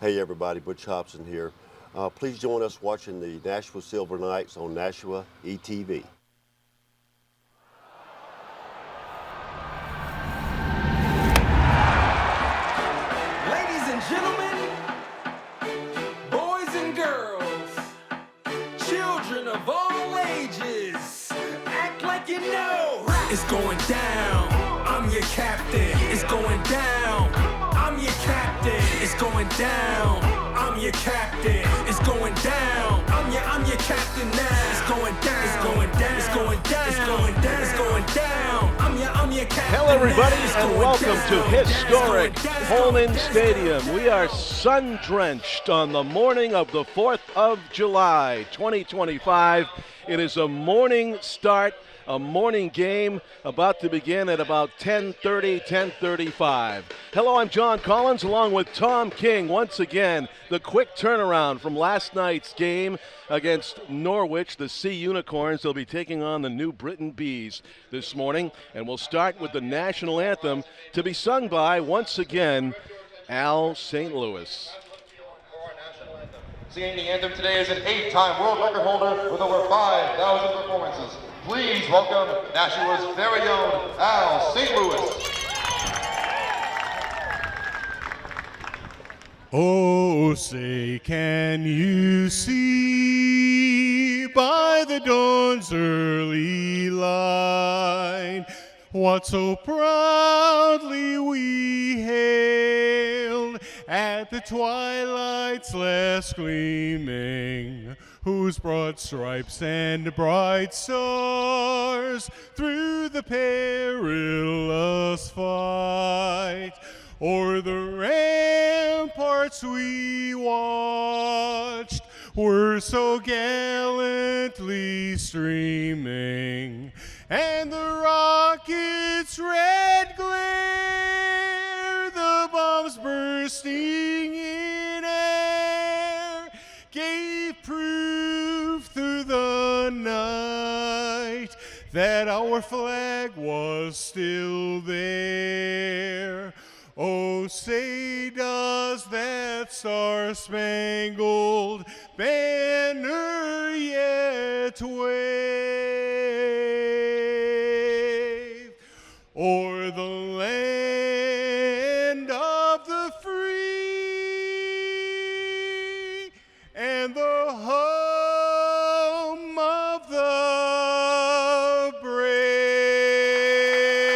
Hey everybody, Butch Hobson here. Please join us watching the Nashua Silver Knights on Nashua ETV. Ladies and gentlemen, boys and girls, children of all ages, act like you know. It's going down, I'm your captain. It's going down, I'm your captain. It's going down, I'm your captain. It's going down, I'm your captain now. It's going down, it's going down, it's going down, it's going down, it's going down. I'm your captain. Hello everybody now. and welcome to historic Holman Stadium. We are sun-drenched on the morning of the 4th of July, 2025. It is a morning start, a morning game about to begin at about 10:30, 10:35. Hello, I'm John Collins along with Tom King. Once again, the quick turnaround from last night's game against Norwich, the Sea Unicorns. They'll be taking on the New Britain Bees this morning, and we'll start with the national anthem to be sung by, once again, Al St. Louis. Singing the anthem today is an 8-time world record holder with over 5,000 performances. Please welcome Nashua's very own Al St. Louis. Oh, say, can you see by the dawn's early light what so proudly we hailed at the twilight's last gleaming, whose broad stripes and bright stars through the perilous fight o'er the ramparts we watched were so gallantly streaming, and the rocket's red glare, the bombs bursting in air, gave proof through the night that our flag was still there. Oh, say does that star-spangled banner yet wave o'er the land of the free and the home of the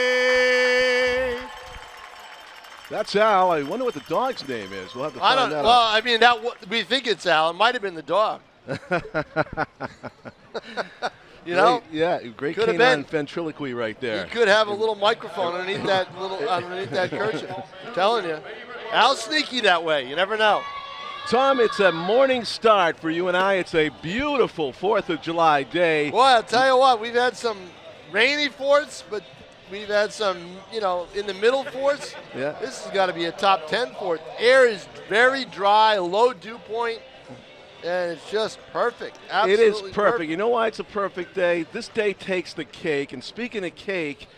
brave? That's Al. I wonder what the dog's name is. We'll have to I find don't. out. Well, I mean, we think it's Al. It might have been the dog. You know? Great Could have canine been. ventriloquy right there. He could have a little microphone underneath that kerchief. Telling you, Al's sneaky that way. You never know. Tom, it's a morning start for you and I. It's a beautiful 4th of July day. Boy, I'll tell you what. We've had some rainy fourths, but we've had some, in the middle fourths. Yeah. This has got to be a top 10 fourth. Air is very dry, low dew point, and it's just perfect. Absolutely It is perfect. You know why it's a perfect day? This day takes the cake. And speaking of cake,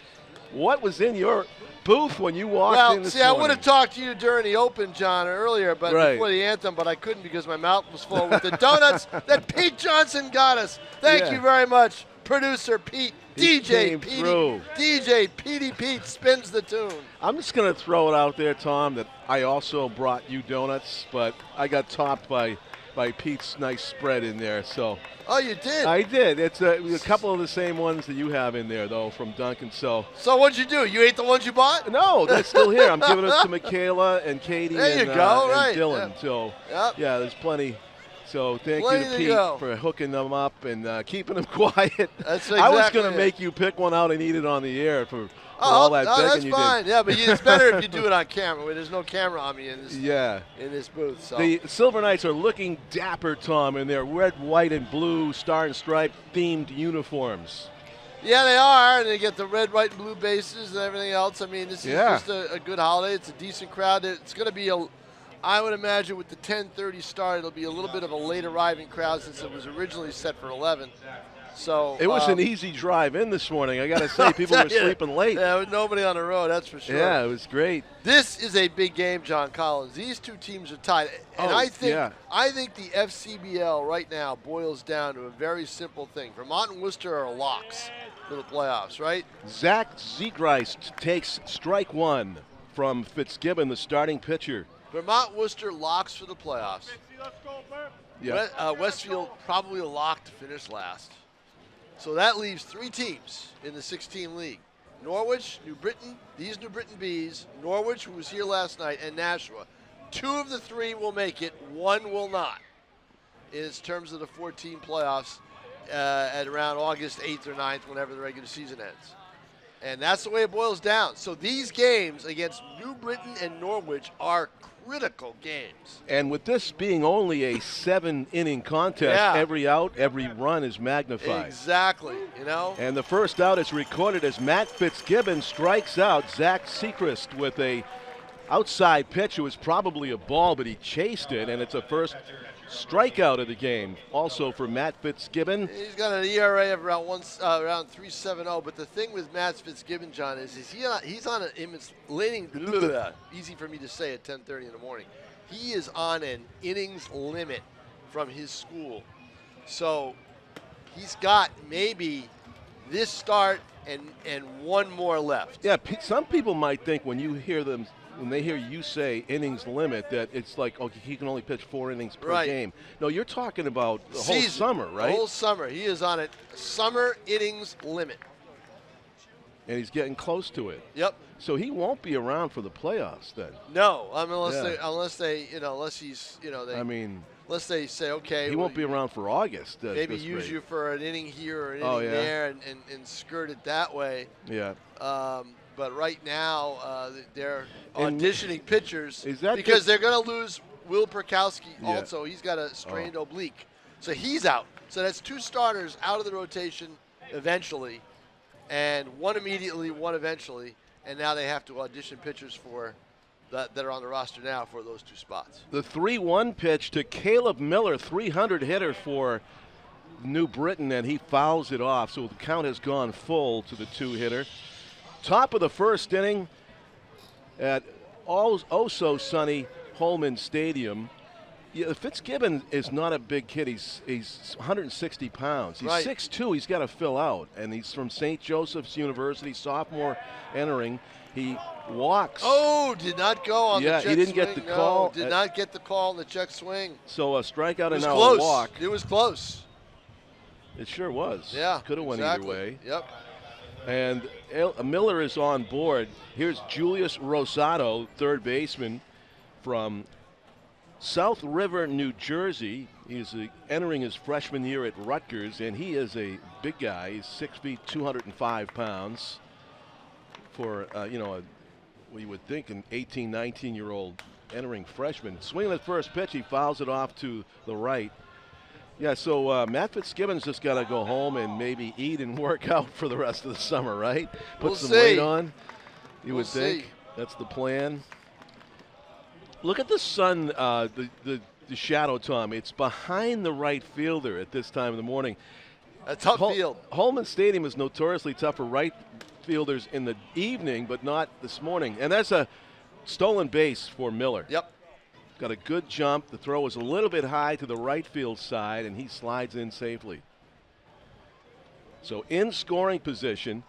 what was in your booth when you walked in this I morning? would have talked to you during the Open, John, earlier, but Right. before the anthem, but I couldn't because my mouth was full with the donuts that Pete Johnson got us. Thank you very much, producer Pete. He DJ came Petey, through. DJ Petey Pete spins the tune. I'm just going to throw it out there, Tom, that I also brought you donuts, but I got topped by Pete's nice spread in there. So Oh, you did? I did. It's a couple of the same ones that you have in there, though, from Duncan. So what'd you do? You ate the ones you bought? no, that's still here. I'm giving it to Michaela and Katie There you and, go, and right, Dylan. yeah. So Yep. yeah, there's plenty. So thank Plenty you to to Pete go. for hooking them up and keeping them quiet. That's I was exactly going to it. make you pick one out and eat it on the air for all that begging that's you fine. did. Yeah, but it's better if you do it on camera. There's no camera on me in this Yeah. in this booth. So The Silver Knights are looking dapper, Tom, in their red, white, and blue Star and Stripe themed uniforms. yeah, they are, and they get the red, white, and blue bases and everything else. I mean, this is Yeah. just a good holiday. It's a decent crowd. It's going to be I would imagine with the 10:30 start, it'll be a little bit of a late arriving crowd since it was originally set for 11. So It was an easy drive in this morning. I got to say, people were sleeping late. Yeah, there was nobody on the road, that's for sure. Yeah, it was great. This is a big game, John Collins. These two teams are tied. And I think the FCBL right now boils down to a very simple thing. Vermont and Worcester are locks for the playoffs, right? Zach Ziegreist takes strike one from Fitzgibbon, the starting pitcher. Vermont Worcester locks for the playoffs. Yeah. Westfield probably a lock to finish last. So that leaves 3 teams in the 16 league. Norwich, New Britain, these New Britain Bees, Norwich, who was here last night, and Nashua. 2 of the 3 will make it, 1 will not. In terms of the 14 playoffs at around August 8th or 9th, whenever the regular season ends. And that's the way it boils down. So these games against New Britain and Norwich are critical games. And with this being only a 7-inning contest, every out, every run is magnified. Exactly, you know. And the first out is recorded as Matt Fitzgibbon strikes out Zach Seacrest with a outside pitch. It was probably a ball, but he chased it, and it's a first strikeout of the game. Also for Matt Fitzgibbon. He's got an ERA of around 3.70. But the thing with Matt Fitzgibbon, John, is he's on an easy for me to say at 10:30 in the morning. He is on an innings limit from his school, so he's got maybe this start and 1 more left. Yeah, some people might think when they hear you say innings limit, that it's like, okay, he can only pitch 4 innings per game. No, you're talking about the whole summer, right? The whole summer. He is on a summer innings limit. And he's getting close to it. Yep. So he won't be around for the playoffs then. No, I mean, unless he's, unless they say, okay. He won't be around for August. Maybe use you for an inning here or an inning there and skirt it that way. Yeah. But right now, they're auditioning pitchers that because they're going to lose Will Perkowski also. He's got a strained oblique. So he's out. So that's 2 starters out of the rotation eventually, and 1 immediately, 1 eventually. And now they have to audition pitchers for that are on the roster now for those 2 spots. The 3-1 pitch to Caleb Miller, 300 hitter for New Britain, and he fouls it off. So the count has gone full to the 2-hitter. Top of the first inning at so sunny Holman Stadium. Yeah, Fitzgibbon is not a big kid. He's 160 pounds. He's 6'2". He's got to fill out, and he's from St. Joseph's University, sophomore entering. He walks. Oh, did not go on the check swing. Yeah, he didn't get the call. Did not get the call on the check swing. So a strikeout and now close. A walk. It was close. It sure was. Yeah, could have went either way. Yep. And Miller is on board. Here's Julius Rosado, third baseman from South River, New Jersey. He's entering his freshman year at Rutgers, and he is a big guy. He's 6 feet, 205 pounds. For, what you would think an 18, 19-year-old entering freshman. Swinging at first pitch, he fouls it off to the right. Yeah, so Matt Fitzgibbon's just got to go home and maybe eat and work out for the rest of the summer, right? Put some weight on, you would think. That's the plan. Look at the sun, the shadow, Tom. It's behind the right fielder at this time of the morning. A tough field. Holman Stadium is notoriously tough for right fielders in the evening, but not this morning. And that's a stolen base for Miller. Yep. Got a good jump. The throw was a little bit high to the right field side, and he slides in safely. So in scoring position,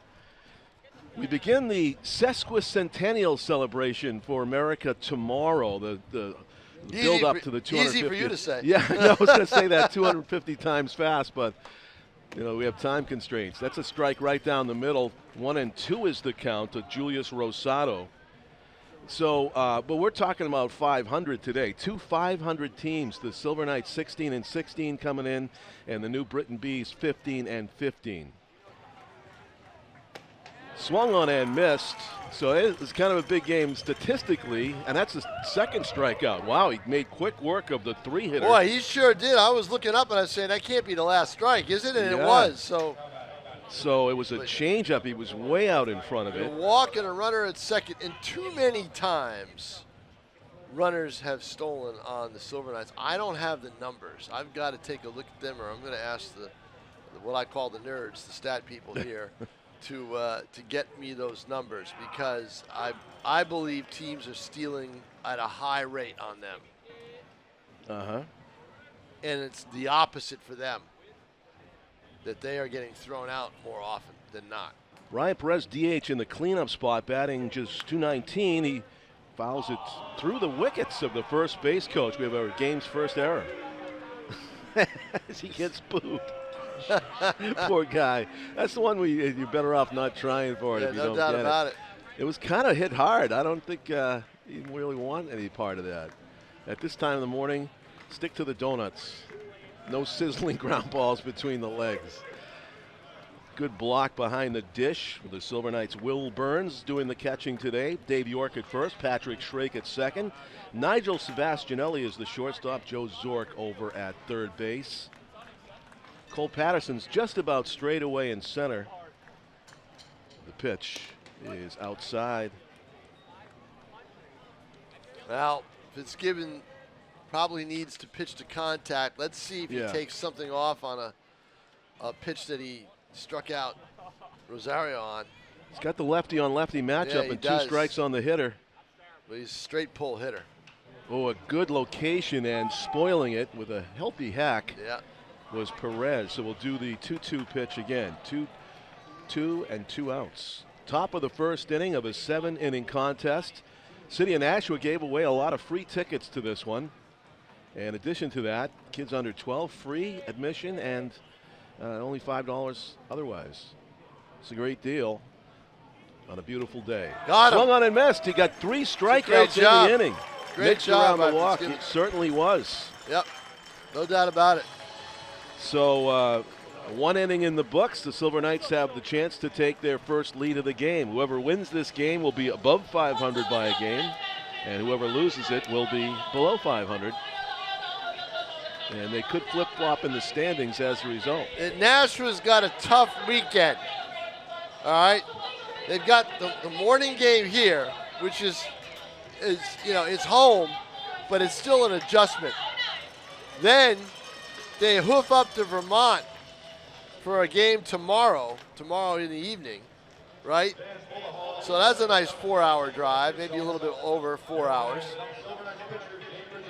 we begin the sesquicentennial celebration for America tomorrow. The build up to the 250. Easy for you to say. Yeah, I was going to say that 250 times fast, but we have time constraints. That's a strike right down the middle. 1-2 is the count to Julius Rosado. So, but we're talking about 500 today. 2 500 teams. The Silver Knights 16-16 coming in, and the New Britain Bees 15-15. Swung on and missed. So it's kind of a big game statistically, and that's his second strikeout. Wow, he made quick work of the 3-hitter. Boy, he sure did. I was looking up and I was saying that can't be the last strike, is it? And it was. So it was a changeup. He was way out in front of it. A walk and a runner at second, and too many times runners have stolen on the Silver Knights. I don't have the numbers. I've got to take a look at them, or I'm going to ask the what I call the nerds, the stat people here, to get me those numbers, because I believe teams are stealing at a high rate on them. And it's the opposite for them, that they are getting thrown out more often than not. Ryan Perez, DH in the cleanup spot, batting just .219. He fouls it through the wickets of the first base coach. We have our game's first error. As he gets booed. Poor guy. That's the one you're better off not trying for it if you don't doubt get about it. It was kind of hit hard. I don't think he really want any part of that. At this time of the morning, stick to the donuts. No sizzling ground balls between the legs. Good block behind the dish with the Silver Knights. Will Burns doing the catching today. Dave York at first. Patrick Schrake at second. Nigel Sebastianelli is the shortstop. Joe Zork over at third base. Cole Patterson's just about straight away in center. The pitch is outside. Well, Fitzgibbon probably needs to pitch to contact. Let's see if he takes something off on a pitch that he struck out Rosario on. He's got the lefty on lefty matchup and two strikes on the hitter. But he's a straight pull hitter. Oh, a good location, and spoiling it with a healthy hack was Perez. So we'll do the 2-2 pitch again. 2 and 2 outs. Top of the first inning of a 7-inning contest. City of Nashua gave away a lot of free tickets to this one. In addition to that, kids under 12 free admission and only $5 otherwise. It's a great deal on a beautiful day. Got him. Swung on and missed. He got 3 strikeouts in the inning. Great job around the walk. It certainly was. Yep, no doubt about it. So 1 inning in the books. The Silver Knights have the chance to take their first lead of the game. Whoever wins this game will be above 500 by a game, and whoever loses it will be below 500. And they could flip-flop in the standings as a result. And Nashua's got a tough weekend. All right, they've got the morning game here, which is it's home, but it's still an adjustment. Then they hoof up to Vermont for a game tomorrow in the evening, right? So that's a nice 4-hour drive, maybe a little bit over 4 hours.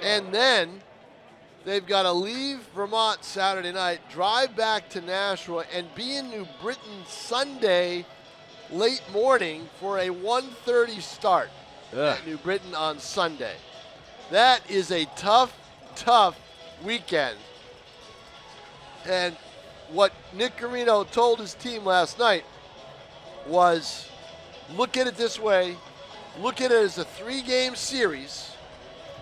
And then they've got to leave Vermont Saturday night, drive back to Nashua, and be in New Britain Sunday late morning for a 1:30 start at New Britain on Sunday. That is a tough weekend. And what Nick Carino told his team last night was, look at it this way. Look at it as a 3-game series,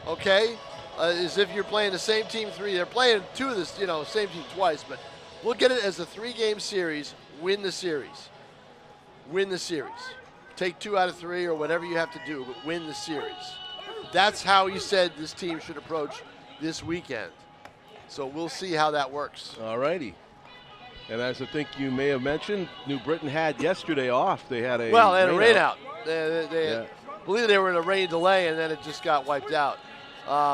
okay? As if you're playing the same team 3. They're playing 2 of this, same team twice, but look at it as a 3-game series. Win the series. Win the series. Take 2 out of 3 or whatever you have to do, but win the series. That's how he said this team should approach this weekend. So we'll see how that works. All righty. And as I think you may have mentioned, New Britain had yesterday off. They had a rain out. They believe they were in a rain delay, and then it just got wiped out.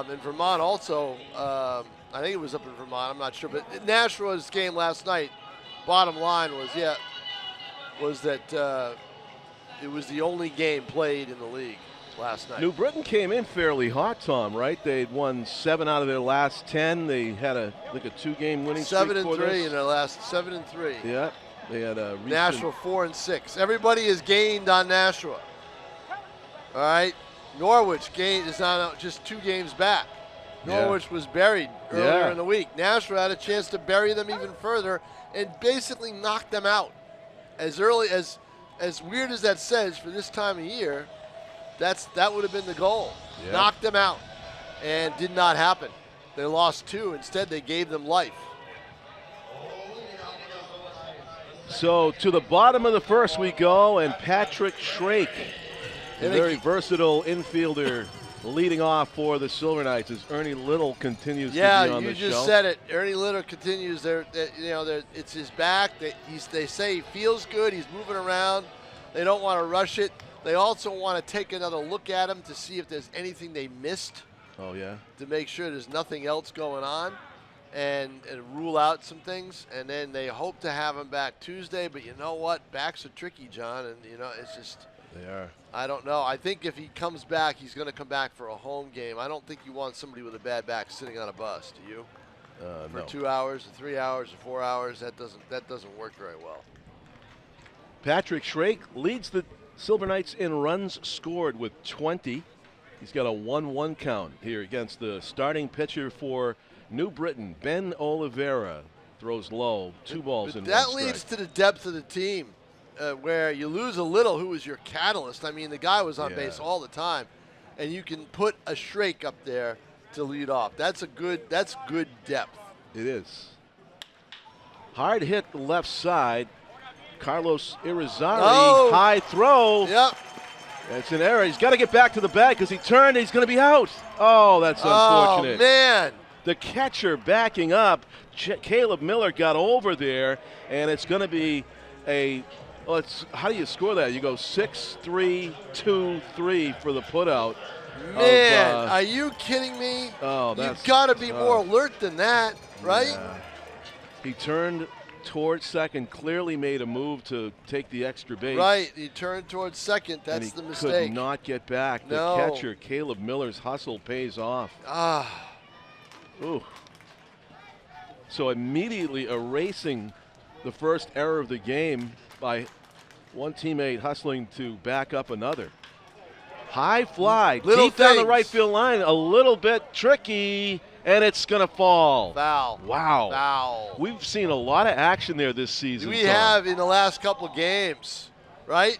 In Vermont also, I think it was up in Vermont, I'm not sure. But Nashua's game last night, bottom line was that it was the only game played in the league last night. New Britain came in fairly hot, Tom, right? They'd won 7 out of their last 10. They had a 2-game winning streak. 7-3 in their last 7-3. Yeah, they had a Nashua 4-6. Everybody has gained on Nashua. All right, Norwich is now just 2 games back. Norwich was buried earlier in the week. Nashua had a chance to bury them even further and basically knock them out. As weird as that says for this time of year, that would have been the goal. Yep. Knock them out, and did not happen. They lost 2. Instead, they gave them life. So to the bottom of the first we go, and Patrick Schrake, a very versatile infielder, leading off for the Silver Knights as Ernie Little continues to be on the show. Yeah, you just said it. Ernie Little continues. It's his back. They say he feels good. He's moving around. They don't want to rush it. They also want to take another look at him to see if there's anything they missed. Oh, yeah. To make sure there's nothing else going on. and rule out some things, and then they hope to have him back Tuesday. But you know what? Backs are tricky, John, and it's just. They are. I don't know. I think if he comes back, he's going to come back for a home game. I don't think you want somebody with a bad back sitting on a bus. Do you? For No. 2 hours, or 3 hours, or 4 hours, that doesn't work very well. Patrick Schrake leads the Silver Knights in runs scored with 20. He's got a 1-1 count here against the starting pitcher for New Britain, Ben Oliveira. Throws low, 2 balls and 1 That strike. leads to the depth of the team, where you lose a little. Who was your catalyst? I mean, the guy was on base all the time, and you can put a Schrake up there to lead off. That's good depth. It is. Hard hit the left side. Carlos Irizarry, high throw. Yep. It's an error. He's got to get back to the bag because he turned. He's going to be out. Oh, that's unfortunate. Oh, man. The catcher backing up. Caleb Miller got over there, and it's going to be how do you score that? You go 6-3, 2-3 for the putout. Man, are you kidding me? Oh, you've got to be more alert than that, right? Yeah. He turned towards second, clearly made a move to take the extra base. Right, he turned towards second. That's the mistake. Could not get back. No. The catcher, Caleb Miller's hustle pays off. Ooh. So immediately erasing the first error of the game by one teammate hustling to back up another. High fly, deep down the right field line, a little bit tricky, and it's going to fall. Foul. Wow. Foul. We've seen a lot of action there this season. We have in the last couple of games, right?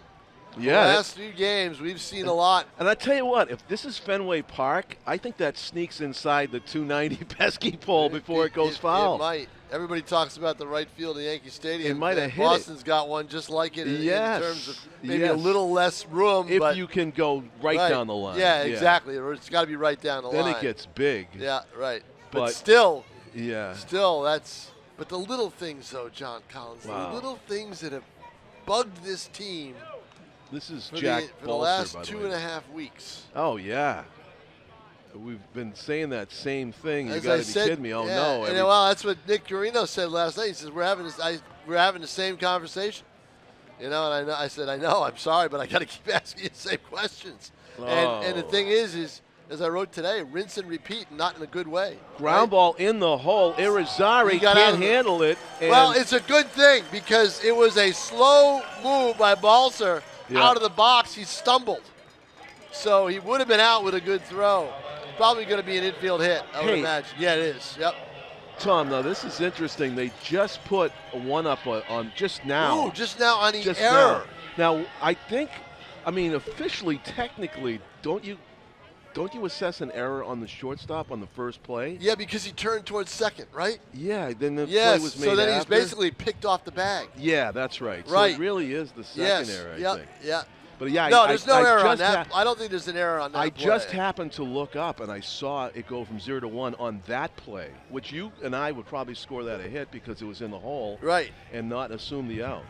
Yeah. The last few games, we've seen a lot. And I tell you what, if this is Fenway Park, I think that sneaks inside the 290 pesky pole before it goes foul. It might. Everybody talks about the right field of Yankee Stadium. It might have hit Boston's got one just like it in terms of maybe a little less room. If you can go right down the line. Yeah, exactly. It's got to be right down the line. Then it gets big. Yeah, right. But still, that's. But the little things, though, John Collins, Wow. the little things that have bugged this team. This is for Jack the Balser, last by the 2.5 weeks. Oh, yeah. We've been saying that same thing. You As got I to be said, kidding me. Oh, yeah, no. And well, that's what Nick Carino said last night. He says, we're having the same conversation. And I said, I know, I'm sorry, but I got to keep asking you the same questions. Oh. And the thing is, as I wrote today, rinse and repeat, not in a good way. Ground ball in the hole. Irizarry can't handle it. Well, it's a good thing because it was a slow move by Balser out of the box. He stumbled. So he would have been out with a good throw. Probably going to be an infield hit, I would imagine. Yeah, it is. Yep. Tom, now this is interesting. They just put a one up on just now. Ooh, just now on the error. Now, I think, officially, technically, don't you assess an error on the shortstop on the first play? Yeah, because he turned towards second, right? Yeah, then the play was made so then after. he's basically picked off the bag. Yeah, that's right. Right. So it really is the second error, I think. Yeah. But yeah, no, there's no error on just that. I don't think there's an error on that I play. just happened to look up and I saw it go from 0 to 1 on that play, which you and I would probably score that a hit because it was in the hole, right, and not assume the out,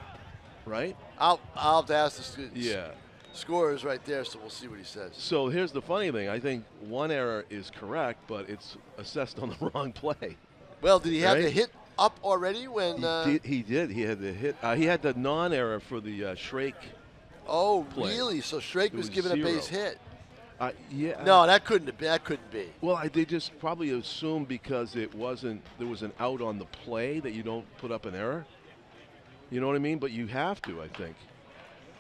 right? I'll have to ask the students. Yeah. Score is right there, so we'll see what he says. So here's the funny thing. I think one error is correct, but it's assessed on the wrong play. Well, did he have the hit up already when? He did. He had the hit. He had the non-error for the Schrake. Oh, play. really? So Schrake was given 0. a base hit. Yeah. No, that couldn't be. That couldn't be. Well, they just probably assumed because there was an out on the play that you don't put up an error. You know what I mean? But you have to, I think.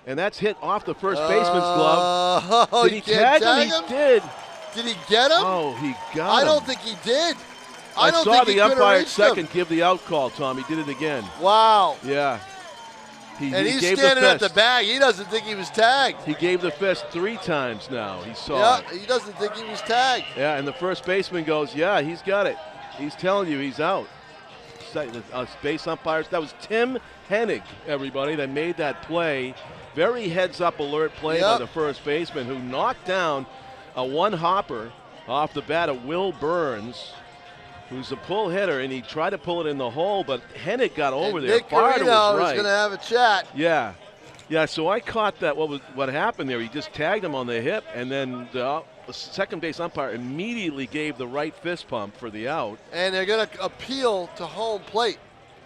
And that's hit off the first baseman's glove. Did he tag him? He did. Did he get him? Oh, he got him. I don't think he did. I saw the umpire at second give the out call, Tom. He did it again. Wow. Yeah. And he's standing at the bag. He doesn't think he was tagged. He gave the fist 3 times now. He saw it. Yeah, he doesn't think he was tagged. Yeah, and the first baseman goes, yeah, he's got it. He's telling you he's out. Base umpires. That was Tim Hennig, everybody, that made that play. Very heads-up alert play by the first baseman who knocked down a one-hopper off the bat of Will Burns, who's a pull hitter, and he tried to pull it in the hole, but Hennig got over there. Nick Carino was going to have a chat. Yeah. Yeah, so I caught that. What happened there? He just tagged him on the hip, and then the second base umpire immediately gave the right fist pump for the out. And they're going to appeal to home plate.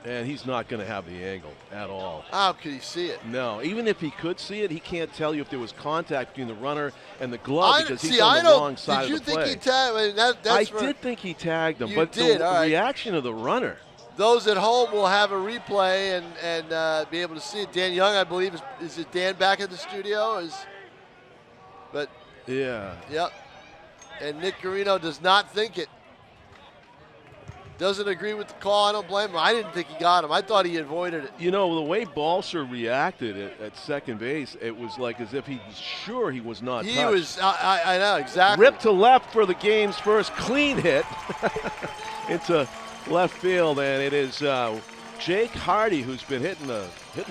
And he's not going to have the angle at all. How could he see it? No, even if he could see it, he can't tell you if there was contact between the runner and the glove because he's on the wrong side of the play. Did you think he tagged? I mean, I did think he tagged him, You but did, the all right. reaction of the runner. Those at home will have a replay and be able to see it. Dan Young, I believe, is it Dan back at the studio? But Yeah. yep. And Nick Garino does not think it. Doesn't agree with the call. I don't blame him. I didn't think he got him. I thought he avoided it. You know, the way Balser reacted at second base, it was like as if he was sure he was not He touched. was, I know, exactly. Ripped to left for the game's first clean hit into left field, and it is Jake Hardy who's been hitting the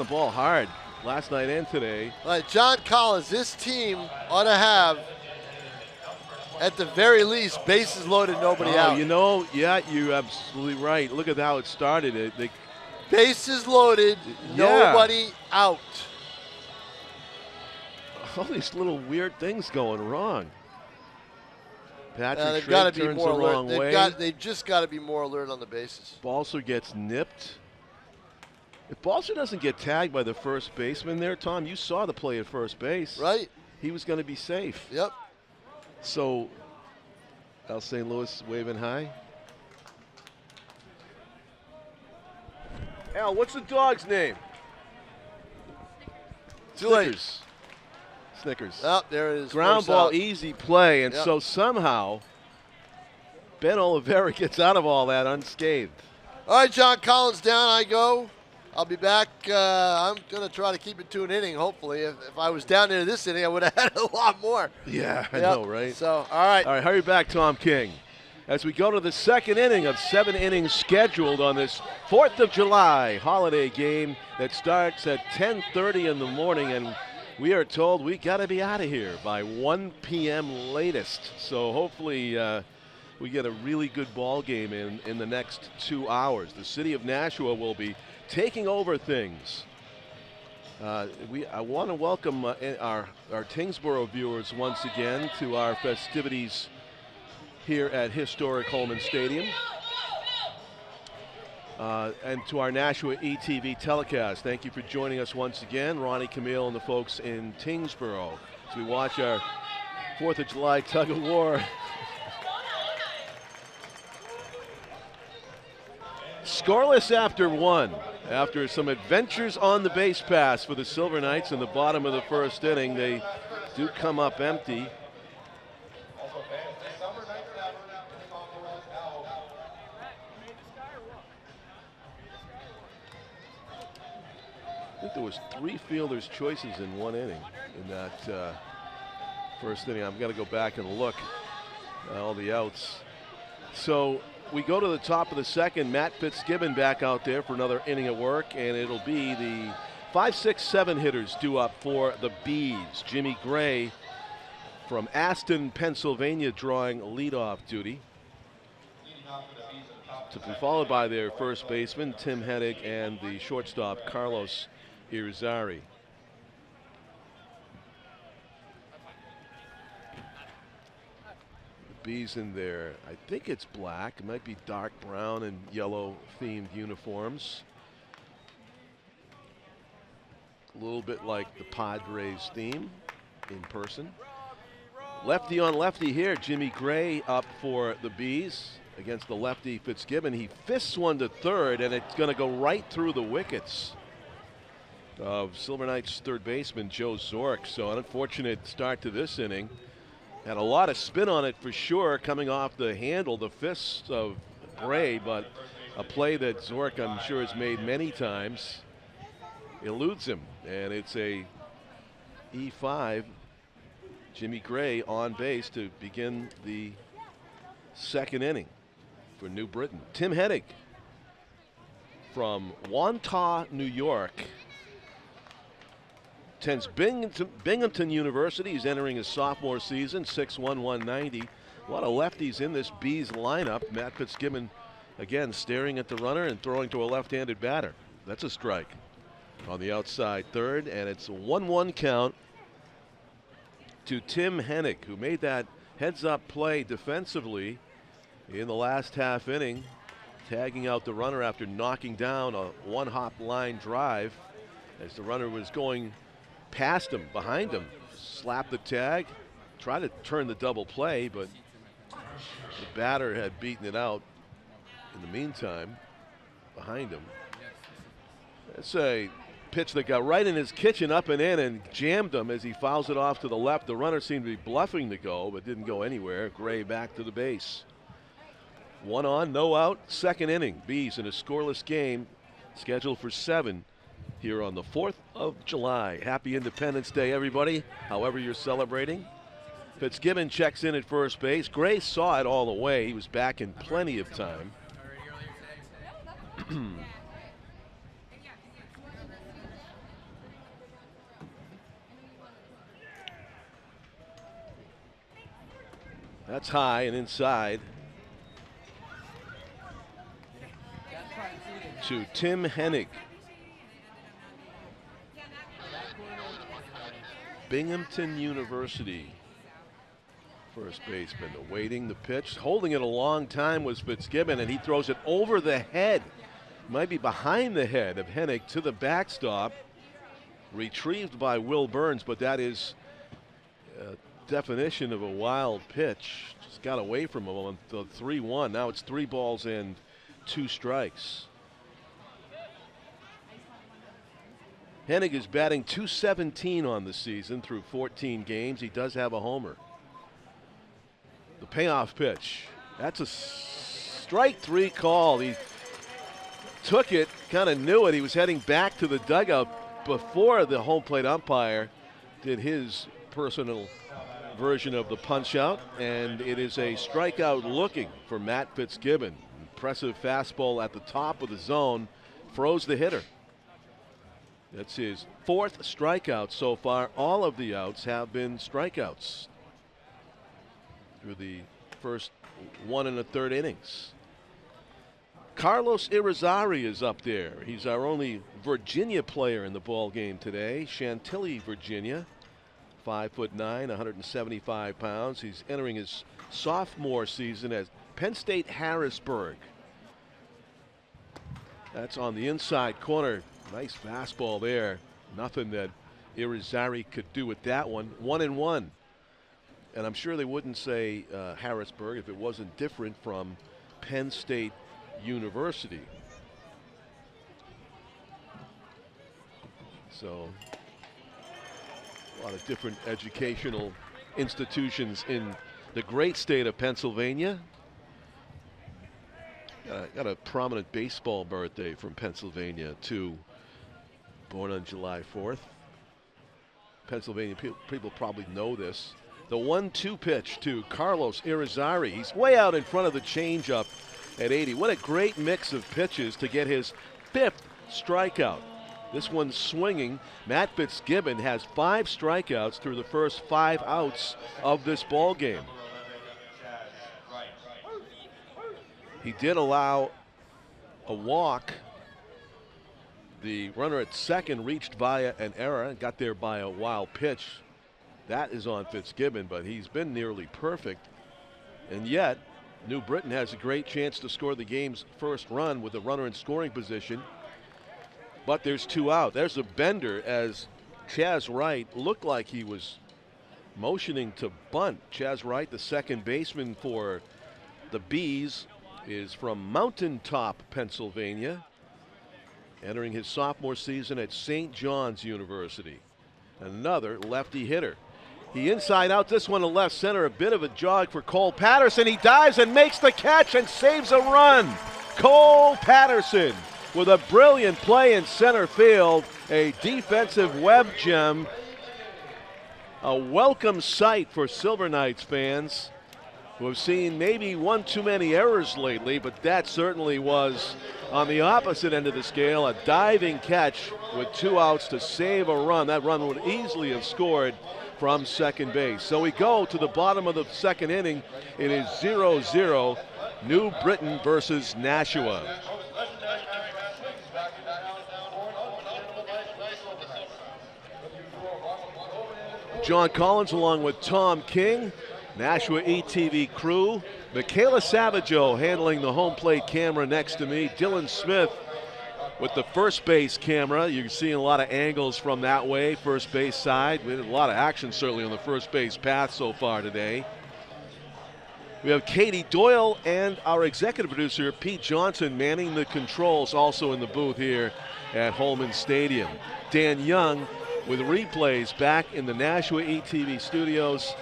ball hard last night and today. All right, John Collins, this team ought to have, at the very least, bases loaded, nobody out. You know, yeah, you're absolutely right. Look at how it started. Bases loaded, Yeah. nobody out. All these little weird things going wrong. Patrick They've got to Trigg be turns more the wrong alert. way. They've just got to be more alert on the bases. Balser gets nipped. If Balser doesn't get tagged by the first baseman there, Tom, you saw the play at first base. Right? He was going to be safe. Yep. So, Al St. Louis waving high. Al, what's the dog's name? Too late. Snickers. Snickers. Oh, there it is. Ground First ball, out. easy play, and Yep. so somehow Ben Oliveira gets out of all that unscathed. All right, John Collins down I go. I'll be back. I'm going to try to keep it to an inning, hopefully. If I was down there this inning, I would have had a lot more. Yeah, I Yep. know, right? So, all right. All right, hurry back, Tom King. As we go to the second inning of 7 innings scheduled on this 4th of July holiday game that starts at 10:30 in the morning, and we are told we got to be out of here by 1 p.m. latest. So hopefully we get a really good ball game in the next 2 hours. The city of Nashua will be taking over things. I want to welcome our Tingsboro viewers once again to our festivities here at historic Holman Stadium, and to our Nashua ETV telecast. Thank you for joining us once again, Ronnie Camille and the folks in Tingsboro, as we watch our 4th of July tug of war. Scoreless after 1. After some adventures on the base pass for the Silver Knights in the bottom of the first inning, they do come up empty. I think there was 3 fielders' choices in 1 inning in that first inning. I've got to go back and look at all the outs. So we go to the top of the second. Matt Fitzgibbon back out there for another inning of work, and it'll be the 5, 6, 7 hitters due up for the Bees. Jimmy Gray from Aston, Pennsylvania, drawing leadoff duty, to be followed by their first baseman, Tim Hennig, and the shortstop, Carlos Irizarry. The Bees in there, I think it's black. It might be dark brown and yellow themed uniforms. A little bit like the Padres theme in person. Lefty on lefty here. Jimmy Gray up for the Bees against the lefty Fitzgibbon. He fists one to third, and it's going to go right through the wickets of Silver Knights third baseman Joe Zork. So an unfortunate start to this inning. Had a lot of spin on it for sure, coming off the handle, the fists of Gray, but a play that Zork, I'm sure, has made many times, eludes him, and it's a E5. Jimmy Gray on base to begin the second inning for New Britain. Tim Hennig from Wantagh, New York, attends Binghamton University. He's entering his sophomore season, 6'1", 190. A lot of lefties in this Bees lineup. Matt Fitzgibbon, again, staring at the runner and throwing to a left-handed batter. That's a strike on the outside third, and it's a 1-1 count to Tim Hennig, who made that heads-up play defensively in the last half inning, tagging out the runner after knocking down a one-hop line drive as the runner was going past him, behind him. Slapped the tag, tried to turn the double play, but the batter had beaten it out in the meantime behind him. That's a pitch that got right in his kitchen, up and in, and jammed him as he fouls it off to the left. The runner seemed to be bluffing to go, but didn't go anywhere. Gray back to the base. 1 on, no out, second inning. Bees in a scoreless game, scheduled for 7 here on the 4th of July. Happy Independence Day, everybody, however you're celebrating. Fitzgibbon checks in at first base. Gray saw it all the way. He was back in plenty of time. That's high and inside to Tim Hennig. Binghamton University first baseman awaiting the pitch. Holding it a long time was Fitzgibbon, and he throws it over the head. Might be behind the head of Hennig to the backstop. Retrieved by Will Burns, but that is definition of a wild pitch. Just got away from him on the 3-1. Now it's 3 balls and 2 strikes. Hennig is batting .217 on the season through 14 games. He does have a homer. The payoff pitch. That's a strike 3 call. He took it, kind of knew it. He was heading back to the dugout before the home plate umpire did his personal version of the punch out, and it is a strikeout looking for Matt Fitzgibbon. Impressive fastball at the top of the zone, froze the hitter. That's his 4th strikeout so far. All of the outs have been strikeouts through the first 1 1/3 innings. Carlos Irizarry is up there. He's our only Virginia player in the ball game today. Chantilly, Virginia. 5'9", 175 pounds. He's entering his sophomore season at Penn State Harrisburg. That's on the inside corner. Nice fastball there. Nothing that Irizarry could do with that one. 1-1. And I'm sure they wouldn't say Harrisburg if it wasn't different from Penn State University. So a lot of different educational institutions in the great state of Pennsylvania. Got a prominent baseball birthday from Pennsylvania too. Born on July 4th. Pennsylvania people probably know this. The 1-2 pitch to Carlos Irizarry. He's way out in front of the changeup at 80. What a great mix of pitches to get his 5th strikeout. This one's swinging. Matt Fitzgibbon has 5 strikeouts through the first 5 outs of this ball game. He did allow a walk. The runner at second reached via an error and got there by a wild pitch. That is on Fitzgibbon, but he's been nearly perfect. And yet, New Britain has a great chance to score the game's first run with a runner in scoring position. But there's 2 out. There's a bender as Chaz Wright looked like he was motioning to bunt. Chaz Wright, the second baseman for the Bees, is from Mountaintop, Pennsylvania, entering his sophomore season at St. John's University. Another lefty hitter. He inside out, this one to left center, a bit of a jog for Cole Patterson. He dives and makes the catch and saves a run. Cole Patterson with a brilliant play in center field, a defensive web gem. A welcome sight for Silver Knights fans who have seen maybe one too many errors lately, but that certainly was on the opposite end of the scale. A diving catch with 2 outs to save a run. That run would easily have scored from second base. So we go to the bottom of the second inning. It is 0-0, New Britain versus Nashua. John Collins along with Tom King Nashua ETV crew. Michaela Savageau handling the home plate camera next to me. Dylan Smith with the first base camera. You're seeing a lot of angles from that way, first base side. We had a lot of action certainly on the first base path so far today. We have Katie Doyle and our executive producer, Pete Johnson, manning the controls, also in the booth here at Holman Stadium. Dan Young with replays back in the Nashua ETV studios.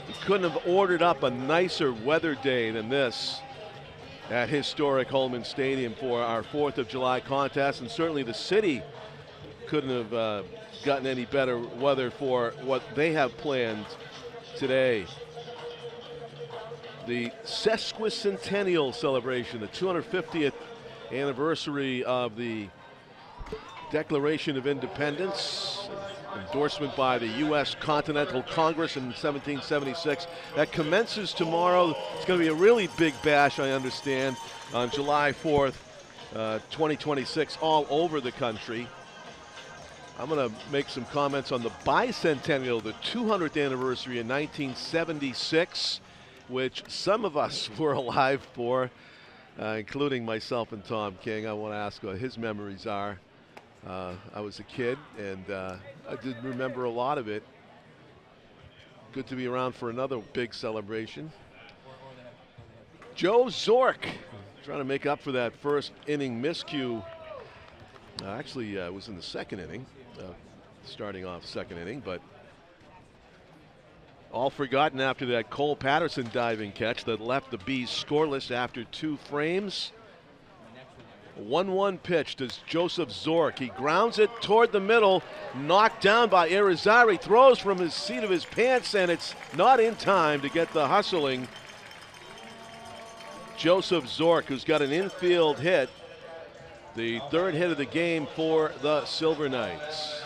You couldn't have ordered up a nicer weather day than this at historic Holman Stadium for our 4th of July contest, and certainly the city couldn't have gotten any better weather for what they have planned today. The sesquicentennial celebration, the 250th anniversary of the Declaration of Independence, endorsement by the U.S. Continental Congress in 1776. That commences tomorrow. It's going to be a really big bash, I understand, on July 4th, 2026, all over the country. I'm going to make some comments on the bicentennial, the 200th anniversary in 1976, which some of us were alive for, including myself and Tom King. I want to ask what his memories are. I was a kid, and I did remember a lot of it. Good to be around for another big celebration. Joe Zork trying to make up for that first inning miscue. Actually, it was in the second inning, starting off second inning, but all forgotten after that Cole Patterson diving catch that left the Bees scoreless after 2 frames. 1-1 pitch to Joseph Zork. He grounds it toward the middle, knocked down by Irizarry, throws from his seat of his pants, and it's not in time to get the hustling Joseph Zork, who's got an infield hit, the 3rd hit of the game for the Silver Knights.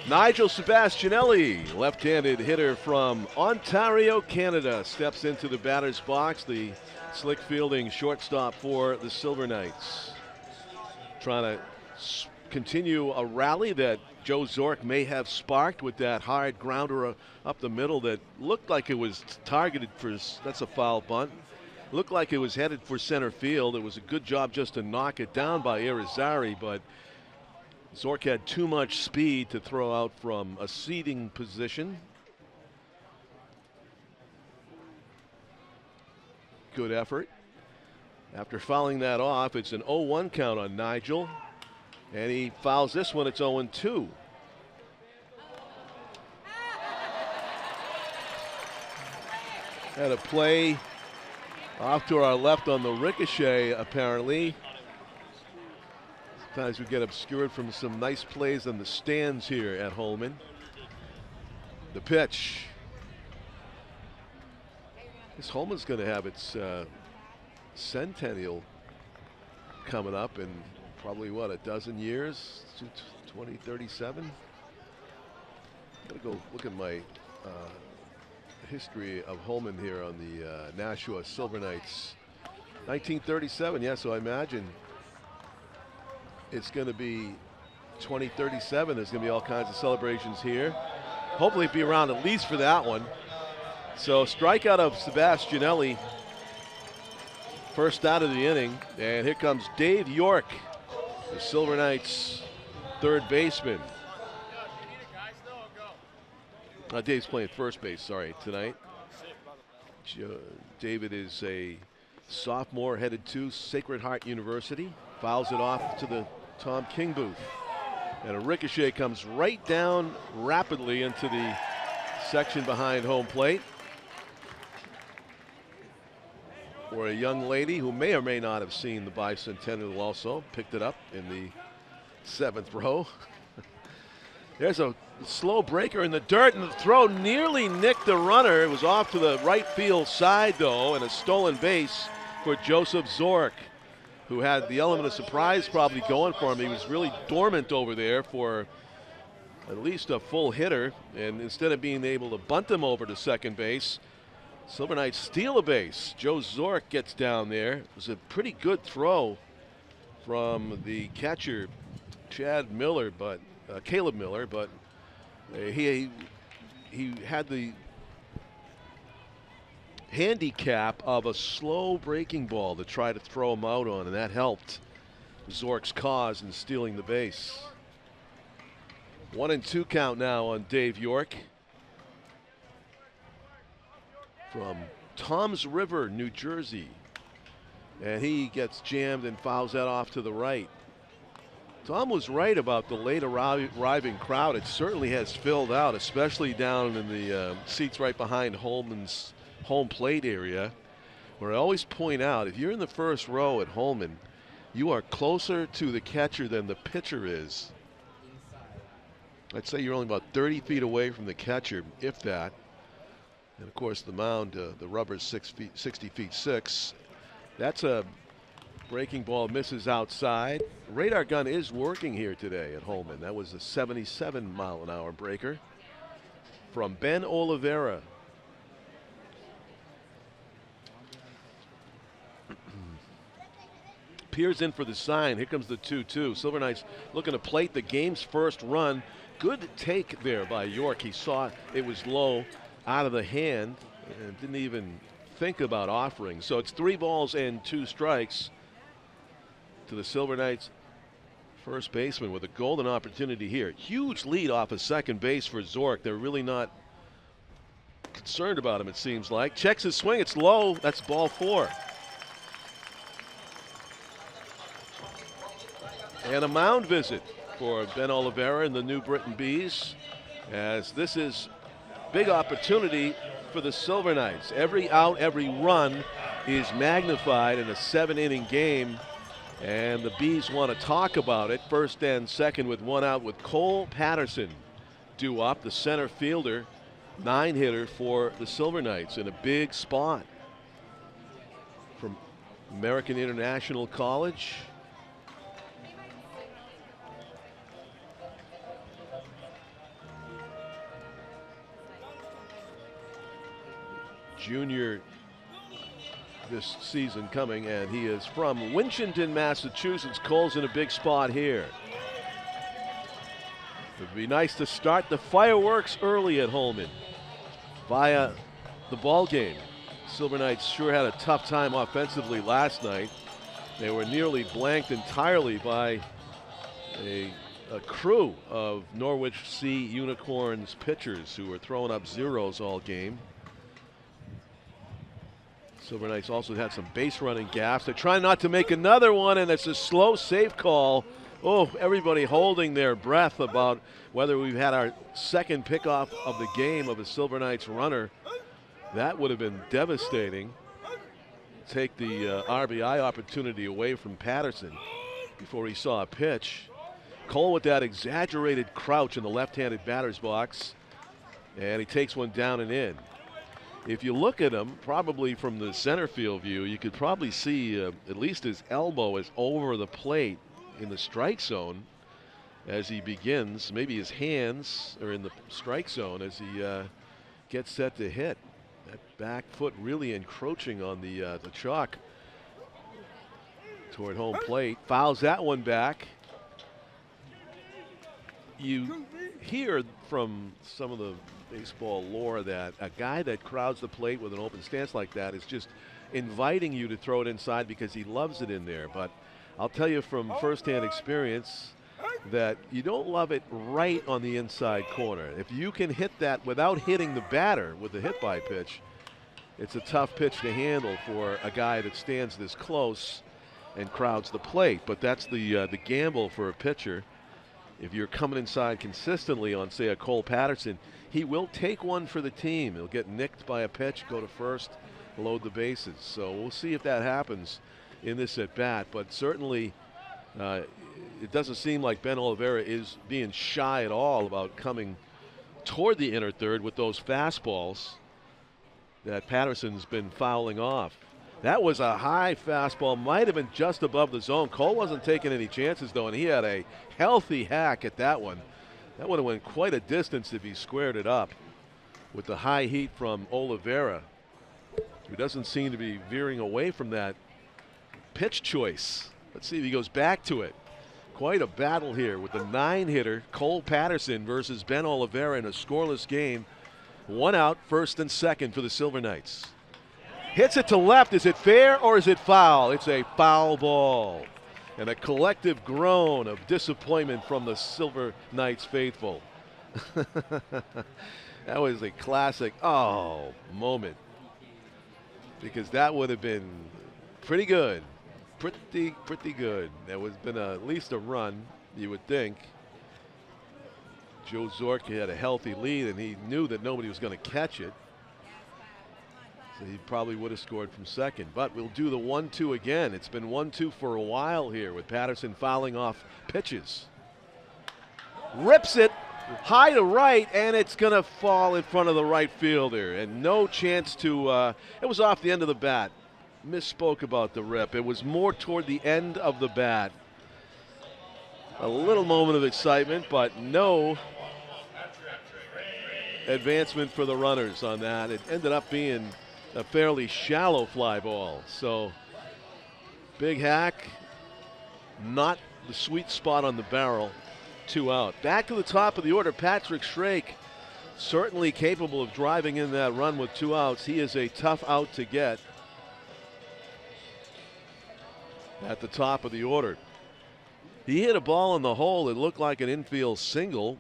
Nigel Sebastianelli, left-handed hitter from Ontario, Canada, steps into the batter's box. The slick fielding shortstop for the Silver Knights. Trying to continue a rally that Joe Zork may have sparked with that hard grounder up the middle that looked like it was targeted for, that's a foul bunt. Looked like it was headed for center field. It was a good job just to knock it down by Irizarry, but Zork had too much speed to throw out from a seating position. Good effort. After fouling that off, it's an 0-1 count on Nigel. And he fouls this one, it's 0-2. Had a play off to our left on the ricochet, apparently. Sometimes we get obscured from some nice plays in the stands here at Holman. The pitch. This Holman's going to have its centennial coming up in probably, what, a dozen years? 2037? I'm going to go look at my history of Holman here on the Nashua Silver Knights. 1937, yeah, so I imagine it's going to be 2037. There's going to be all kinds of celebrations here. Hopefully be around at least for that one. So strikeout of Sebastianelli, first out of the inning, and here comes Dave York, the Silver Knights' 3rd baseman. Dave's playing first base, sorry, tonight. David is a sophomore headed to Sacred Heart University. Fouls it off to the Tom King booth. And a ricochet comes right down rapidly into the section behind home plate. For a young lady who may or may not have seen the bicentennial also, picked it up in the 7th row. There's a slow breaker in the dirt, and the throw nearly nicked the runner. It was off to the right field side, though, and a stolen base for Joseph Zork, who had the element of surprise probably going for him. He was really dormant over there for at least a full hitter, and instead of being able to bunt him over to second base, Silver Knights steal a base. Joe Zork gets down there. It was a pretty good throw from the catcher, Caleb Miller, but he had the handicap of a slow breaking ball to try to throw him out on, and that helped Zork's cause in stealing the base. 1-2 count now on Dave York from Toms River, New Jersey. And he gets jammed and fouls that off to the right. Tom was right about the late arriving crowd. It certainly has filled out, especially down in the seats right behind Holman's home plate area, where I always point out, if you're in the first row at Holman, you are closer to the catcher than the pitcher is. I'd say you're only about 30 feet away from the catcher, if that. And of course the mound, the rubber's 60 feet 6. That's a breaking ball, misses outside. Radar gun is working here today at Holman. That was a 77-mile-an-hour breaker from Ben Oliveira. Peers in for the sign. Here comes the 2-2. Silver Knights looking to plate the game's first run. Good take there by York. He saw it was low out of the hand and didn't even think about offering. So it's 3 balls and 2 strikes to the Silver Knights first baseman with a golden opportunity here. Huge lead off of second base for Zork. They're really not concerned about him, it seems like. Checks his swing. It's low. That's ball 4. And a mound visit for Ben Oliveira and the New Britain Bees, as this is big opportunity for the Silver Knights. Every out, every run is magnified in a 7-inning game, and the Bees want to talk about it. First and second with 1 out with Cole Patterson due up, the center fielder, 9-hitter for the Silver Knights in a big spot from American International College. Junior this season coming, and he is from Winchendon, Massachusetts. Cole's in a big spot here. It would be nice to start the fireworks early at Holman via the ball game. Silver Knights sure had a tough time offensively last night. They were nearly blanked entirely by a crew of Norwich Sea Unicorns pitchers who were throwing up zeros all game. Silver Knights also had some base running gaps. They're trying not to make another one, and it's a slow save call. Oh, everybody holding their breath about whether we've had our second pickoff of the game of a Silver Knights runner. That would have been devastating. Take the RBI opportunity away from Patterson before he saw a pitch. Cole with that exaggerated crouch in the left-handed batter's box, and he takes one down and in. If you look at him, probably from the center field view, you could probably see at least his elbow is over the plate in the strike zone as he begins. Maybe his hands are in the strike zone as he gets set to hit. That back foot really encroaching on the chalk toward home plate. Fouls that one back. You hear from some of the baseball lore that a guy that crowds the plate with an open stance like that is just inviting you to throw it inside because he loves it in there. But I'll tell you from firsthand experience that you don't love it right on the inside corner. If you can hit that without hitting the batter with the hit by pitch, it's a tough pitch to handle for a guy that stands this close and crowds the plate. But that's the gamble for a pitcher. If you're coming inside consistently on, say, a Cole Patterson, he will take one for the team. He'll get nicked by a pitch, go to first, load the bases. So we'll see if that happens in this at-bat. But certainly it doesn't seem like Ben Oliveira is being shy at all about coming toward the inner third with those fastballs that Patterson's been fouling off. That was a high fastball, might have been just above the zone. Cole wasn't taking any chances, though, and he had a healthy hack at that one. That would have went quite a distance if he squared it up with the high heat from Oliveira, who doesn't seem to be veering away from that pitch choice. Let's see if he goes back to it. Quite a battle here with the 9-hitter Cole Patterson versus Ben Oliveira in a scoreless game. 1 out, first and second for the Silver Knights. Hits it to left. Is it fair or is it foul? It's a foul ball. And a collective groan of disappointment from the Silver Knights faithful. That was a classic moment. Because that would have been pretty good. Pretty good. There would have been at least a run, you would think. Joe Zork had a healthy lead, and he knew that nobody was going to catch it. So he probably would have scored from second. But we'll do the 1-2 again. It's been 1-2 for a while here with Patterson fouling off pitches. Rips it high to right, and it's going to fall in front of the right fielder. And no chance to, it was off the end of the bat. Misspoke about the rip. It was more toward the end of the bat. A little moment of excitement, but no advancement for the runners on that. It ended up being a fairly shallow fly ball. So big hack, not the sweet spot on the barrel. 2 out. Back to the top of the order, Patrick Schrake, certainly capable of driving in that run with 2 outs. He is a tough out to get at the top of the order. He hit a ball in the hole. It looked like an infield single.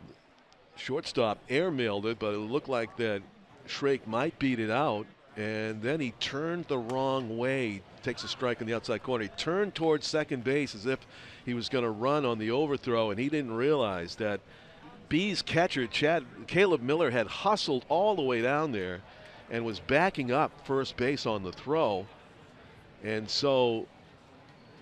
Shortstop airmailed it, but it looked like that Schrake might beat it out. And then he turned the wrong way. Takes a strike in the outside corner. He turned towards second base as if he was going to run on the overthrow, and he didn't realize that B's catcher, Caleb Miller, had hustled all the way down there and was backing up first base on the throw. And so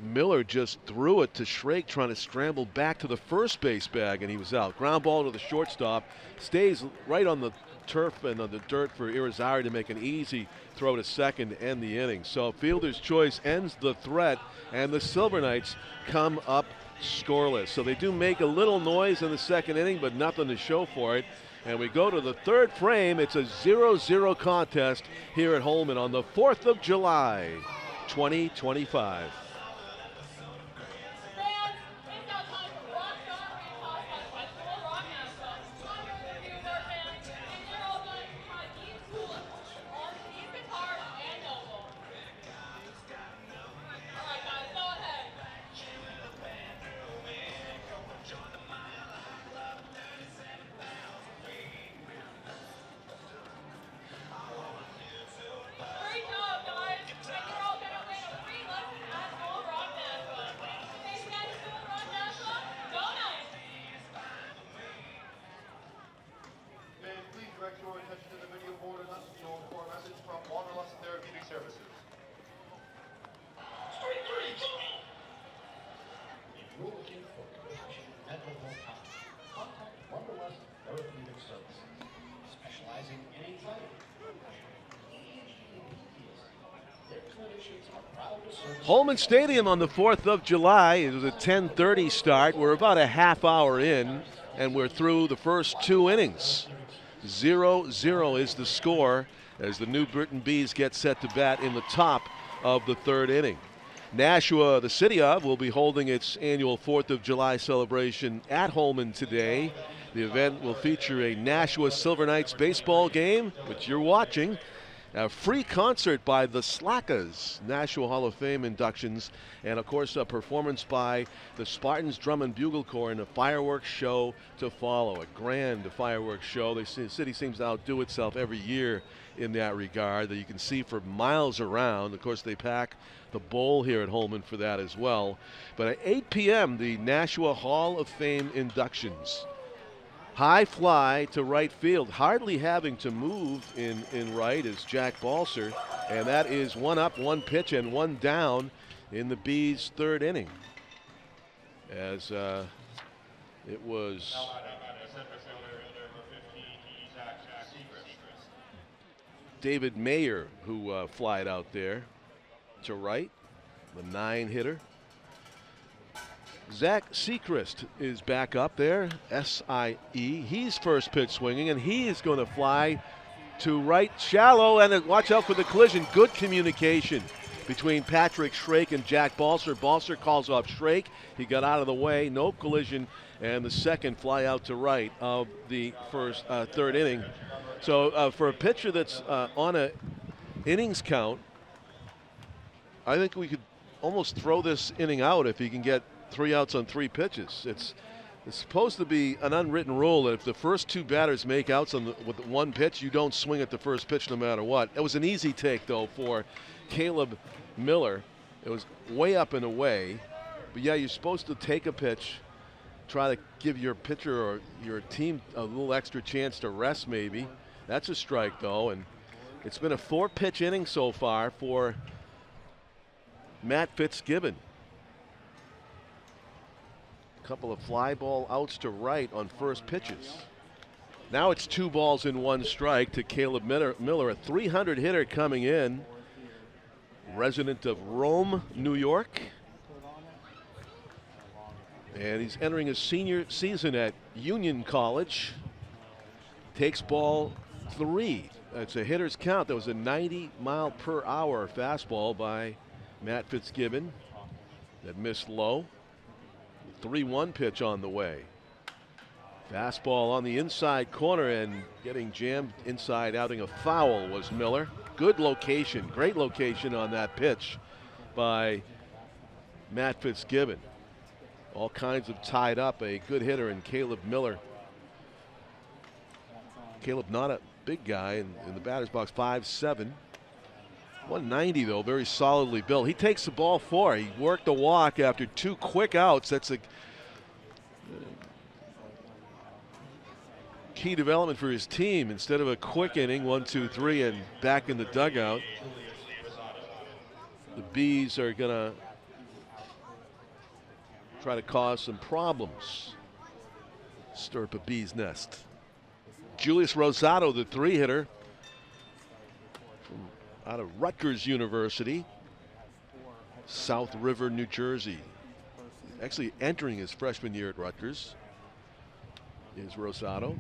Miller just threw it to Schrake, trying to scramble back to the first base bag, and he was out. Ground ball to the shortstop. Stays right on the turf and on the dirt for Irizarry to make an easy throw to second to end the inning. So fielder's choice ends the threat, and the Silver Knights come up scoreless. So they do make a little noise in the second inning, but nothing to show for it. And we go to the third frame. It's a 0-0 contest here at Holman on the 4th of July, 2025. Holman Stadium on the 4th of July. It was a 10:30 start. We're about a half hour in, and we're through the first 2 innings. 0-0 is the score as the New Britain Bees get set to bat in the top of the 3rd inning. Nashua, the city of, will be holding its annual 4th of July celebration at Holman today. The event will feature a Nashua Silver Knights baseball game, which you're watching. A free concert by the Slackers, Nashua Hall of Fame inductions, and of course a performance by the Spartans Drum and Bugle Corps and a fireworks show to follow. A grand fireworks show. The city seems to outdo itself every year in that regard, that you can see for miles around. Of course, they pack the bowl here at Holman for that as well. But at 8 p.m., the Nashua Hall of Fame inductions. High fly to right field, hardly having to move in right is Jack Balser, and that is 1 up, 1 pitch, and 1 down in the Bees' 3rd inning. As it was David Mayer who flied out there to right, the 9-hitter. Zach Seacrest is back up there, S-I-E. He's first pitch swinging, and he is going to fly to right shallow, and watch out for the collision. Good communication between Patrick Schrake and Jack Balser. Balser calls off Schrake. He got out of the way, no collision, and the second fly out to right of the 3rd inning. So for a pitcher that's on a innings count I think we could almost throw this inning out if he can get 3 outs on 3 pitches. It's supposed to be an unwritten rule that if the first 2 batters make outs with 1 pitch, you don't swing at the first pitch no matter what. It was an easy take, though, for Caleb Miller. It was way up and away. But, yeah, you're supposed to take a pitch, try to give your pitcher or your team a little extra chance to rest maybe. That's a strike, though, and it's been a 4-pitch inning so far for Matt Fitzgibbon. Couple of fly ball outs to right on first pitches. Now it's 2 balls and 1 strike to Caleb Miller, a 300 hitter coming in, resident of Rome, New York. And he's entering his senior season at Union College. Takes ball 3. It's a hitter's count. That was a 90-mile-per-hour fastball by Matt Fitzgibbon that missed low. 3-1 pitch on the way. Fastball on the inside corner and getting jammed inside, outing a foul was Miller. Good location, great location on that pitch by Matt Fitzgibbon. All kinds of tied up, a good hitter in Caleb Miller. Caleb not a big guy in the batter's box, 5'7". 190 though, very solidly built. He takes the ball 4. He worked the walk after 2 quick outs. That's a key development for his team. Instead of a quick inning, 1, 2, 3, and back in the dugout. The Bees are gonna try to cause some problems. Stir up a bee's nest. Julius Rosado, the 3-hitter out of Rutgers University, South River, New Jersey. Actually entering his freshman year at Rutgers is Rosado.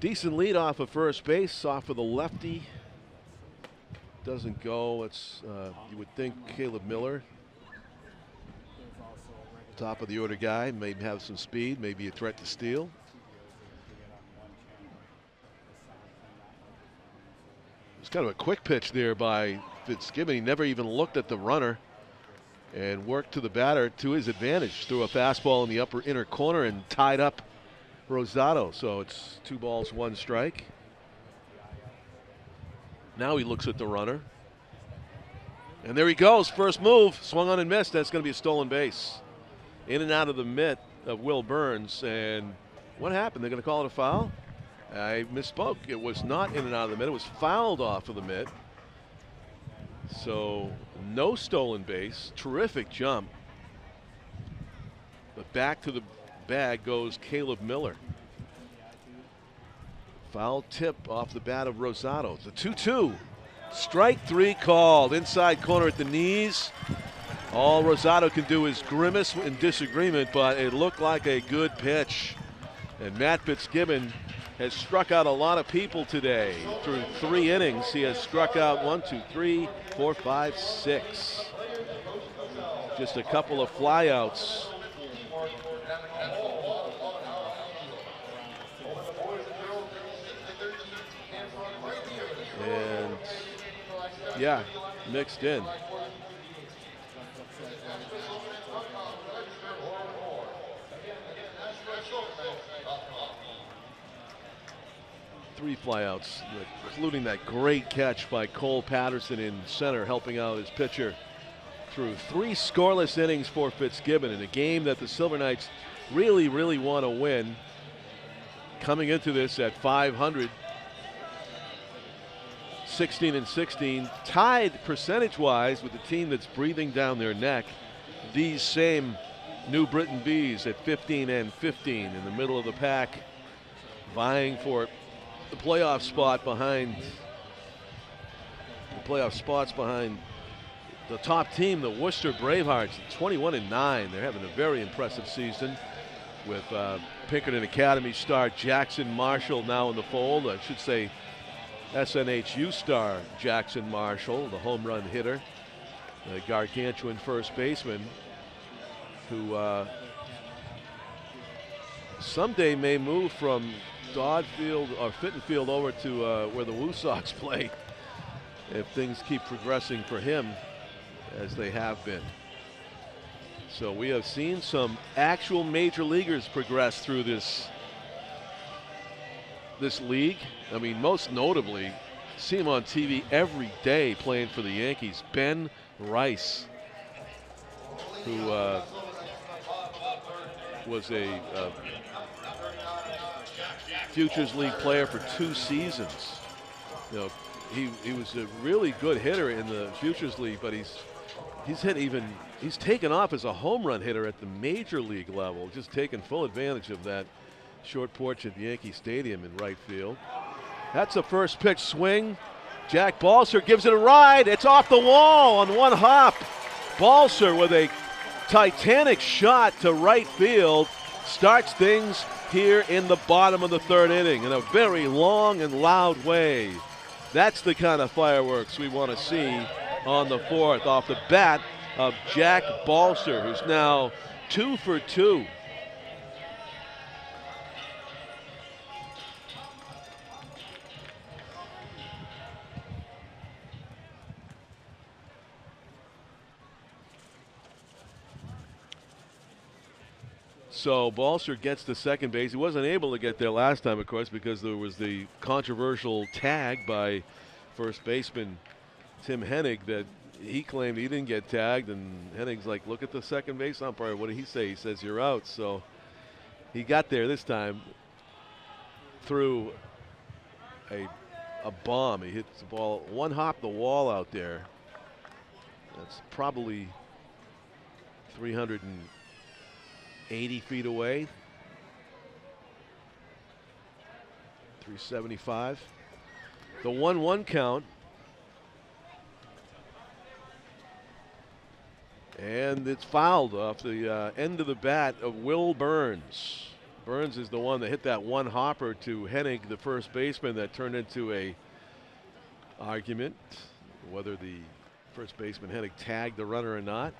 Decent lead off of first base, off of the lefty. Doesn't go. It's you would think Caleb Miller, top of the order guy, may have some speed, maybe a threat to steal. It's kind of a quick pitch there by Fitzgibbon. He never even looked at the runner and worked to the batter to his advantage. Threw a fastball in the upper inner corner and tied up Rosado. So it's 2 balls, 1 strike. Now he looks at the runner. And there he goes. First move. Swung on and missed. That's going to be a stolen base. In and out of the mitt of Will Burns. And what happened? They're going to call it a foul? I misspoke. It was not in and out of the mitt. It was fouled off of the mitt. So no stolen base. Terrific jump. But back to the bag goes Caleb Miller. Foul tip off the bat of Rosado. The 2-2. Strike 3 called. Inside corner at the knees. All Rosado can do is grimace in disagreement, but it looked like a good pitch. And Matt Fitzgibbon has struck out a lot of people today. Through 3 innings, he has struck out 1, 2, 3, 4, 5, 6. Just a couple of flyouts. And yeah, mixed in. Three flyouts, including that great catch by Cole Patterson in center, helping out his pitcher through 3 scoreless innings for Fitzgibbon in a game that the Silver Knights really, really want to win. Coming into this at 500, 16-16, tied percentage-wise with the team that's breathing down their neck. These same New Britain Bees at 15-15 in the middle of the pack, vying for the playoff spot behind the top team, the Worcester Bravehearts, 21-9. They're having a very impressive season with Pinkerton Academy star Jackson Marshall now in the fold. I should say SNHU star Jackson Marshall, the home run hitter, the gargantuan first baseman who someday may move from Dodd Field or Fitton Field over to where the Woo Sox play. if things keep progressing for him as they have been. So we have seen some actual major leaguers progress through this league. I mean, most notably, see him on TV every day playing for the Yankees, Ben Rice, who was a Futures League player for 2 seasons. You know, he was a really good hitter in the Futures League, but he's taken off as a home run hitter at the major league level, just taking full advantage of that short porch at Yankee Stadium in right field. That's a first pitch swing. Jack Balser gives it a ride. It's off the wall on one hop. Balser with a titanic shot to right field starts things here in the bottom of the 3rd inning in a very long and loud way. That's the kind of fireworks we want to see on the 4th off the bat of Jack Balser, who's now 2 for 2. So Balser gets to second base. He wasn't able to get there last time, of course, because there was the controversial tag by first baseman Tim Hennig that he claimed he didn't get tagged, and Hennig's like, look at the second base umpire. What did he say? He says, you're out. So he got there this time through a bomb. He hits the ball, one hop the wall out there. That's probably 380 feet away. 375. The 1-1 count. And it's fouled off the end of the bat of Will Burns. Burns is the one that hit that one hopper to Hennig, the first baseman, that turned into a argument whether the first baseman Hennig tagged the runner or not.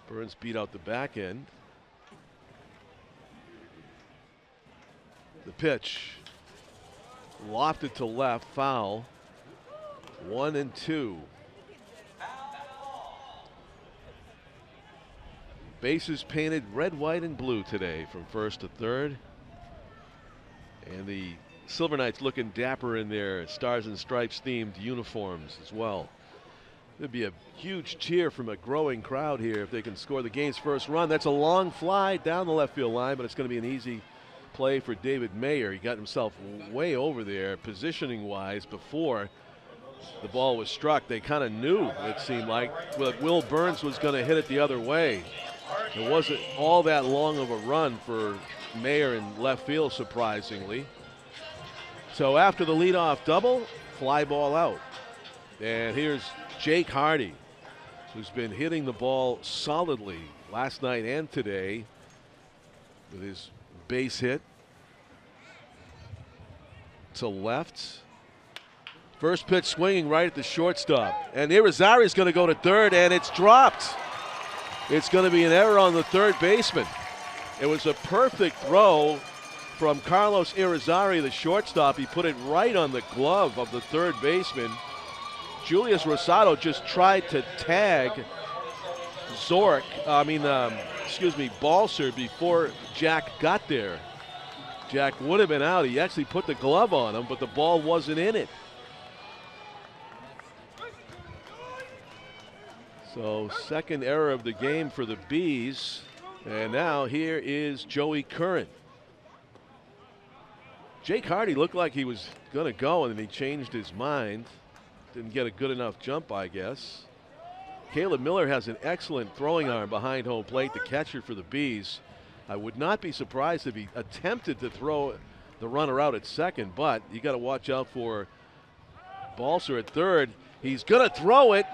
Burns beat out the back end. The pitch lofted to left, foul. 1-2. Bases painted red, white, and blue today from first to third. And the Silver Knights looking dapper in their Stars and Stripes themed uniforms as well. There'd be a huge cheer from a growing crowd here if they can score the game's first run. That's a long fly down the left field line, but it's going to be an easy play for David Mayer. He got himself way over there positioning wise before the ball was struck. They kind of knew, it seemed like, that Will Burns was going to hit it the other way. It wasn't all that long of a run for Mayer in left field, surprisingly. So after the leadoff double, fly ball out. And here's Jake Hardy, who's been hitting the ball solidly last night and today with his base hit to left. First pitch swinging right at the shortstop. And Irizarry's going to go to third, and it's dropped. It's going to be an error on the third baseman. It was a perfect throw from Carlos Irizarry, the shortstop. He put it right on the glove of the third baseman. Julius Rosado just tried to tag Balser before Jack got there. Jack would have been out. He actually put the glove on him, but the ball wasn't in it. So second error of the game for the Bees. And now here is Joey Curran. Jake Hardy looked like he was going to go, and then he changed his mind. Didn't get a good enough jump, I guess. Caleb Miller has an excellent throwing arm behind home plate, the catcher for the Bees. I would not be surprised if he attempted to throw the runner out at second, but you got to watch out for Balser at third. He's going to throw it,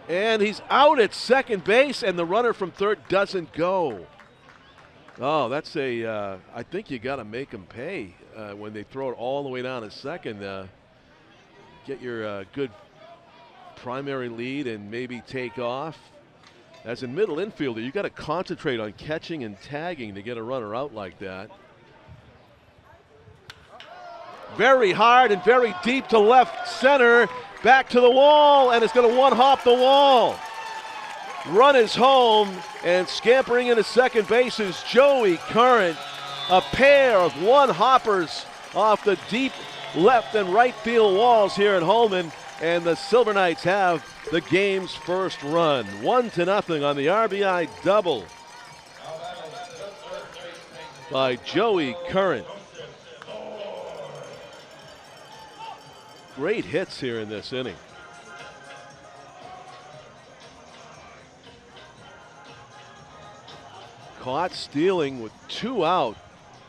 and he's out at second base, and the runner from third doesn't go. Oh, that's I think you got to make him pay when they throw it all the way down to second. Get your good primary lead and maybe take off. As a middle infielder, you got to concentrate on catching and tagging to get a runner out like that. very hard and very deep to left center. Back to the wall, and it's going to one-hop the wall. Run is home, and scampering into second base is Joey Curran. A pair of one-hoppers off the deep left and right field walls here at Holman, and the Silver Knights have the game's first run. 1-0 on the RBI double by Joey Curran. Great hits here in this inning. Caught stealing with 2 out.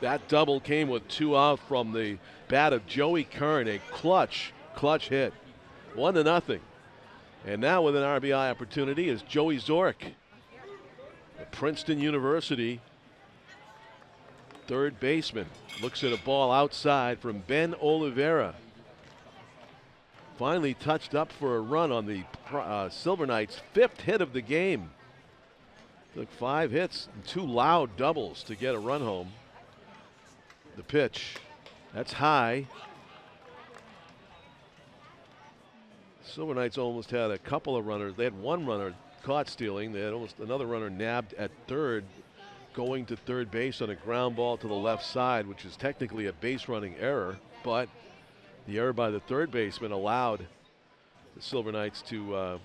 That double came with 2 out from the bat of Joey Curran. A clutch hit. 1-0. And now with an RBI opportunity is Joey Zork, the Princeton University third baseman. Looks at a ball outside from Ben Oliveira. Finally touched up for a run on the Silver Knights' 5th hit of the game. Took 5 hits and 2 loud doubles to get a run home. The pitch, that's high. Silver Knights almost had a couple of runners. They had 1 runner caught stealing. They had almost another runner nabbed at third, going to third base on a ground ball to the left side, which is technically a base running error, but the error by the third baseman allowed the Silver Knights to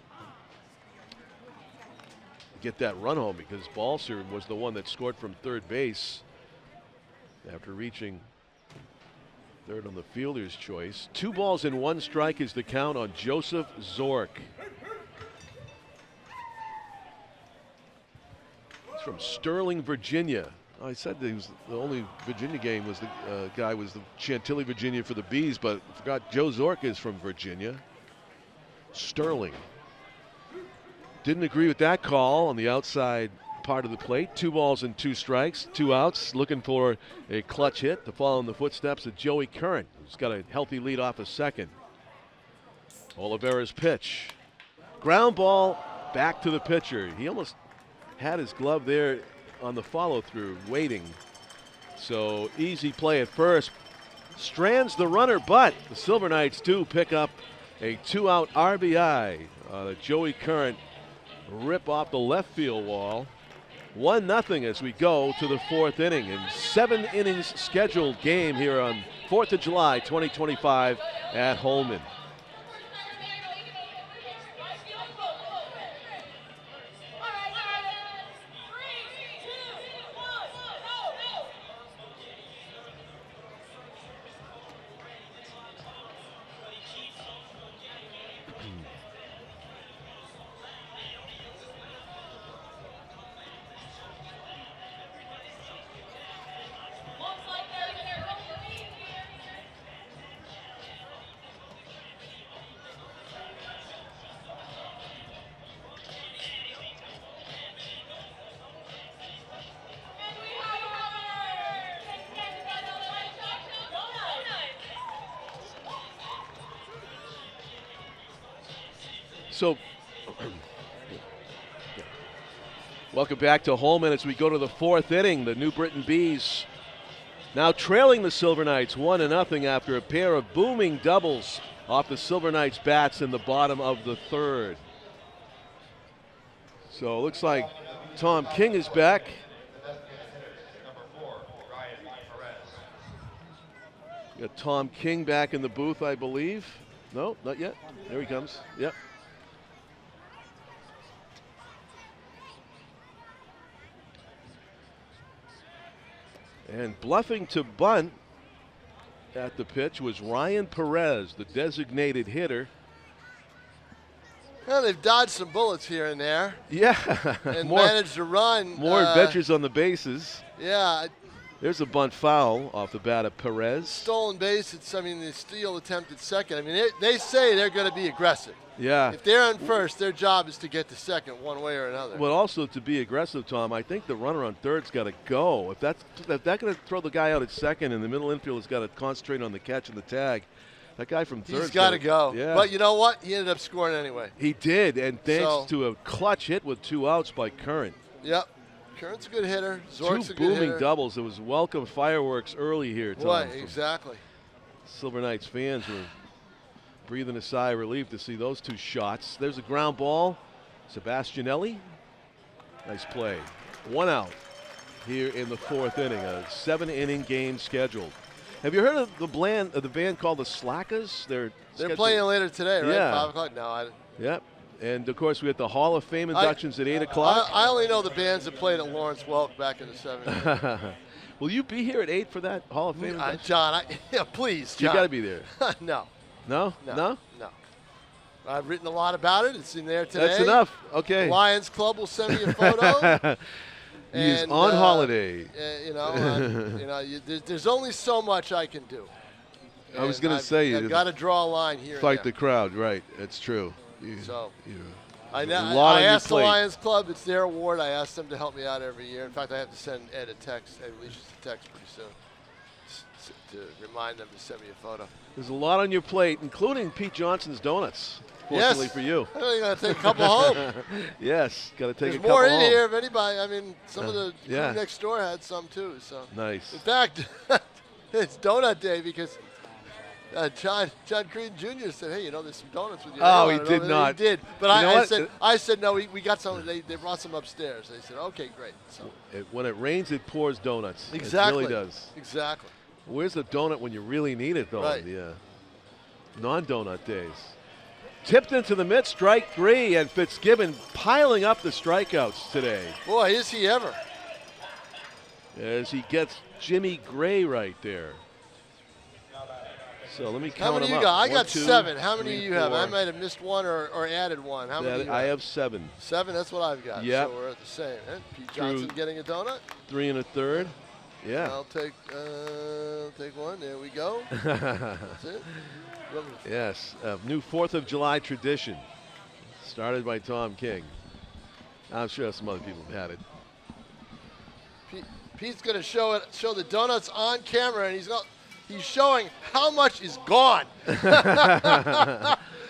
get that run home, because Balser was the one that scored from third base after reaching third on the fielder's choice. 2 balls and 1 strike is the count on Joseph Zork. He's from Sterling, Virginia. I said that he was the only Virginia game was the guy was the Chantilly, Virginia for the Bees, but I forgot Joe Zork is from Virginia. Sterling. Didn't agree with that call on the outside part of the plate. 2 balls and 2 strikes, 2 outs, looking for a clutch hit to follow in the footsteps of Joey Curran, who's got a healthy lead off a second. Oliveira's pitch. Ground ball back to the pitcher. He almost had his glove there on the follow-through, waiting. So easy play at first. Strands the runner, but the Silver Knights do pick up a 2-out RBI. Joey Curran rip off the left field wall. 1-0 as we go to the 4th inning. In 7 innings scheduled game here on 4th of July 2025 at Holman. So, welcome back to Holman as we go to the 4th inning. The New Britain Bees now trailing the Silver Knights 1-0 after a pair of booming doubles off the Silver Knights bats in the bottom of the 3rd. So it looks like Tom King is back. Got Tom King back in the booth, I believe. No, not yet. There he comes. Yep. And bluffing to bunt at the pitch was Ryan Perez, the designated hitter. Well, they've dodged some bullets here and there. Yeah. And managed to run. More adventures on the bases. Yeah. There's a bunt foul off the bat of Perez. Stolen base, the steal attempt at second. I mean, they say they're going to be aggressive. Yeah. If they're on first, their job is to get to second one way or another. But also to be aggressive, Tom, I think the runner on third's got to go. If they're going to throw the guy out at second and the middle infield has got to concentrate on the catch and the tag, that guy from third. He's got to go. Yeah. But you know what? He ended up scoring anyway. He did, and thanks to a clutch hit with 2 outs by Curran. Yep. Curran's a good hitter. Zork's 2 a good hitter. booming doubles. It was welcome fireworks early here, Tom. Right, exactly. Silver Knights fans were breathing a sigh of relief to see those two shots. There's a ground ball. Sebastianelli. Nice play. 1 out here in the 4th inning. A 7-inning game scheduled. Have you heard of the band called the Slackers? They're playing later today, right? Yeah. 5 o'clock? No, Yep. And, of course, we had the Hall of Fame inductions at 8 o'clock. I only know the bands that played at Lawrence Welk back in the 70s. Will you be here at 8 for that Hall of Fame induction? John, please, John. You got to be there. No. No? No. I've written a lot about it. It's in there today. That's enough. Okay. Lions Club will send me a photo. He's on holiday. There's only so much I can do. I was going to say, I've got to draw a line here. Fight the crowd, right? That's true. I I asked the Lions Club. It's their award. I asked them to help me out every year. In fact, I have to send Ed a text. Ed releases a text pretty soon to remind them to send me a photo. There's a lot on your plate, including Pete Johnson's Donuts. Fortunately for you. I think I got to take a couple home. Yes, got to take There's a couple more in home. here if anybody. I mean, some of the crew next door had some too. So nice. In fact, it's Donut Day because John Creed Jr. said, "Hey, there's some donuts with you." Oh, he did not. He did, but I said no. We got some. They brought some upstairs. They said, "Okay, great." So when it rains, it pours donuts. Exactly. It really does. Exactly. Where's the donut when you really need it, though? Right. Yeah. Non-donut days. Tipped into the mid, strike 3, and Fitzgibbon piling up the strikeouts today. Boy, is he ever. As he gets Jimmy Gray right there. So let me count them up. How many you got? I got 2, 7. How many 3, do you have? 4. I might have missed one or added one. How many do you I have? have 7. 7, that's what I've got. Yep. So we're at the same. Pete Johnson getting a donut? 3 1/3. Yeah. I'll take one. There we go. That's it. Yes, a new 4th of July tradition started by Tom King. I'm sure some other people have had it. Pete's going to show the donuts on camera, and he's showing how much is gone. There's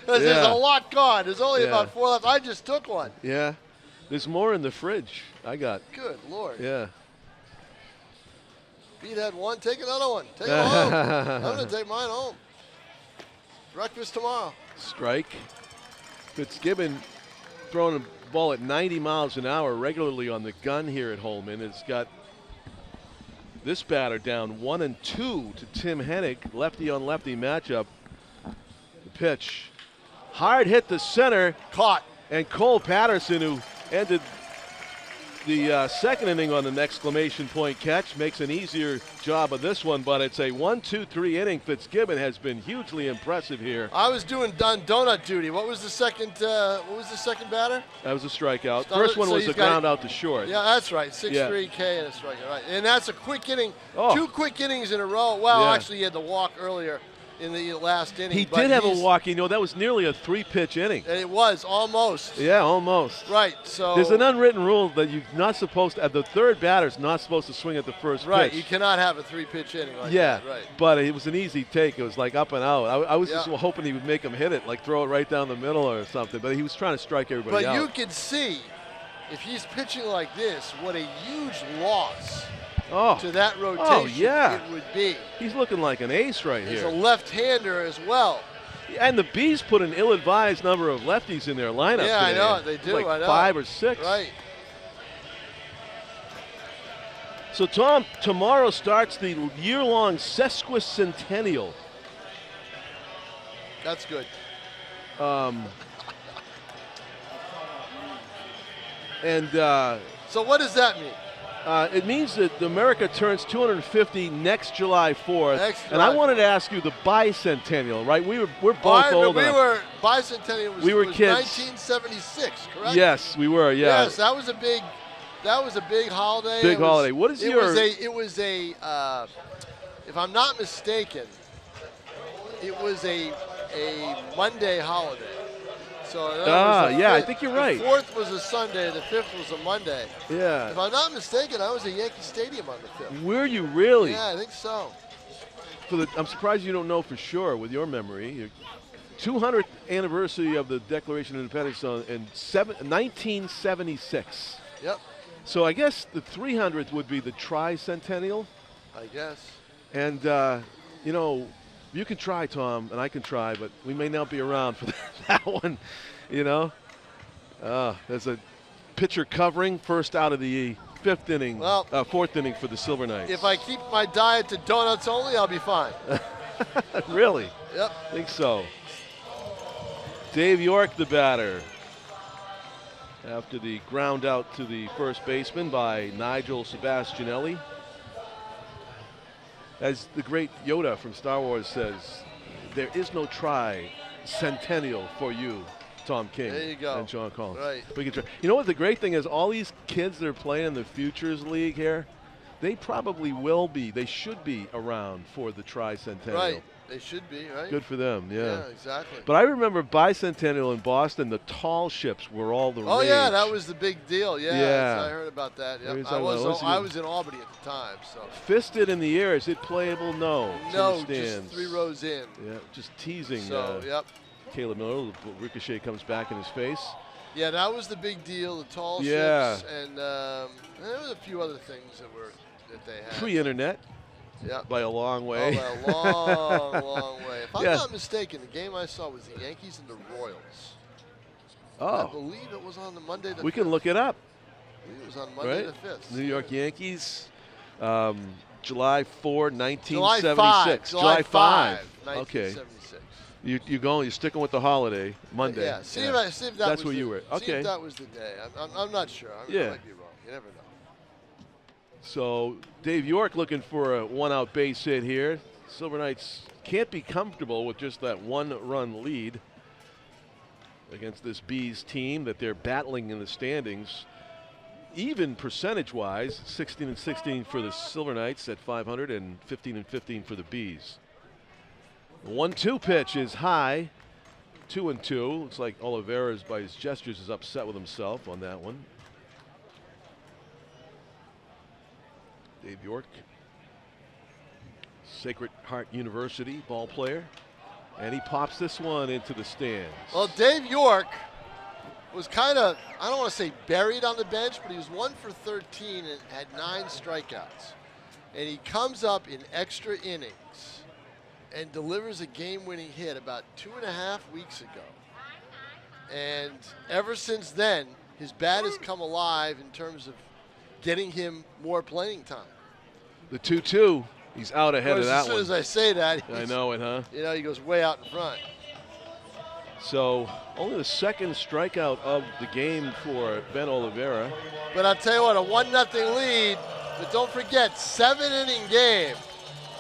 a lot gone. There's only about 4 left. I just took one. Yeah. There's more in the fridge. I got. Good Lord. Yeah. Pete had one. Take another one. Take it home. I'm going to take mine home. Breakfast tomorrow. Strike. Fitzgibbon throwing a ball at 90 miles an hour regularly on the gun here at Holman. It's got this batter down 1-2 to Tim Hennig. Lefty on lefty matchup. The pitch. Hard hit to center. Caught. And Cole Patterson, who ended the second inning on an exclamation point catch, makes an easier job of this one, but it's a 1-2-3 inning. Fitzgibbon has been hugely impressive here. I was doing donut duty. What was the second batter? That was a strikeout. First one was a ground out to short. Yeah, that's right. 6-3 K and a strikeout. Right, and that's a quick inning. 2 quick innings in a row. Well, actually, he had the walk earlier in the last inning. He did have a walk. That was nearly a 3-pitch inning. And it was almost. Yeah, almost. Right. So there's an unwritten rule that you're not supposed to. The third batter's not supposed to swing at the first pitch. Right. You cannot have a 3-pitch inning like that. Right. But it was an easy take. It was like up and out. I was just hoping he would make him hit it, like throw it right down the middle or something. But he was trying to strike everybody out. But you can see, if he's pitching like this, what a huge loss. To that rotation it would be. He's looking like an ace right here. He's a left-hander as well. And the Bees put an ill-advised number of lefties in their lineup Yeah, today. I know. They do. Like I know. 5 or 6. Right. So, Tom, tomorrow starts the year-long sesquicentennial. That's good. So what does that mean? It means that America turns 250 next July 4th. And I wanted to ask you the bicentennial, right? We're both old enough. Bicentennial was kids. 1976, correct? Yes, we were, yeah. Yes, that was a big holiday. Big holiday. What is your... It was a if I'm not mistaken, it was a Monday holiday. So I think you're right. The 4th was a Sunday, the 5th was a Monday. Yeah. If I'm not mistaken, I was at Yankee Stadium on the 5th. Were you really? Yeah, I think so. I'm surprised you don't know for sure with your memory. Your 200th anniversary of the Declaration of Independence in 1976. Yep. So I guess the 300th would be the tricentennial. I guess. And, You can try, Tom, and I can try, but we may not be around for that one, you know. There's a pitcher covering, first out of the fourth inning for the Silver Knights. If I keep my diet to donuts only, I'll be fine. Really? Yep. I think so. Dave York, the batter. After the ground out to the first baseman by Nigel Sebastianelli. As the great Yoda from Star Wars says, there is no tri-centennial for you, Tom King. There you go. And John Collins. Right. We can try. You know what the great thing is? All these kids that are playing in the Futures League here, they probably will be, they should be around for the tri-centennial. Right. They should be, right? Good for them, yeah. Yeah, exactly. But I remember bicentennial in Boston, the tall ships were all the Oh, rage. yeah, that was the big deal. Yeah. I heard about that. Yep. I was in Albany at the time. So. Fisted in the air. Is it playable? No. No, to the stands. just 3 rows in. Yeah, just teasing. So, yep. Caleb Miller, the ricochet comes back in his face. Yeah, that was the big deal, the tall ships. And there was a few other things that they had. Pre-internet. Yeah. By a long way. Oh, by a long, long way. If I'm not mistaken, the game I saw was the Yankees and the Royals. Oh. I believe it was on the Monday the 5th. We can look it up. I believe it was on Monday the 5th. New York Yankees, July 4, 1976. July 5, 1976. Okay. You're sticking with the holiday, Monday. Yeah, see if that That's was where you were. Okay. See if that was the day. I'm not sure. I might be wrong. You never know. So Dave York looking for a one-out base hit here. Silver Knights can't be comfortable with just that one-run lead against this Bees team that they're battling in the standings. Even percentage-wise, 16-16 for the Silver Knights at 500 and 15-15 for the Bees. The 1-2 pitch is high, 2-2. Looks like Oliveira's, by his gestures, is upset with himself on that one. Dave York, Sacred Heart University ball player, and he pops this one into the stands. Well, Dave York was kind of, I don't want to say buried on the bench, but he was 1 for 13 and had 9 strikeouts. And he comes up in extra innings and delivers a game-winning hit about 2.5 weeks ago. And ever since then, his bat has come alive in terms of getting him more playing time. The 2-2, he's out ahead of that one. As soon as I say that, I know it, huh? You know, he goes way out in front. So only the second strikeout of the game for Ben Oliveira. But I'll tell you what, a 1-0 lead, but don't forget, 7-inning game.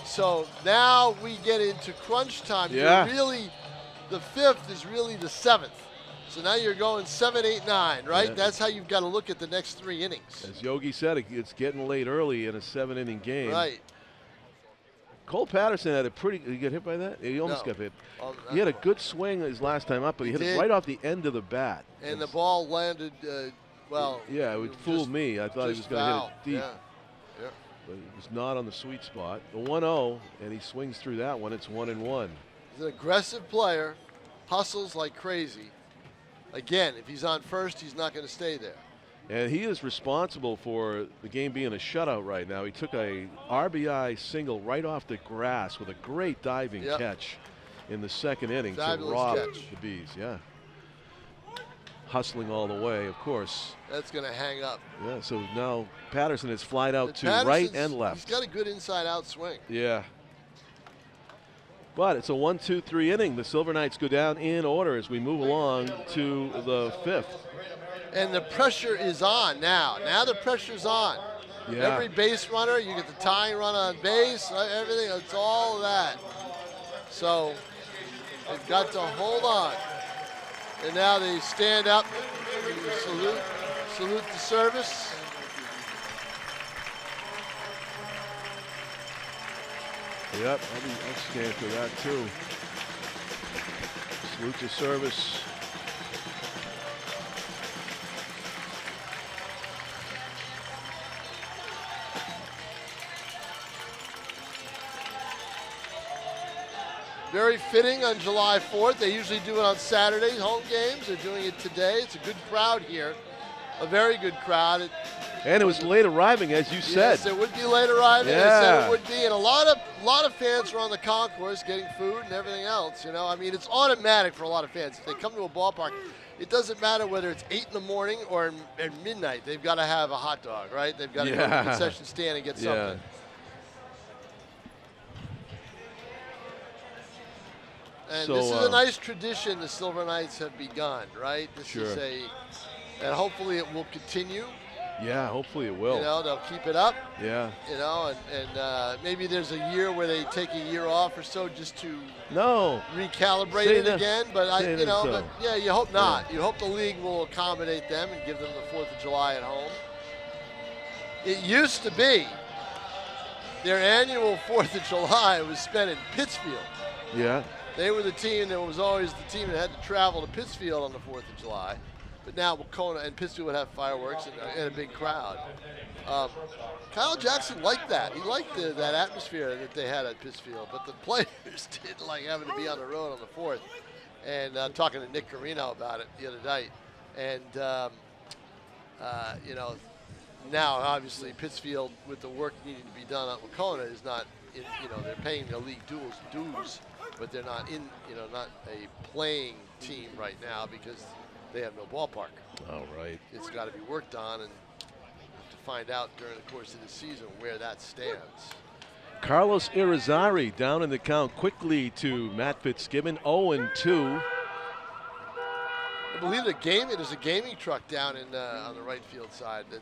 So now we get into crunch time. Yeah. The 5th is really the 7th. So now you're going 7, 8, 9, right? Yeah. That's how you've got to look at the next 3 innings. As Yogi said, it's getting late early in a 7-inning game. Right. Cole Patterson had a pretty, did he get hit by that? He almost got hit. He had a good swing his last time up, but he hit it right off the end of the bat. And the ball landed, well. Yeah, it fooled me. I thought he was going to hit it deep. Yeah. But it was not on the sweet spot. The 1-0, and he swings through that one. It's 1-1. He's an aggressive player, hustles like crazy. Again, if he's on first, he's not going to stay there. And he is responsible for the game being a shutout right now. He took a RBI single right off the grass with a great diving catch in the 2nd inning to rob the Bees. Yeah. Hustling all the way, of course. That's going to hang up. Yeah, so now Patterson is flied out to right and left. He's got a good inside-out swing. Yeah. But it's a 1-2-3 inning. The Silver Knights go down in order as we move along to the 5th. And the pressure is on now. Now the pressure's on. Yeah. Every base runner, you get the tying run on base, everything, it's all of that. So they've got to hold on. And now they stand up, salute the service. Yep, I'll stand for that too. Salute to service. Very fitting on July 4th. They usually do it on Saturdays, home games. They're doing it today. It's a good crowd here, a very good crowd. And it was late arriving, as you said. Yes, it would be late arriving. I said it would be, and a lot of fans were on the concourse getting food and everything else. You know, I mean, it's automatic for a lot of fans. If they come to a ballpark, it doesn't matter whether it's 8 in the morning or at midnight. They've got to have a hot dog, right? They've got to go to the concession stand and get something. And this is a nice tradition the Silver Knights have begun, right? This is and hopefully it will continue. Yeah, hopefully it will. You know, they'll keep it up. Yeah. You know, and maybe there's a year where they take a year off or so just to recalibrate it again. But you hope not. You hope the league will accommodate them and give them the 4th of July at home. It used to be their annual 4th of July was spent in Pittsfield. Yeah. They were the team that was always the team that had to travel to Pittsfield on the 4th of July. But now Wacona and Pittsfield would have fireworks and a big crowd. Kyle Jackson liked that. He liked that atmosphere that they had at Pittsfield. But the players didn't like having to be on the road on the 4th. And talking to Nick Carino about it the other night. And, now obviously Pittsfield, with the work needing to be done at Wacona, is not, they're paying their league dues, but they're not not a playing team right now because they have no ballpark. All right. It's got to be worked on, and to find out during the course of the season where that stands. Carlos Irizarry down in the count quickly to Matt Fitzgibbon, 0-2. I believe there's a gaming truck down in on the right field side that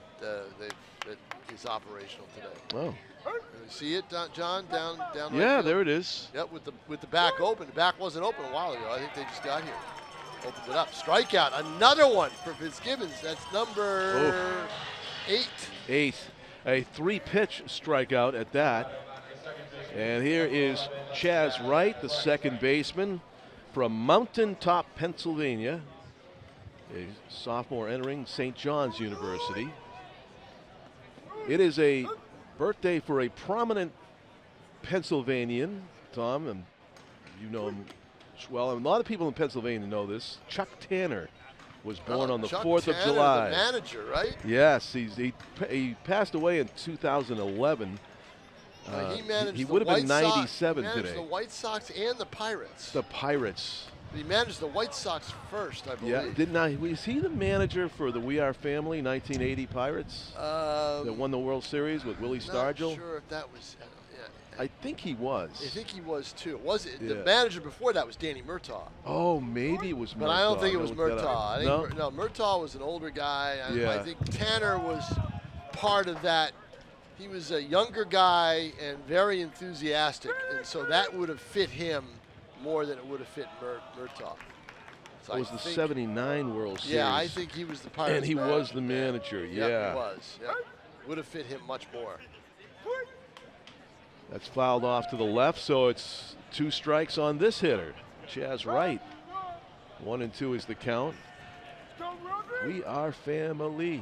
is operational today. Oh. You see it, John, down right Yeah, field? there it is. Yep, with the back open. The back wasn't open a while ago. I think they just got here. Opened it up. Strikeout. Another one for Fitzgibbons. That's number 8. 8. A 3-pitch strikeout at that. And here is Chaz Wright, the second baseman from Mountaintop, Pennsylvania. A sophomore entering St. John's University. It is a birthday for a prominent Pennsylvanian, Tom, and you know him well. And a lot of people in Pennsylvania know this. Chuck Tanner was born on the 4th of July. The manager, right? Yes, he passed away in 2011. He would have been 97 today. He managed the White Sox and the Pirates. The Pirates. He managed the White Sox first, I believe. Yeah, was he the manager for the We Are Family 1980 Pirates that won the World Series with Willie Stargell? Not sure if that was. I think he was. I think he was too. The manager before that was Danny Murtaugh. Oh, maybe it was Murtaugh. But I don't think it was Murtaugh. No? Murtaugh was an older guy. I think Tanner was part of that. He was a younger guy and very enthusiastic, and so that would have fit him more than it would have fit Murtaugh. So it was the 79 World Series. Yeah, I think he was the Pirates and he manager. was the manager, Yeah, he was. Yep. Would have fit him much more. That's fouled off to the left, so it's 2 strikes on this hitter, Chaz Wright. 1-2 is the count. We Are Family.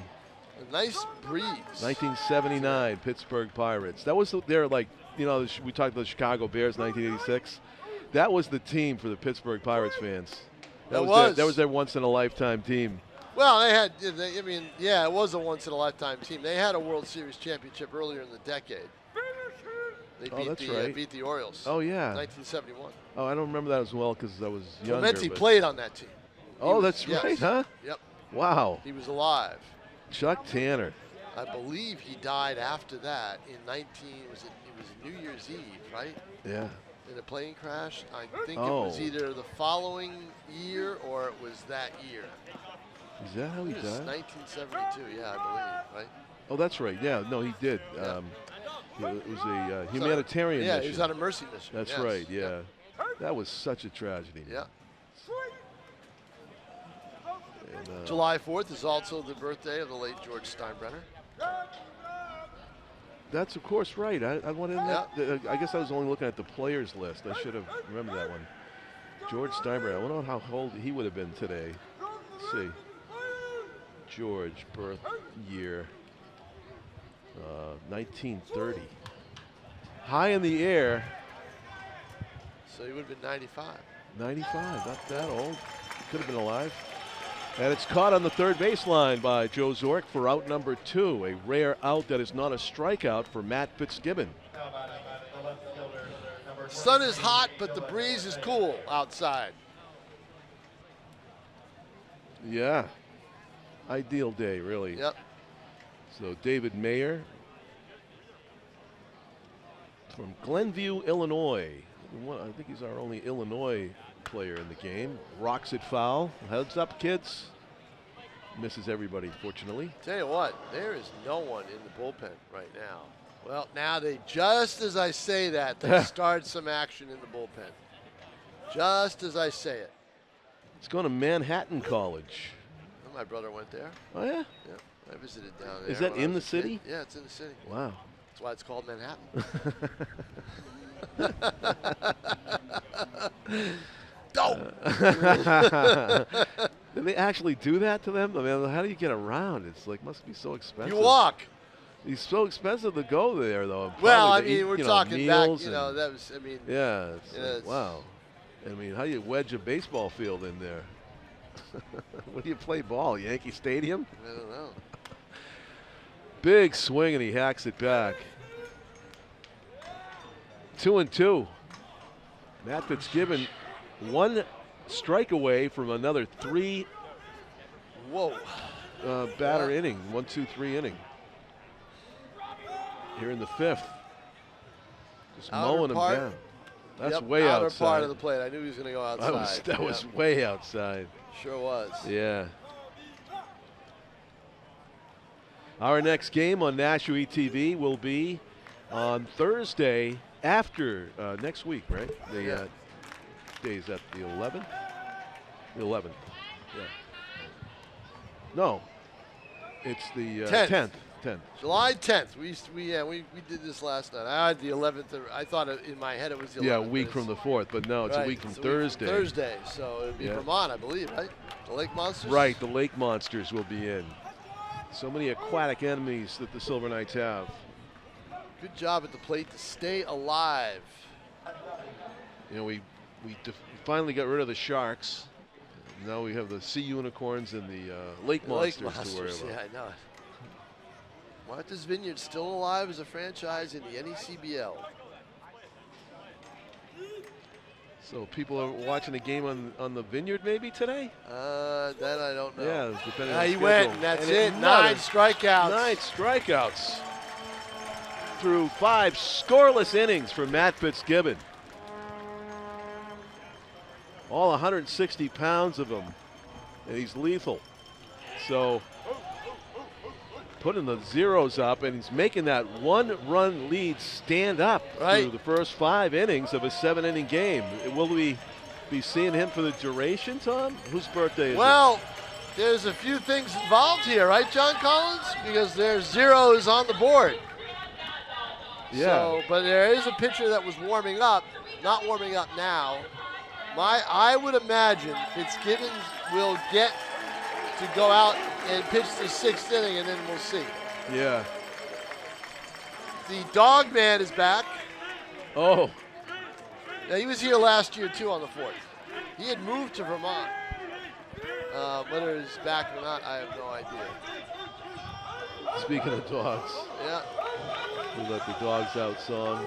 A nice breeze. 1979 Pittsburgh Pirates. That was their, we talked about the Chicago Bears 1986. That was the team for the Pittsburgh Pirates fans. That was their once-in-a-lifetime team. Well, it was a once-in-a-lifetime team. They had a World Series championship earlier in the decade. They beat the Orioles. Oh, yeah. 1971. Oh, I don't remember that as well because I was younger. Clemente played on that team. That's right, huh? Yep. Wow. He was alive. Chuck Tanner. I believe he died after that in it was New Year's Eve, right? Yeah. In a plane crash. I think it was either the following year or it was that year. Is that how he died? 1972, yeah, I believe, right? Oh, that's right. Yeah, no, he did. Yeah. It was a humanitarian mission. Yeah, he was on a mercy mission. That's right, yeah. That was such a tragedy. Yeah. And, July 4th is also the birthday of the late George Steinbrenner. That's, of course, right. I wanted I guess I was only looking at the players list. I should have remembered that one. George Steinbrenner. I wonder how old he would have been today. Let's see. George, birth year, 1930. High in the air. So he would have been 95. 95, not that old. He could have been alive. And it's caught on the third baseline by Joe Zork for out number 2. A rare out that is not a strikeout for Matt Fitzgibbon. Sun is hot, but the breeze is cool outside. Yeah. Ideal day, really. Yep. So David Mayer from Glenview, Illinois. I think he's our only Illinois player in the game. Rocks it foul. Heads up, kids. Misses everybody, fortunately. Tell you what, there is no one in the bullpen right now. Well, now just as I say that, they start some action in the bullpen. Just as I say it. It's going to Manhattan College. Well, my brother went there. Oh, yeah? Yeah, I visited down there. Is that when I in was the a kid. city? Yeah, it's in the city. Wow. That's why it's called Manhattan. Did they actually do that to them? I mean, how do you get around? It's like, must be so expensive. You walk. It's so expensive to go there, though. Well, I Probably to mean, eat, we're you know, talking back, meals you know, and- that was, I mean. Yeah, it's Yeah, like, it's- wow. I mean, how do you wedge a baseball field in there? Where do you play ball? Yankee Stadium? I don't know. Big swing, and he hacks it back. 2-2. Matt Fitzgibbon, 1 strike away from another 3 Whoa. batter inning. 1, 2, 3 inning. Here in the 5th. Just Outer mowing him part. down. That's Yep, way outer outside. part of the plate. I knew he was going to go outside. That was Yep. way outside. Sure was. Yeah. Our next game on Nashua TV will be on Thursday after next week, right? The Yeah. day is that the 11th? The 11th. Yeah. No. It's the 10th. July 10th. We did this last night. I had the 11th. I thought in my head it was the 11th. Yeah, a week from the 4th, but no, it's a week from Thursday. Thursday, so it would be Yeah. Vermont, I believe, right? The Lake Monsters? Right, the Lake Monsters will be in. So many aquatic enemies that the Silver Knights have. Good job at the plate to stay alive. You know, we finally got rid of the Sharks. Now we have the Sea Unicorns and the Lake Monsters to worry about. Yeah, I know it. Martha's Vineyard still alive as a franchise in the NECBL. So people are watching a game on the Vineyard maybe today? That I don't know. Yeah, depending on he schedule. went, and that's And it. another 9 strikeouts. 9 strikeouts through 5 scoreless innings for Matt Fitzgibbon. All 160 pounds of him, and he's lethal. So putting the zeros up, and he's making that 1-run lead stand up Right. through the first 5 innings of a 7-inning game. Will we be seeing him for the duration, Tom? Whose birthday is it? Well, there's a few things involved here, right, John Collins? Because there's zeros on the board. Yeah. So, but there is a pitcher that was warming up, not warming up now. I would imagine Fitzgibbon will get to go out and pitch the 6th inning, and then we'll see. Yeah. The dog man is back. Oh, Now, he was here last year, too, on the 4th. He had moved to Vermont. Whether he's back or not, I have no idea. speaking of dogs, Yeah. we let the dogs out song.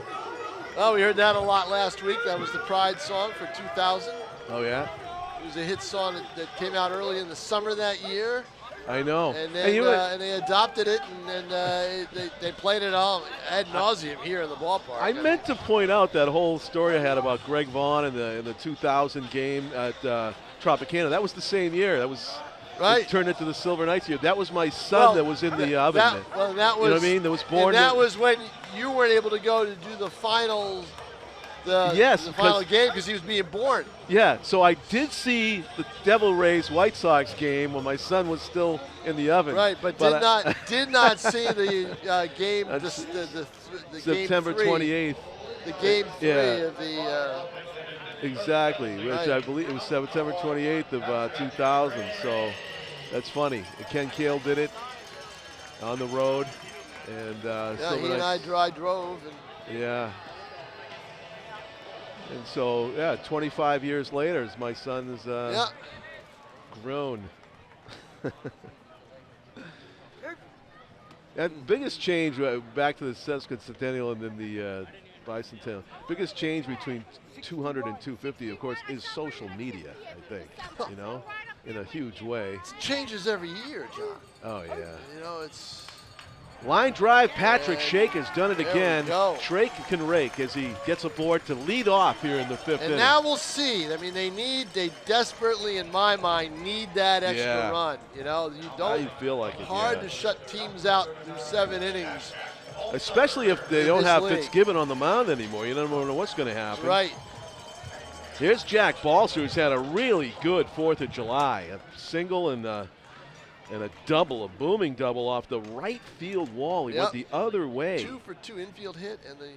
Oh, we heard that a lot last week. That was the Pride song for 2000. Oh, yeah? It was a hit song that came out early in the summer that year. I know. And then and they adopted it, and they played it all ad nauseum here in the ballpark. I meant to point out that whole story I had about Greg Vaughn in the 2000 game at Tropicana. That was the same year. That was Right. It turned into the Silver Knights year. That was my son that was in the oven. That was, you know what I mean? That was born. And that was when you weren't able to go to do the finals. Yes, the final 'cause- game because he was being born. Yeah, so I did see the Devil Rays White Sox game when my son was still in the oven. Right, but did not see the game. The September game 3, 28th. The game 3 Yeah. of the. Exactly, which Right. I believe it was September 28th of 2000. So that's funny. Ken Cale did it on the road, and Yeah, Silver he and Knights- I drove. And Yeah. And so, 25 years later, as my son is yeah, grown. And biggest change, back to the sesquicentennial and then the bicentennial, biggest change between 200 and 250, of course, is social media, I think, you know, in a huge way. It changes every year, John. Oh, yeah. You know, it's... Line drive, Patrick Shake has done it there we again. go. Shake can rake as he gets aboard to lead off here in the 5th And inning. now we'll see. I mean, they desperately, in my mind, need that extra run. You know, you don't. You feel like it, hard to shut teams out through 7 innings. Especially if they in don't this have league. Fitzgibbon on the mound anymore. You don't know what's going to happen. Right. Here's Jack Balser, who's had a really good 4th of July. A single and a double, a booming double off the right field wall. He went the other way. 2 for 2 infield hit, and the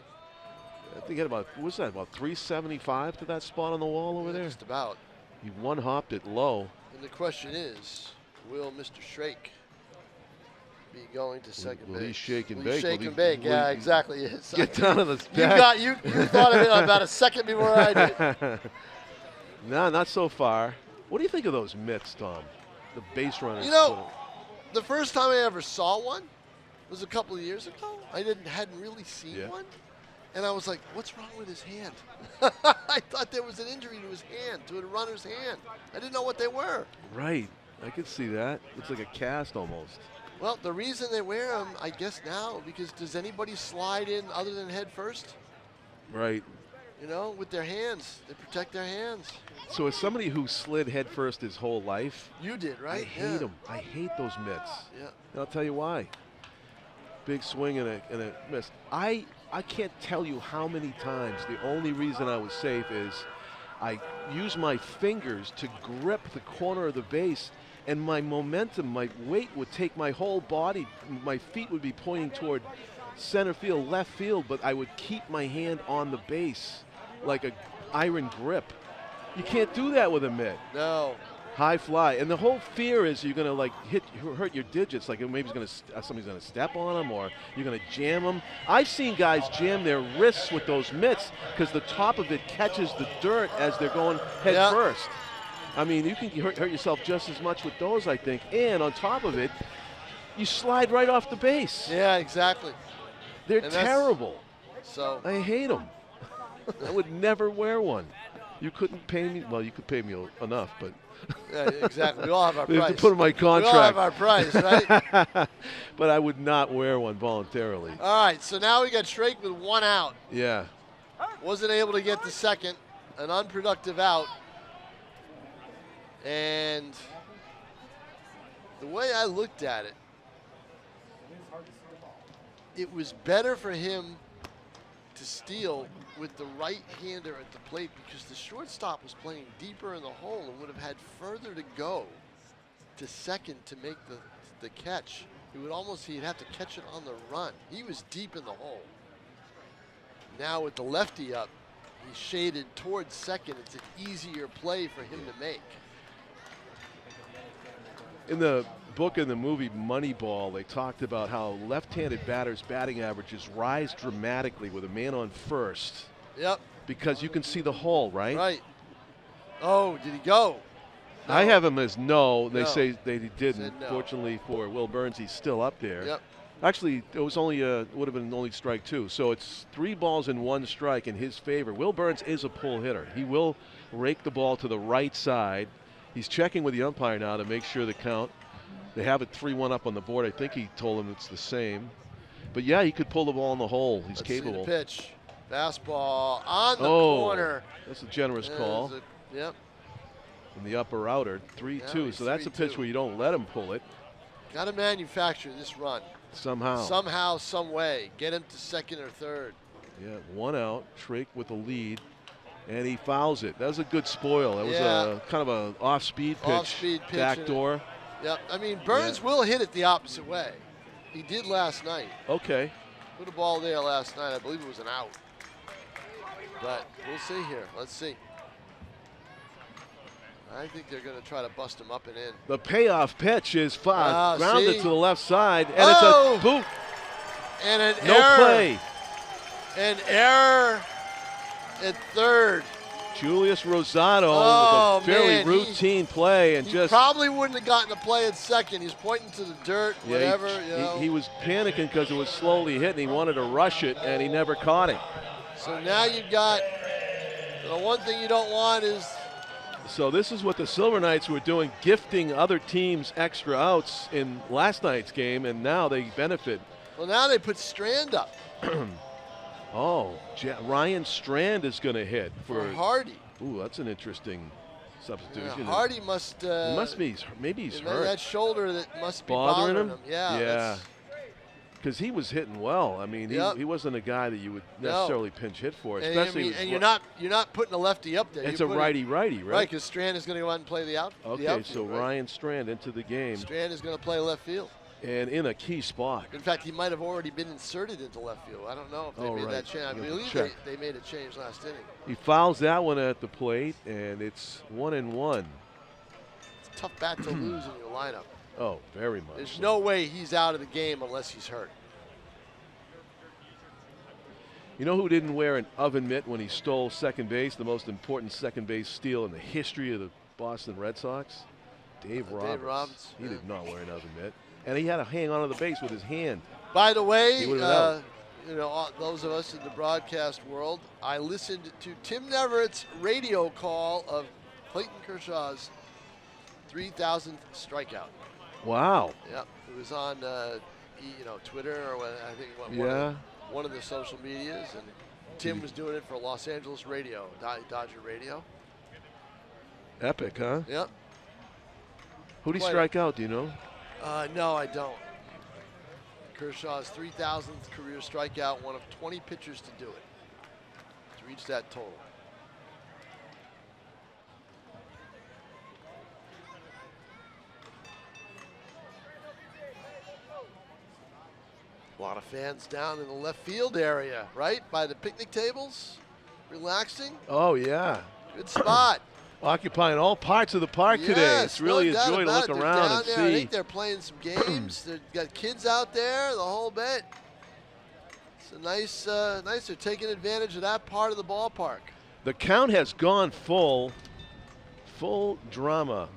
I think he had about 375 to that spot on the wall over there? Just about. He one-hopped it low. And the question is, will Mr. Shrake be going to second base? Will he shake and Will he bake? shake Will and he- bake, will yeah, he exactly. Yes. Get down on the You thought of it about a second before I did. No, not so far. What do you think of those mitts, Tom? The base runners. You know, the first time I ever saw one was a couple of years ago. I hadn't really seen one. And I was like, what's wrong with his hand? I thought there was an injury to his hand, to a runner's hand. I didn't know what they were. Right. I could see that. Looks like a cast almost. Well, the reason they wear them, I guess now, because does anybody slide in other than head first? Right. You know, with their hands. They protect their hands. So as somebody who slid head first his whole life, You did, right? I hate them. I hate those mitts. Yeah. And I'll tell you why. Big swing and a miss. I can't tell you how many times the only reason I was safe is I used my fingers to grip the corner of the base, and my momentum, my weight would take my whole body. My feet would be pointing toward center field, left field, but I would keep my hand on the base like a iron grip. You can't do that with a mitt. No. High fly, and the whole fear is you're gonna like hurt your digits, like maybe somebody's gonna step on them or you're gonna jam them. I've seen guys jam their wrists with those mitts because the top of it catches the dirt as they're going head first. I mean, you can hurt yourself just as much with those, I think. And on top of it, you slide right off the base. Yeah, exactly. They're terrible. So I hate them. I would never wear one. You couldn't pay me. Well, you could pay me enough, but. Yeah, exactly. We all have our They price. have to put in my contract. We all have our price, right? But I would not wear one voluntarily. All right, so now we got Shrake with 1 out. Yeah. Wasn't able to get the second, an unproductive out. And the way I looked at it, it was better for him to steal with the right-hander at the plate because the shortstop was playing deeper in the hole and would have had further to go to second to make the catch. It would he'd have to catch it on the run. He was deep in the hole. Now with the lefty up, he's shaded towards second. It's an easier play for him to make. In the book and the movie Moneyball, they talked about how left-handed batters' batting averages rise dramatically with a man on first. Yep. Because you can see the hole, right? Right. Oh, did he go? No. I have him as no. They No. say they didn't. Said no. Fortunately for Will Burns, he's still up there. Yep. Actually, it was only would have been only strike 2. So it's 3 balls and 1 strike in his favor. Will Burns is a pull hitter. He will rake the ball to the right side. He's checking with the umpire now to make sure the count. They have it 3-1 up on the board. I think he told him it's the same. But yeah, he could pull the ball in the hole. He's capable. See the pitch. Fastball on the corner. That's a generous call. Yep. In the upper outer, 3-2. So that's a pitch 3-2. where you don't let him pull it. Got to manufacture this run. Somehow. Somehow, some way. Get him to second or third. Yeah, 1 out. Shrake with the lead. And he fouls it. That was a good spoil. That was a kind of an off-speed pitch. Off-speed pitch. Backdoor. Yep. I mean, Burns will hit it the opposite way. He did last night. Okay. Put a ball there last night. I believe it was an out. But we'll see here. Let's see. I think they're going to try to bust him up and in. The payoff pitch is grounded see? to the left side, and it's a boot. And an No error. play. An error at third. Julius Rosado Oh, with a fairly man, routine play and He just probably wouldn't have gotten a play at second. He's pointing to the dirt, whatever. he was panicking because it was slowly hitting. He wanted to rush it, and he never caught it. So now you've got the one thing you don't want is. So this is what the Silver Knights were doing, gifting other teams extra outs in last night's game, and now they benefit. Well, now they put Strand up Ryan Strand is going to hit for Hardy. Ooh, that's an interesting substitution. Yeah, Hardy must. He must be. Maybe he's hurt. That shoulder that must be bothering him. Yeah. Because he was hitting well. I mean, he wasn't a guy that you would necessarily pinch hit for, especially. And you're not putting a lefty up there. It's a righty-righty, right? Right, because Strand is going to go out and play the outfield. Okay, so right? Ryan Strand into the game. Strand is going to play left field. And in a key spot. In fact, he might have already been inserted into left field. I don't know if they made that change. I believe they made a change last inning. He fouls that one at the plate, and it's 1-1. It's a tough bat to lose in your lineup. Oh, very much. There's no way he's out of the game unless he's hurt. You know who didn't wear an oven mitt when he stole second base, the most important second base steal in the history of the Boston Red Sox? Dave Roberts. Dave Roberts. He did not wear an oven mitt. And he had to hang onto the base with his hand. By the way, those of us in the broadcast world, I listened to Tim Neverrett's radio call of Clayton Kershaw's 3,000th strikeout. Wow. Yep, it was on Twitter or I think one of the social medias, and Tim was doing it for Los Angeles radio, Dodger radio. Epic, huh? Yep. Who did he strike out? Do you know? No, I don't. Kershaw's 3,000th career strikeout, one of 20 pitchers to do it, to reach that total. A lot of fans down in the left field area, right? By the picnic tables, relaxing. Oh, yeah. Good spot. Occupying all parts of the park today. It's really a joy to look around and see. I think they're playing some games. They've got kids out there, the whole bit. It's a nice. They're taking advantage of that part of the ballpark. The count has gone full drama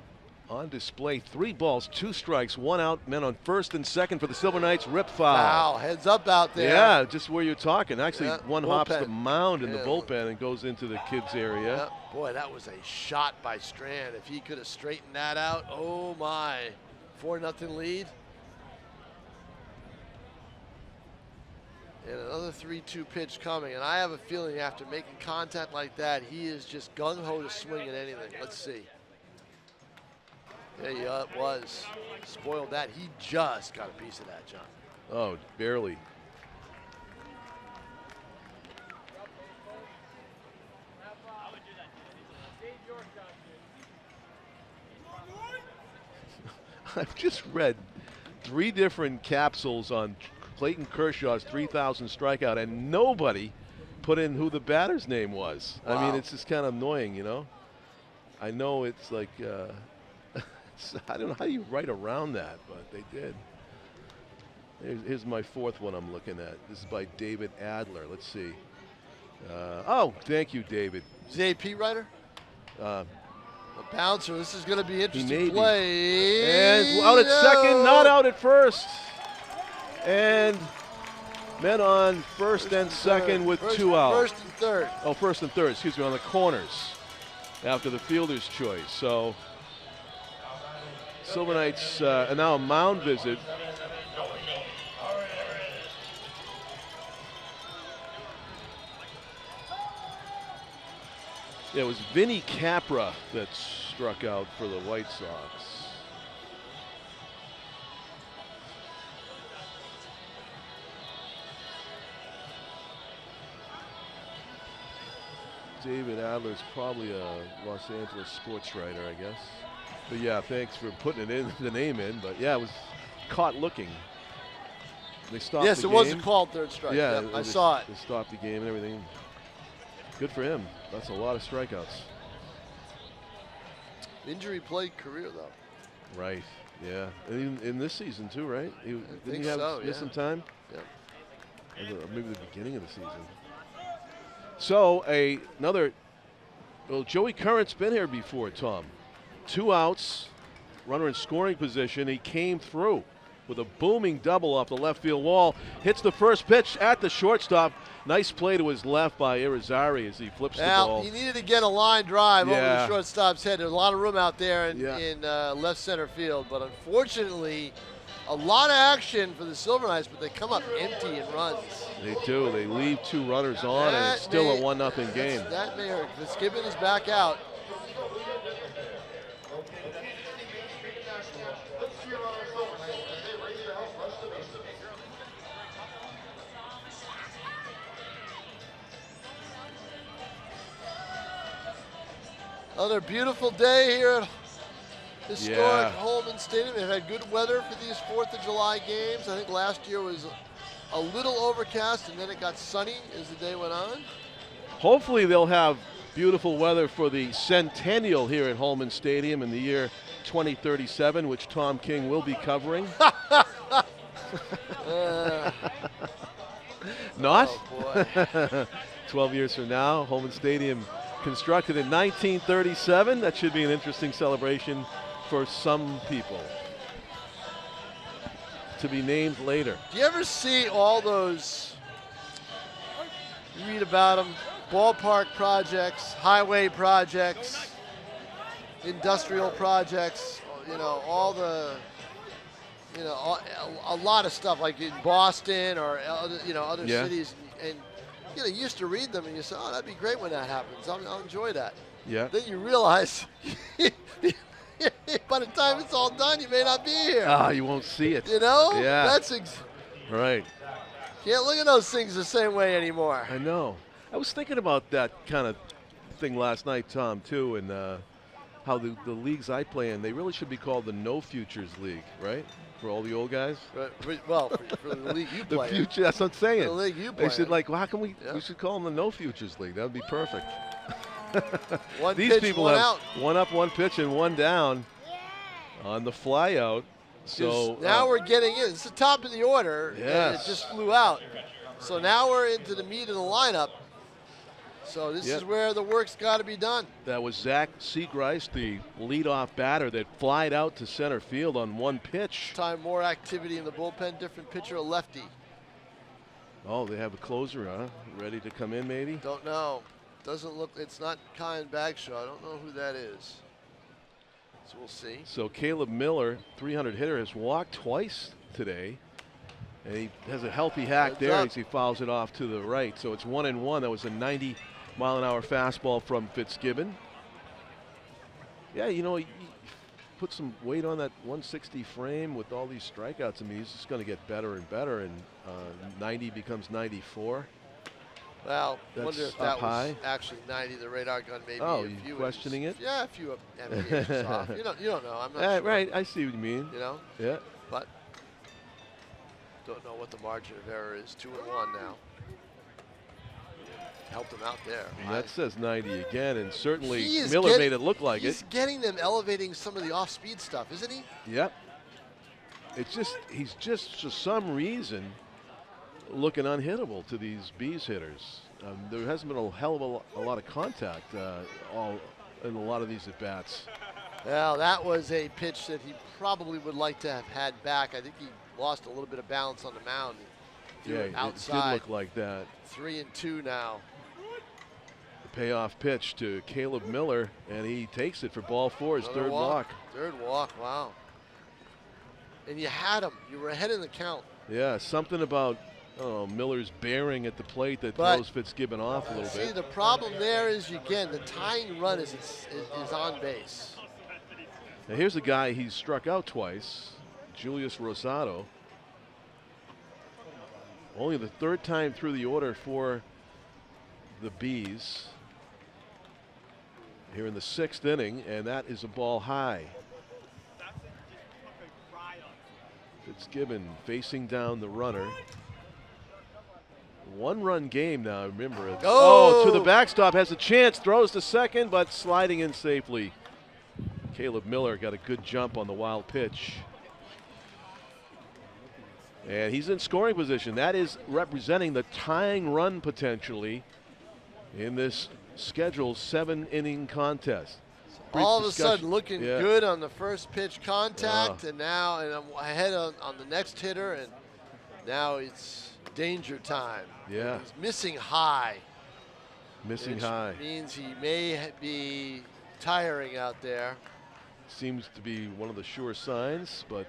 on display. 3 balls, 2 strikes, 1 out. Men on first and second for the Silver Knights. Rip foul. Wow, heads up out there. Yeah, just where you're talking. Actually, one bullpen. hops the mound in the bullpen and goes into the kids' area. Yeah. Boy, that was a shot by Strand. If he could have straightened that out, oh my. 4-0 lead. And another 3-2 pitch coming. And I have a feeling after making contact like that, he is just gung-ho to swing at anything. Let's see. Yeah, it was. Spoiled that. He just got a piece of that, John. Oh, barely. I've just read 3 different capsules on Clayton Kershaw's 3,000 strikeout, and nobody put in who the batter's name was. Wow. I mean, it's just kind of annoying, you know? I know it's like... I don't know how you write around that, but they did. Here's my 4th one I'm looking at. This is by David Adler. Let's see. Thank you, David. Is he a AP writer? A bouncer. This is going to be interesting play. And out at second, not out at first. And men on first and second with 2 out. First and third. Oh, first and third. Excuse me, on the corners after the fielder's choice. So Silver Knights now a mound visit. Yeah, it was Vinny Capra that struck out for the White Sox. David Adler's probably a Los Angeles sports writer, I guess. But yeah, thanks for putting it in, the name in. But yeah, it was caught looking. They stopped the game. Yes, it wasn't called third strike. Yeah, I saw it. They stopped the game and everything. Good for him. That's a lot of strikeouts. Injury-plagued career, though. Right. Yeah. And in this season too, right? Didn't he miss some time? Yeah. Maybe the beginning of the season. So another Well, Joey Current's been here before, Tom. 2 outs, runner in scoring position. He came through with a booming double off the left field wall. Hits the first pitch at the shortstop. Nice play to his left by Irizarry as he flips the ball. He needed to get a line drive over Yeah. the shortstop's head. There's a lot of room out there in, Yeah. in left center field, but unfortunately, a lot of action for the Silver Knights, but they come up empty in runs. They do. They leave 2 runners on, and it's still a 1-0 game. That may hurt. Fitzgibbon is back out. Another beautiful day here at historic Holman Stadium. They've had good weather for these 4th of July games. I think last year was a little overcast, and then it got sunny as the day went on. Hopefully they'll have beautiful weather for the centennial here at Holman Stadium in the year 2037, which Tom King will be covering. Not? Oh, boy. 12 years from now, Holman Stadium constructed in 1937. That should be an interesting celebration for some people. To be named later. Do you ever see all those, you read about them, ballpark projects, highway projects, industrial projects, you know, all the, you know, a lot of stuff like in Boston or other, you know, other cities, and you know, you used to read them and you say, oh, that'd be great when that happens. I'll enjoy that. Yeah. Then you realize by the time it's all done, you may not be here. Ah, you won't see it. You know? Yeah. That's Right. can't look at those things the same way anymore. I know. I was thinking about that kind of thing last night, Tom, too, and how the leagues I play in, they really should be called the No Futures League, right? For all the old guys. Well, for the league you The play in. future, that's what I'm saying. The league you play They should in. like, well, how can we? Yeah. We should call them the No Futures League. That would be perfect. One These pitch, people one have out. 1 up, 1 pitch, and 1 down on the fly out. So now we're getting in. It's the top of the order. And Yes. it just flew out. So now we're into the meat of the lineup. So this is where the work's got to be done. that was Zach Seagreist, the leadoff batter that flied out to center field on 1 pitch. Time more activity in the bullpen. Different pitcher, a lefty. Oh, they have a closer, huh? Ready to come in, maybe? Don't know. Doesn't look. It's not Kyan Bagshaw. I don't know who that is. So we'll see. So Caleb Miller, 300 hitter, has walked twice today. And he has a healthy hack Heads there up. as he fouls it off to the right. So it's 1-1. That was a 90-mile-an-hour fastball from Fitzgibbon. Yeah, you know, he put some weight on that 160 frame with all these strikeouts. I mean, he's just going to get better and better. And 90 becomes 94. Well, I That's wonder if up that high. was actually 90. The radar gun maybe. Oh, a you few questioning inches. it? Yeah, a few inches off. You don't know. I'm not sure. Right, I see what you mean. You know, Yeah. but don't know what the margin of error is. 2-1 now. Helped him out there. And that says 90 again, and certainly He is Miller made it look like He's it. getting them elevating some of the off-speed stuff, isn't he? Yep. It's just, he's just for some reason looking unhittable to these Bees hitters. There hasn't been a hell of a lot of contact in a lot of these at-bats. Well, that was a pitch that he probably would like to have had back. I think he lost a little bit of balance on the mound. Threw Yeah, it it outside. did look like that. 3-2 now. The payoff pitch to Caleb Miller, and he takes it for ball 4, his Another third walk. Third walk, wow. And you had him. You were ahead in the count. Yeah, something about Miller's bearing at the plate that But throws Fitzgibbon off a little See, bit. the problem there is, again, the tying run is on base. Now here's a guy he's struck out twice, Julius Rosado. Only the 3rd time through the order for the Bees. Here in the 6th inning, and that is a ball high. Fitzgibbon facing down the runner. 1-run game now, remember it. Oh! To the backstop, has a chance, throws to second, but sliding in safely. Caleb Miller got a good jump on the wild pitch. And he's in scoring position. That is representing the tying run potentially in this scheduled 7-inning contest. Brief All of a discussion. sudden looking Yeah. good on the first pitch contact, and now I'm ahead on the next hitter, and now it's danger time. Yeah. He's missing high. Missing which high. means he may be tiring out there. Seems to be one of the sure signs, but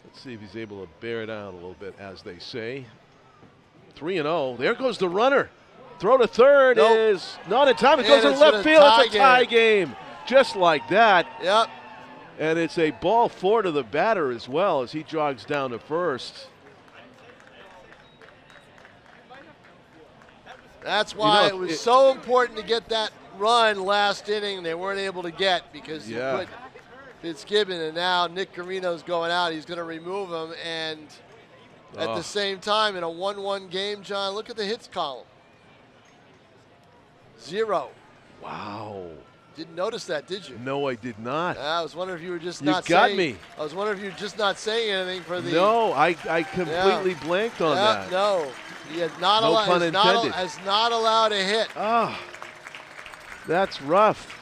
let's see if he's able to bear it down a little bit, as they say. 3-0. There goes the runner. Throw to third Nope. is not in time. It And goes in it's left a field. tie It's a tie game. Just like that. Yep. And it's a ball four to the batter as well as he jogs down to first. That's why know, it was so important to get that run last inning. They weren't able to get because you Yeah. put Fitzgibbon, and now Nick Carino's going out. He's going to remove him, and at Oh. the same time, in a 1-1 game, John, look at the hits column. 0. Wow. Didn't notice that, did you? No, I did not. I was wondering if you were just You not got saying. me. I was wondering if you were just not saying anything for the. No, I completely blanked on that. No, he had not No allowed. pun intended. Has not allowed a hit. Ah, that's rough.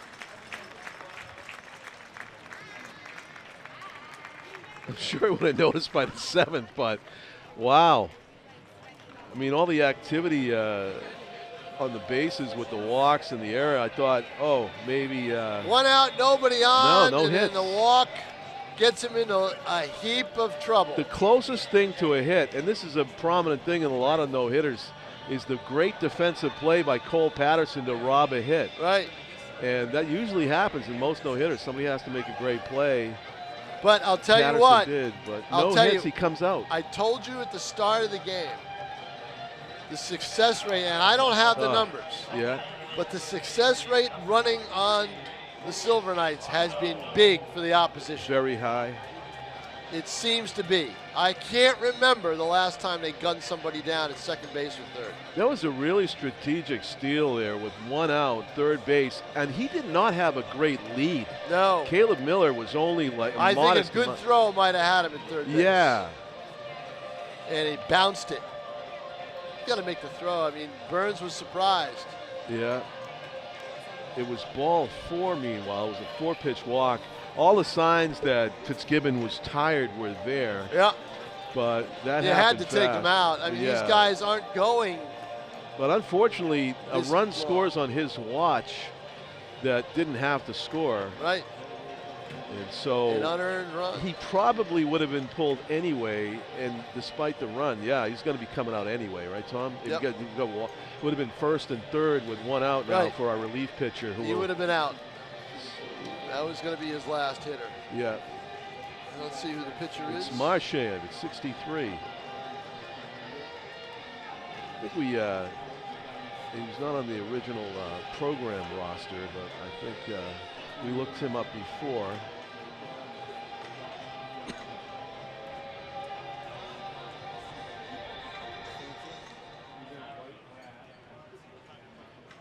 I'm sure I would have noticed by the 7th, but wow. I mean, all the activity on the bases with the walks and the error, I thought, oh, maybe. 1 out, nobody on. no and hits. then the walk gets him into a heap of trouble. The closest thing to a hit, and this is a prominent thing in a lot of no-hitters, is the great defensive play by Cole Patterson to rob a hit. Right. And that usually happens in most no-hitters. Somebody has to make a great play. But I'll tell Patterson you what. did, but I'll no tell hits, you, he comes out. I told you at the start of the game, the success rate, and I don't have the numbers, Yeah. but the success rate running on the Silver Knights has been big for the opposition. Very high. It seems to be. I can't remember the last time they gunned somebody down at second base or third. That was a really strategic steal there with 1 out, third base, and he did not have a great lead. No. Caleb Miller was only like a I think modest a good amount- throw might have had him at third base. Yeah. And he bounced it. You got to make the throw. I mean, Burns was surprised. Yeah. It was ball 4, meanwhile. It was a 4-pitch walk. All the signs that Fitzgibbon was tired were there, Yeah. but that You had happened to take fast. him out. I mean, Yeah. these guys aren't going. But unfortunately, a This run is scores on his watch that didn't have to score. Right. And so An unearned run. he probably would have been pulled anyway, and despite the run, yeah, he's going to be coming out anyway, right, Tom? If Yep. would have been first and third with 1 out now Right. for our relief pitcher. He would have been out. That was going to be his last hitter. Yeah, Let's see who the pitcher is. it's Marchand at 63. I think he was not on the original program roster, but I think we looked him up before.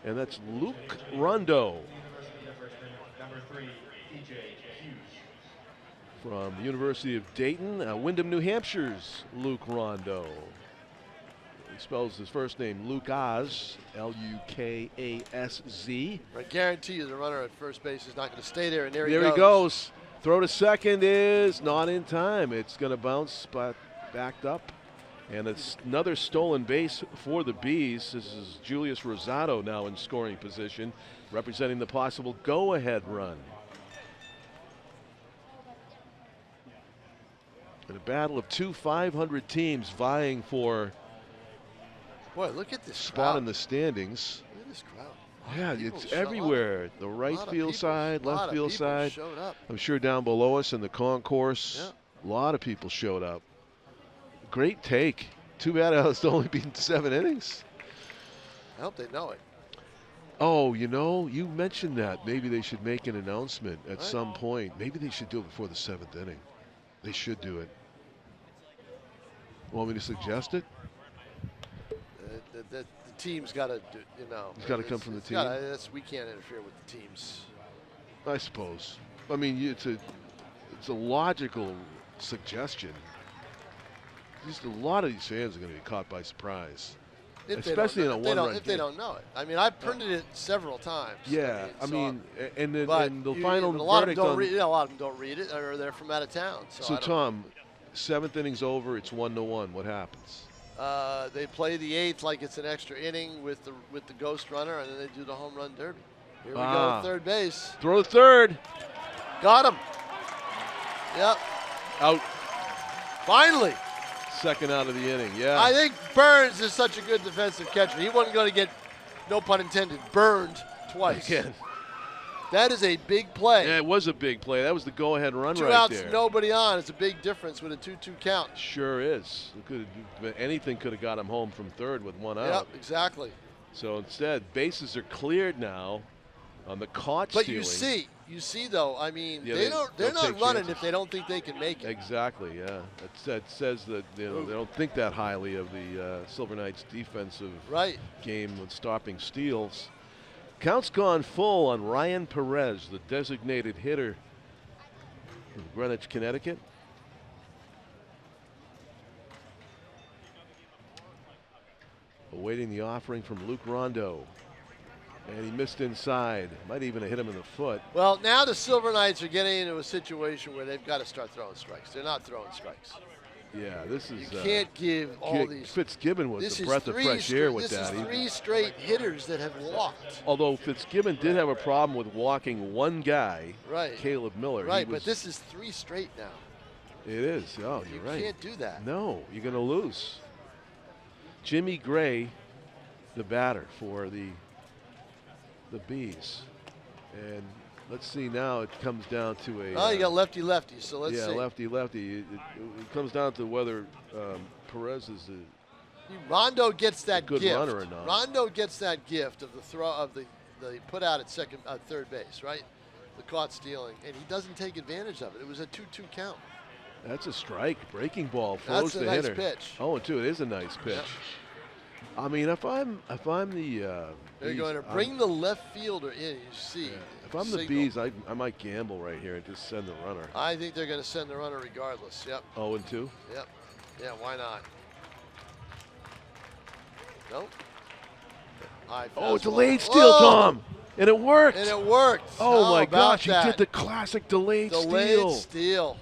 And that's Luke Rondo from the University of Dayton, Windham, New Hampshire's Luke Rondo. He spells his first name Lucas, L-U-K-A-S-Z. I guarantee you the runner at first base is not going to stay there, and there He goes. Throw to second is not in time. It's going to bounce, but backed up. And it's another stolen base for the Bees. This is Julius Rosado now in scoring position, representing the possible go-ahead run. In a battle of two 500 teams vying for Boy, look at this spot crowd. in the standings. Look at this crowd. Yeah, People it's showed up. everywhere. The right Lot of field people- side, lot left of field people side. showed up. I'm sure down below us in the concourse, Yeah. a lot of people showed up. Great take. Too bad it's only been 7 innings. I hope they know it. Oh, you know, you mentioned that. Maybe they should make an announcement at Right. some point. Maybe they should do it before the 7th inning. They should do it. Want me to suggest it? The team's got to do, you know. It's gotta come from the team? We can't interfere with the teams. I suppose. I mean, it's a logical suggestion. Just a lot of these fans are going to be caught by surprise. especially in a one-run game. If they don't know it. I mean, I've printed it several times. Yeah, and the but final a lot of verdict them don't on. read. A lot of them don't read it, or they're from out of town. So Tom, 7th inning's over. It's 1-1. What happens? They play the 8th like it's an extra inning with the ghost runner, and then they do the home run derby. Here we go, third base. Throw to third. Got him. Yep. Out. Finally. Second out of the inning. Yeah. I think Burns is such a good defensive catcher. He wasn't going to get, no pun intended, burned twice. Again. That is a big play. Yeah, it was a big play. That was the go-ahead run Two right outs, there. nobody on. It's a big difference with a 2-2 count. Sure is. Anything could have got him home from third with one out. Yep, exactly. So instead, bases are cleared now on the caught But stealing. you see though, I mean, Yeah, they're they'll not take running chances. if they don't think they can make it. Exactly, yeah. That says that they don't think that highly of the Silver Knights' defensive game with stopping steals. Count's gone full on Ryan Perez, the designated hitter from Greenwich, Connecticut. Awaiting the offering from Luke Rondo. And he missed inside. Might even have hit him in the foot. Well, now the Silver Knights are getting into a situation where they've got to start throwing strikes. They're not throwing strikes. Yeah, this is. You can't give all these. Fitzgibbon was a breath of fresh air with that. This is 3 straight hitters that have walked. Although Fitzgibbon did have a problem with walking one guy, Caleb Miller. Right, but this is 3 straight now. It is. Oh, you're right. You can't do that. No, you're going to lose. Jimmy Gray, the batter for the Bees. And let's see now, it comes down to a... Oh, you got lefty-lefty, so let's see. Yeah, lefty-lefty. It comes down to whether Perez is Rondo gets that good gift. runner or not. Rondo gets that gift of the throw of the put out at third base, right? The caught stealing, and he doesn't take advantage of it. It was a 2-2 count. That's a strike. Breaking ball throws the hitter. That's a nice pitch. Oh, and 2, it is a nice pitch. Yep. I mean, if I'm the they're going to bring the left fielder in. You see, if I'm the Bees, I might gamble right here and just send the runner. I think they're going to send the runner regardless. Yep. 0-2. Yep. Yeah. Why not? Nope. Oh, delayed steal, Tom, and it worked. And it worked. Oh my gosh, that? he did the classic delayed steal. Delayed steal.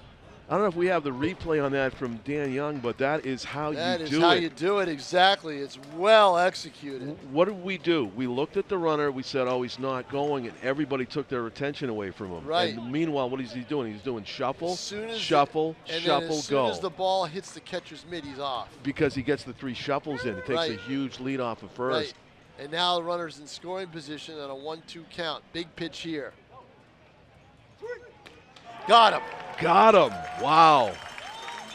I don't know if we have the replay on that from Dan Young, but that is how you do it. That is how you do it, exactly. It's well executed. What did we do? We looked at the runner. We said, oh, he's not going, and everybody took their attention away from him. Right. And meanwhile, what is he doing? He's doing shuffle, shuffle, shuffle, as soon go. as the ball hits the catcher's mitt, he's off. Because he gets the 3 shuffles in. He takes a huge lead off of first. Right. And now the runner's in scoring position on a 1-2 count. Big pitch here. Got him. Got him. Wow.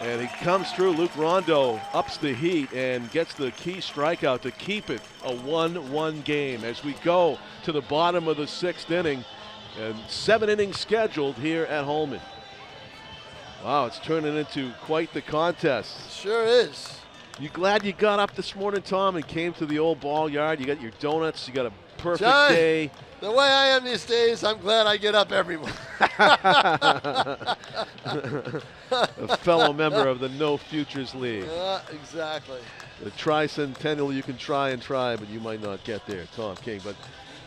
And he comes through. Luke Rondo ups the heat and gets the key strikeout to keep it a 1-1 game as we go to the bottom of the 6th inning. And 7 innings scheduled here at Holman. Wow, it's turning into quite the contest. Sure is. You glad you got up this morning, Tom, and came to the old ball yard? You got your donuts. You got a perfect John, day. The way I am these days, I'm glad I get up every morning. A fellow member of the No Futures League. Exactly. The tricentennial you can try, but you might not get there, Tom King. But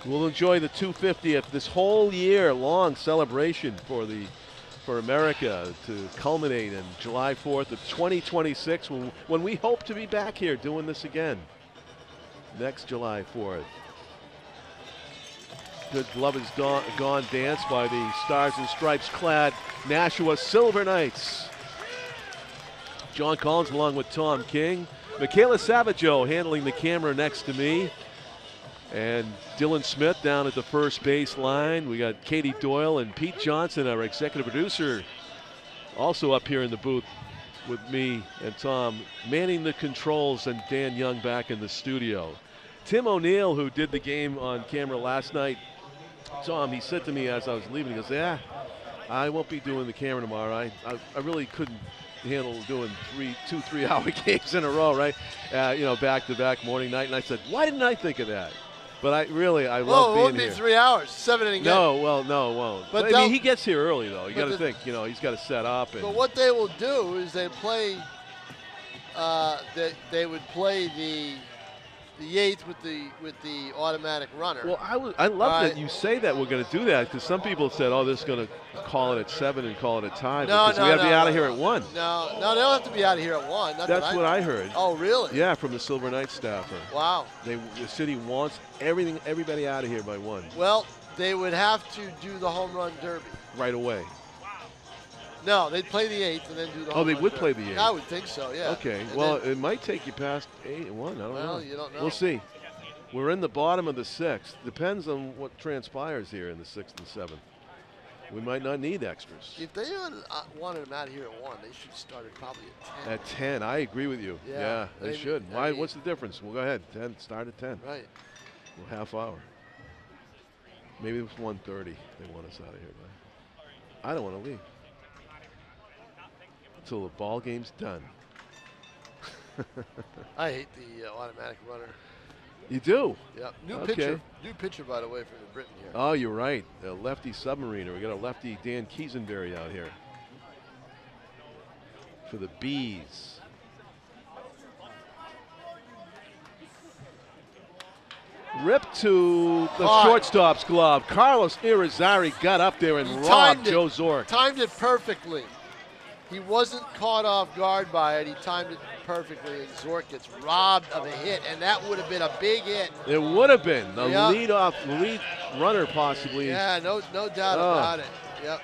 we'll enjoy the 250th, this whole year-long celebration for America to culminate in July 4th of 2026 when we hope to be back here doing this again next July 4th. Good Love Is Gone dance by the Stars and Stripes clad Nashua Silver Knights. John Collins along with Tom King. Michaela Savaggio handling the camera next to me. And Dylan Smith down at the first base line. We got Katie Doyle and Pete Johnson, our executive producer, also up here in the booth with me and Tom, manning the controls, and Dan Young back in the studio. Tim O'Neill, who did the game on camera last night, Tom, he said to me as I was leaving, he goes, yeah, I won't be doing the camera tomorrow. I really couldn't handle doing 2 3-hour games in a row, right? Back-to-back morning, night. And I said, why didn't I think of that? But I love being here. It won't be 3 hours, 7 innings. No, it won't. But I mean, he gets here early, though. You got to think, he's got to set up. But what they will do is they would play the 8th with the automatic runner. Well, I love that you say that we're going to do that, because some people said, oh, this is going to call it at 7 and call it a tie, because we have to be out of here at 1. No, they don't have to be out of here at 1. That's what I heard. Oh, really? Yeah, from the Silver Knights staffer. Wow. The city wants everybody out of here by 1. Well, they would have to do the home run derby. Right away. No, they'd play the 8th and then do the home run Oh, they would derby. play the 8th. I would think so, yeah. Okay. And Well, then, it might take you past 1. I don't know. well, you don't know. We'll see. We're in the bottom of the 6th. Depends on what transpires here in the 6th and 7th. We might not need extras. if they wanted them out of here at 1, they should start it probably at 10. At 10, I agree with you. Yeah, They I should. mean- Why? What's the difference? Well, go ahead. 10. Start at 10. Right. Well, half hour. Maybe it was 1:30. They want us out of here, but I don't want to leave until the ball game's done. I hate the automatic runner. You do? Yep. New Okay. pitcher, by the way, from New Britain here. Oh, you're right. A lefty submariner. We got a lefty Dan Kiesenberry out here for the Bees. Rip to the Caught. shortstop's glove. Carlos Irizarry got up there and He robbed timed it. Joe Zork. Timed it perfectly. He wasn't caught off guard by it. He timed it perfectly, and Zork gets robbed of a hit, and that would have been a big hit. It would have been the Yeah. lead runner possibly. Yeah, no doubt about it. Yep.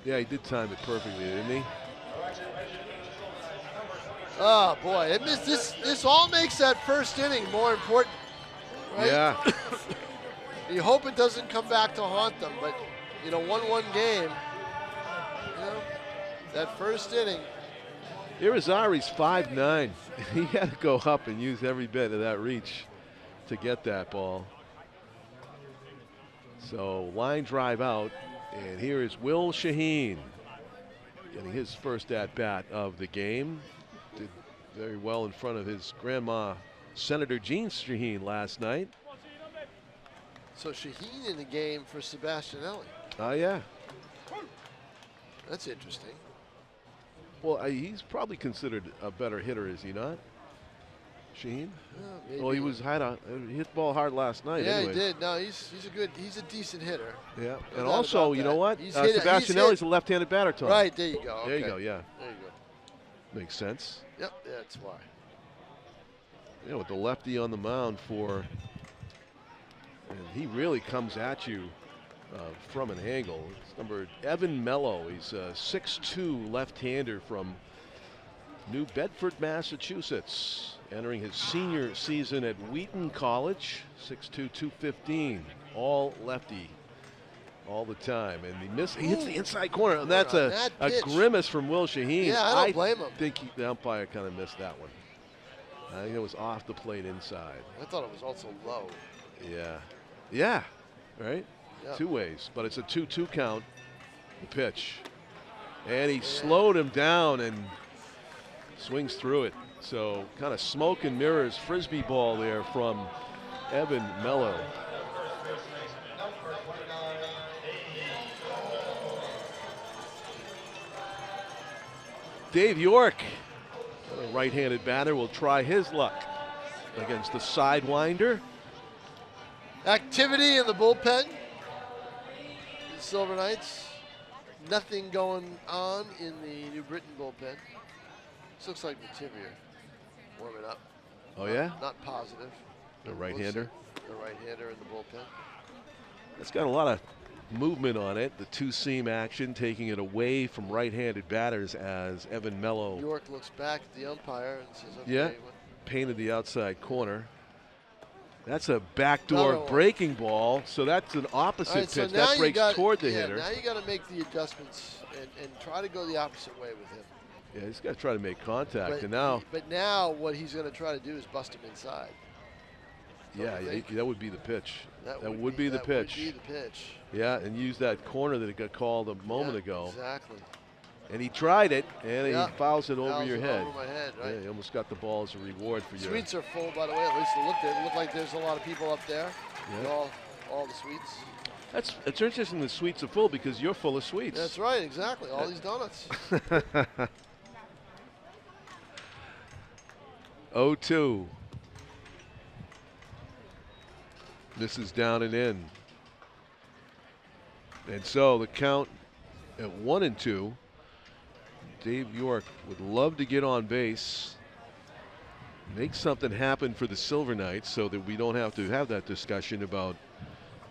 Yeah, he did time it perfectly, didn't he? Oh boy, it missed this all makes that first inning more important. Right? Yeah. You hope it doesn't come back to haunt them, but 1-1 game. That first inning. Irizarry's 5'9". He had to go up and use every bit of that reach to get that ball. So line drive out, and here is Will Shaheen getting his first at-bat of the game. Did very well in front of his grandma, Senator Jean Shaheen, last night. So Shaheen in the game for Sebastianelli. Oh, yeah. That's interesting. Well, he's probably considered a better hitter, is he not? Shaheen? Maybe. Well, he hit the ball hard last night. Yeah, anyway. he did. No, he's a decent hitter. Yeah, No and doubt also, about you that. know what? He's hit- Sebastianelli's a left-handed batter, Tom. Right, there you go. There you Okay. go, yeah. There you go. Makes sense. Yep, that's why. With the lefty on the mound and he really comes at you from an angle. It's number Evan Mello. He's a 6'2" left-hander from New Bedford, Massachusetts, entering his senior season at Wheaton College. 6'2", 215, all lefty all the time. And he hits the inside corner, and that's a grimace from Will Shaheen. Yeah, I don't blame him. I think the umpire kind of missed that one. I think it was off the plate inside. I thought it was also low. Yeah. Yeah, right? Yep. Two ways, but it's a 2-2 count, the pitch. And he slowed him down and swings through it. So kind of smoke and mirrors frisbee ball there from Evan Mello. Dave York, a right-handed batter, will try his luck against the sidewinder. Activity in the bullpen. The Silver Knights. Nothing going on in the New Britain bullpen. This looks like Mativier warming up. Oh, yeah? Not positive. The right-hander? The right-hander in the bullpen. It's got a lot of movement on it. The two-seam action, taking it away from right-handed batters as Evan Mello. York looks back at the umpire and says, okay. Yeah, painted the outside corner. That's a backdoor breaking ball, so that's an opposite pitch. So that breaks toward the hitter. Now you got to make the adjustments and try to go the opposite way with him. Yeah, he's got to try to make contact. But now what he's going to try to do is bust him inside. Yeah, that would be the pitch. That would That would be be the pitch. the pitch. Yeah, and use that corner that it got called a moment ago. Exactly. And he tried it, and he fouls it over your head. Over my head, right? Yeah, he almost got the ball as a reward for you. Suites are full, by the way. At least it looked like there's a lot of people up there. Yeah. All the suites. It's interesting the suites are full because you're full of sweets. That's right, exactly. All these donuts. 0-2. This is down and in. And so the count at 1-2. Dave York would love to get on base, make something happen for the Silver Knights so that we don't have to have that discussion about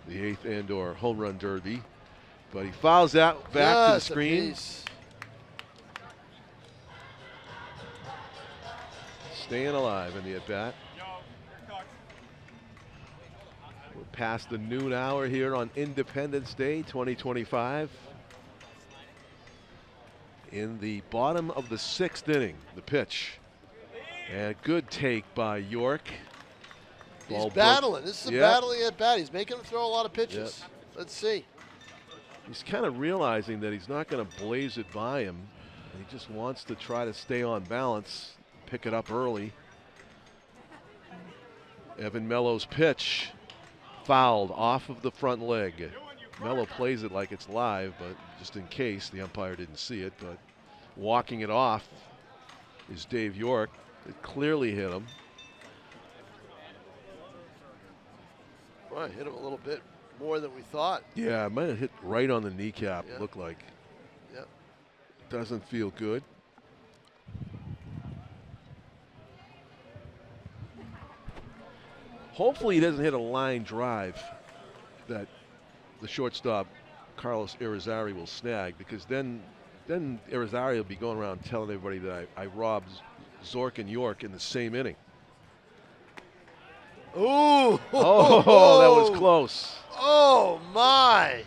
the 8th and or home run derby. But he fouls out back to the screen. Staying alive in the at-bat. We're past the noon hour here on Independence Day 2025. In the bottom of the 6th inning, the pitch. And a good take by York. He's battling. This is a battling at bat. He's making him throw a lot of pitches. Yep. Let's see. He's kind of realizing that he's not going to blaze it by him. He just wants to try to stay on balance, pick it up early. Evan Mello's pitch fouled off of the front leg. Mello plays it like it's live, but just in case, the umpire didn't see it. But walking it off is Dave York. It clearly hit him. Well, hit him a little bit more than we thought. Yeah, it might have hit right on the kneecap, Yeah. looked like. Yep. Doesn't feel good. Hopefully he doesn't hit a line drive that the shortstop, Carlos Irizarry, will snag, because then Irizarry will be going around telling everybody that I robbed Zork and York in the same inning. Ooh! Oh, that was close. Oh, my.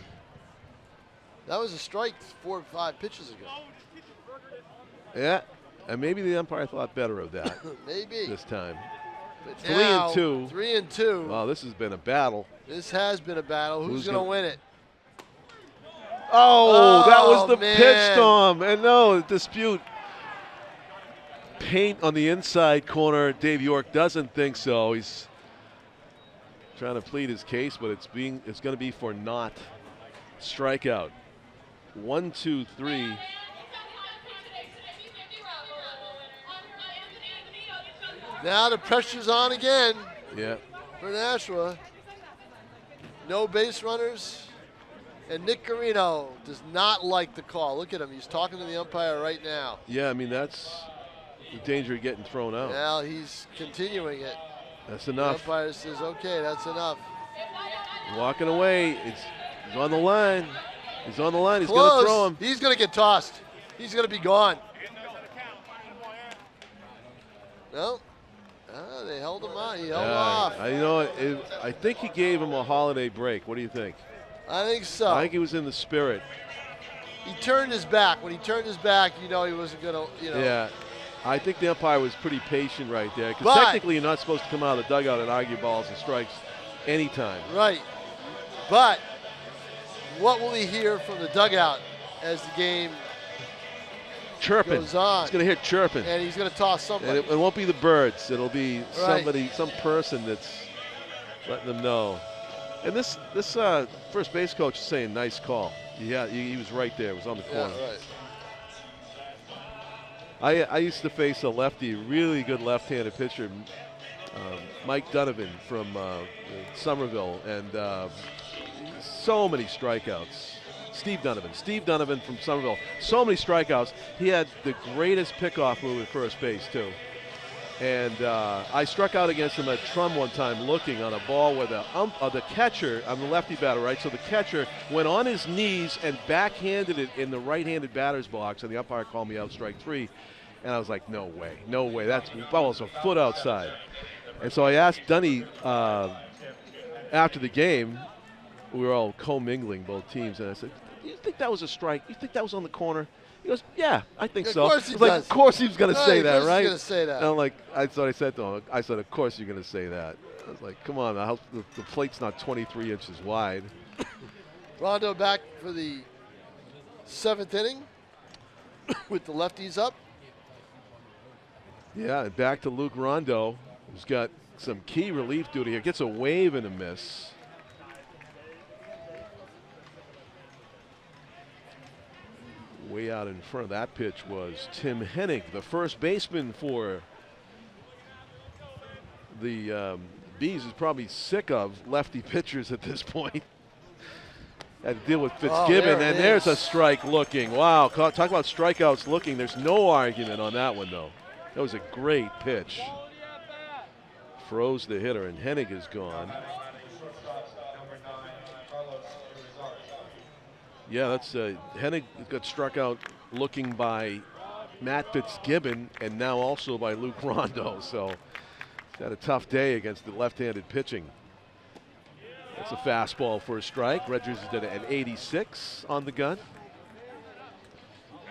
That was a strike 4 or 5 pitches ago. Yeah, and maybe the umpire thought better of that Maybe. this time. But 3 now, and 2. 3 and 2. Oh, this has been a battle. This has been a battle. Who's going to win it? Oh, that was the man. pitch, Tom. And no, dispute. Paint on the inside corner. Dave York doesn't think so. He's trying to plead his case, but it's going to be for not strikeout. 1, 2, 3. Now the pressure's on again Yeah. for Nashua. No base runners. And Nick Carino does not like the call. Look at him. He's talking to the umpire right now. Yeah, I mean, that's the danger of getting thrown out. Now he's continuing it. That's The enough. umpire says, okay, that's enough. Walking away. He's on the line. He's on the line. He's going Close. to throw him. He's going to get tossed. He's going to be gone. No. They held him on. He held off. I think he gave him a holiday break. What do you think? I think so. I think he was in the spirit. He turned his back. When he turned his back, he wasn't going to, Yeah. I think the umpire was pretty patient right there, because But- technically you're not supposed to come out of the dugout and argue balls and strikes anytime. Right. But what will he hear from the dugout as the game Chirping. goes on? He's going to hear chirping. And he's going to toss somebody. And it won't be the birds. It'll be Right. somebody, some person that's letting them know. And this first base coach is saying, nice call. Yeah, he was right there. It was on the corner. Yeah, right. I used to face a lefty, really good left-handed pitcher, Mike Donovan from Somerville, and so many strikeouts. Steve Donovan from Somerville, so many strikeouts. He had the greatest pickoff move at first base too. And I struck out against him at Trum one time, looking on a ball where the catcher, I'm the lefty batter, right? So the catcher went on his knees and backhanded it in the right-handed batter's box, and the umpire called me out, strike 3. And I was like, no way. That's almost a foot outside. And so I asked Dunny after the game, we were all commingling both teams, and I said, do you think that was a strike? You think that was on the corner? He goes, yeah, I think so. Of course he I was like, does. of course he was going to say that, right? He's going to say that. And I'm like, that's what I said to him. I said, of course you're going to say that. I was like, come on, the plate's not 23 inches wide. Rondo back for the 7th inning with the lefties up. Yeah, and back to Luke Rondo, who's got some key relief duty here. Gets a wave and a miss. Way out in front of that pitch was Tim Hennig, the first baseman for the Bees is probably sick of lefty pitchers at this point. Had to deal with Fitzgibbon, and there's a strike looking. Wow, talk about strikeouts looking. There's no argument on that one, though. That was a great pitch. Froze the hitter, and Hennig is gone. Yeah, that's Hennig got struck out looking by Matt Fitzgibbon, and now also by Luke Rondo. So he's had a tough day against the left-handed pitching. That's a fastball for a strike. Rogers did it at 86 on the gun.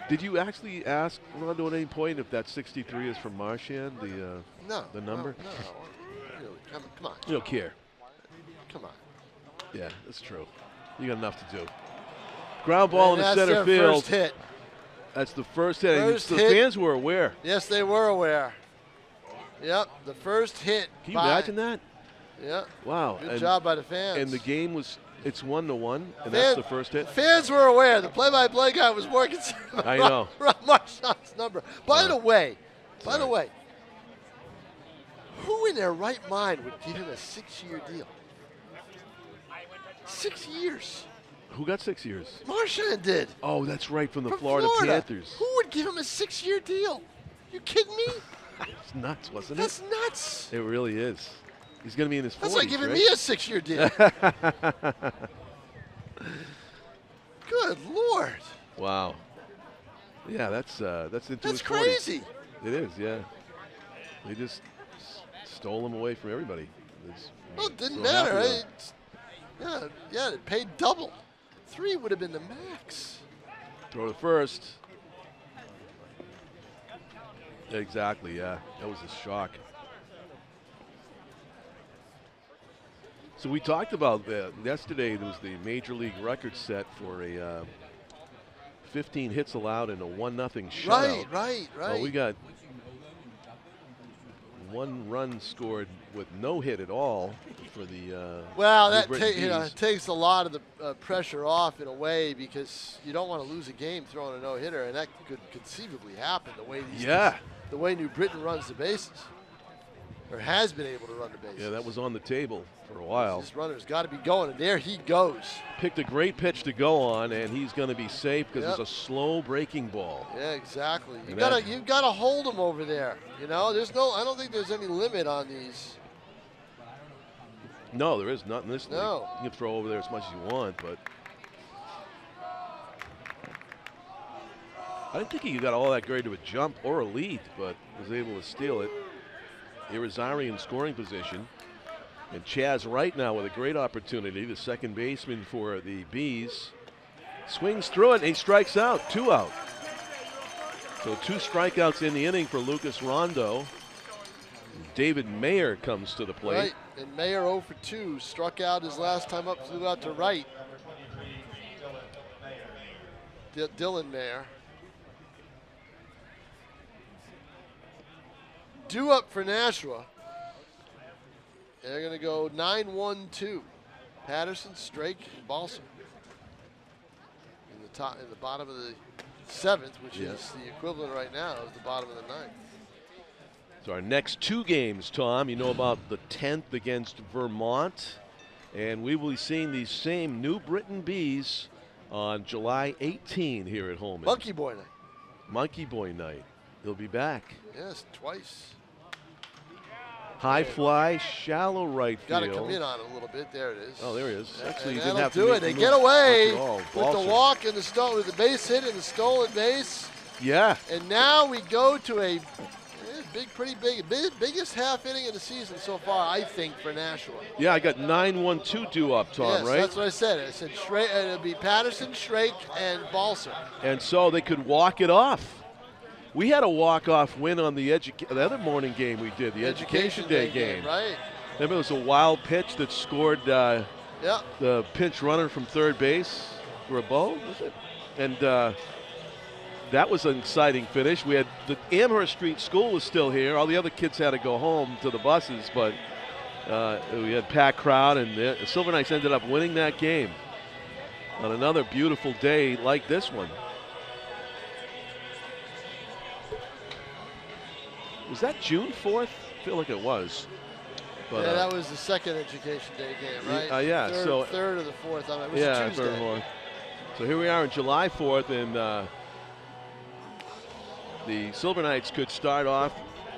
Did you actually ask Rondo at any point if that 63 is from Marchand, the number? No. Really, come on. You don't care. Come on. Yeah, that's true. You got enough to do. Ground ball in the center field. First hit. That's the first hit. First the hit. fans were aware. Yes, they were aware. Yep, the first hit. Can you imagine that? Yeah. Wow. Good job by the fans. And the game was, it's 1-1, and that's the first hit. Fans were aware. The play-by-play guy was more concerned about I know. Marchand's number. By the way, who in their right mind would give him a 6-year deal? 6 years. Who got 6 years? Marchand did. Oh, that's right, from the From Florida Panthers. Who would give him a 6-year deal? You kidding me? It's nuts, wasn't That's nuts. it? It really is. He's going to be in his 40s, That's like giving right? me a 6-year deal. Good Lord. Wow. Yeah, that's into That's his 40s. crazy. It is, yeah. They just stole him away from everybody. Well, it didn't so happy matter. with him. Yeah, it paid double. 3 would have been the max. Throw to first. Exactly, yeah. That was a shock. So we talked about yesterday. There was the major league record set for a 15 hits allowed in a 1-0 shutout. Right. Well, we got 1 run scored with no hit at all for the. Well, New that Britain Bees. takes a lot of the pressure off in a way, because you don't want to lose a game throwing a no-hitter, and that could conceivably happen the way the way New Britain runs the bases, or has been able to run the bases. Yeah, that was on the table for a while. This runner's got to be going, and there he goes. Picked a great pitch to go on, and he's going to be safe because Yep. it's a slow breaking ball. Yeah, exactly. You And gotta hold him over there. You know, I don't think there's any limit on these. No, there is not in this league. No. You can throw over there as much as you want, but I didn't think he got all that great of a jump or a lead, but was able to steal it. Irizarry in scoring position. And Chaz right now with a great opportunity, the second baseman for the Bees. Swings through it and he strikes out, 2 out. So 2 strikeouts in the inning for Lucas Rondo. David Mayer comes to the plate. Right, and Mayer 0 for 2, struck out his last time up, flew out to right. Dylan Mayer. Due up for Nashua. They're going to go 9-1-2. Patterson, Strake, and Balsam. In the bottom of the 7th, which is the equivalent right now of the bottom of the 9th. So our next 2 games, Tom, you know about the 10th against Vermont, and we will be seeing these same New Britain Bees on July 18 here at Holman. Monkey Boy night. Monkey Boy night. He'll be back. Yes, twice. High fly, shallow right Got field. to come in on it a little bit. There it is. Oh, there he is. Actually, he and didn't have to do make it. They the get move away much at all. with the Balsam. walk and with the base hit and the stolen base. Yeah. And now we go to a biggest half inning of the season so far, I think, for Nashua. Yeah, I got 9-1-2 due up, Tom, Yes, right? that's what I said. I said it'll be Patterson, Shrake, and Balser. And so they could walk it off. We had a walk-off win on the other morning game we did, the Education Day game. Right. Remember, it was a wild pitch that scored Yeah. the pinch runner from third base, Rabeau, was it? And that was an exciting finish. We had the Amherst Street School was still here. All the other kids had to go home to the buses, but we had packed crowd, and the Silver Knights ended up winning that game on another beautiful day like this one. Was that June 4th? I feel like it was. But, yeah, that was the second Education Day game, right? Yeah. Third or the fourth. It was yeah, Tuesday. third and fourth. So here we are on July 4th, and the Silver Knights could start off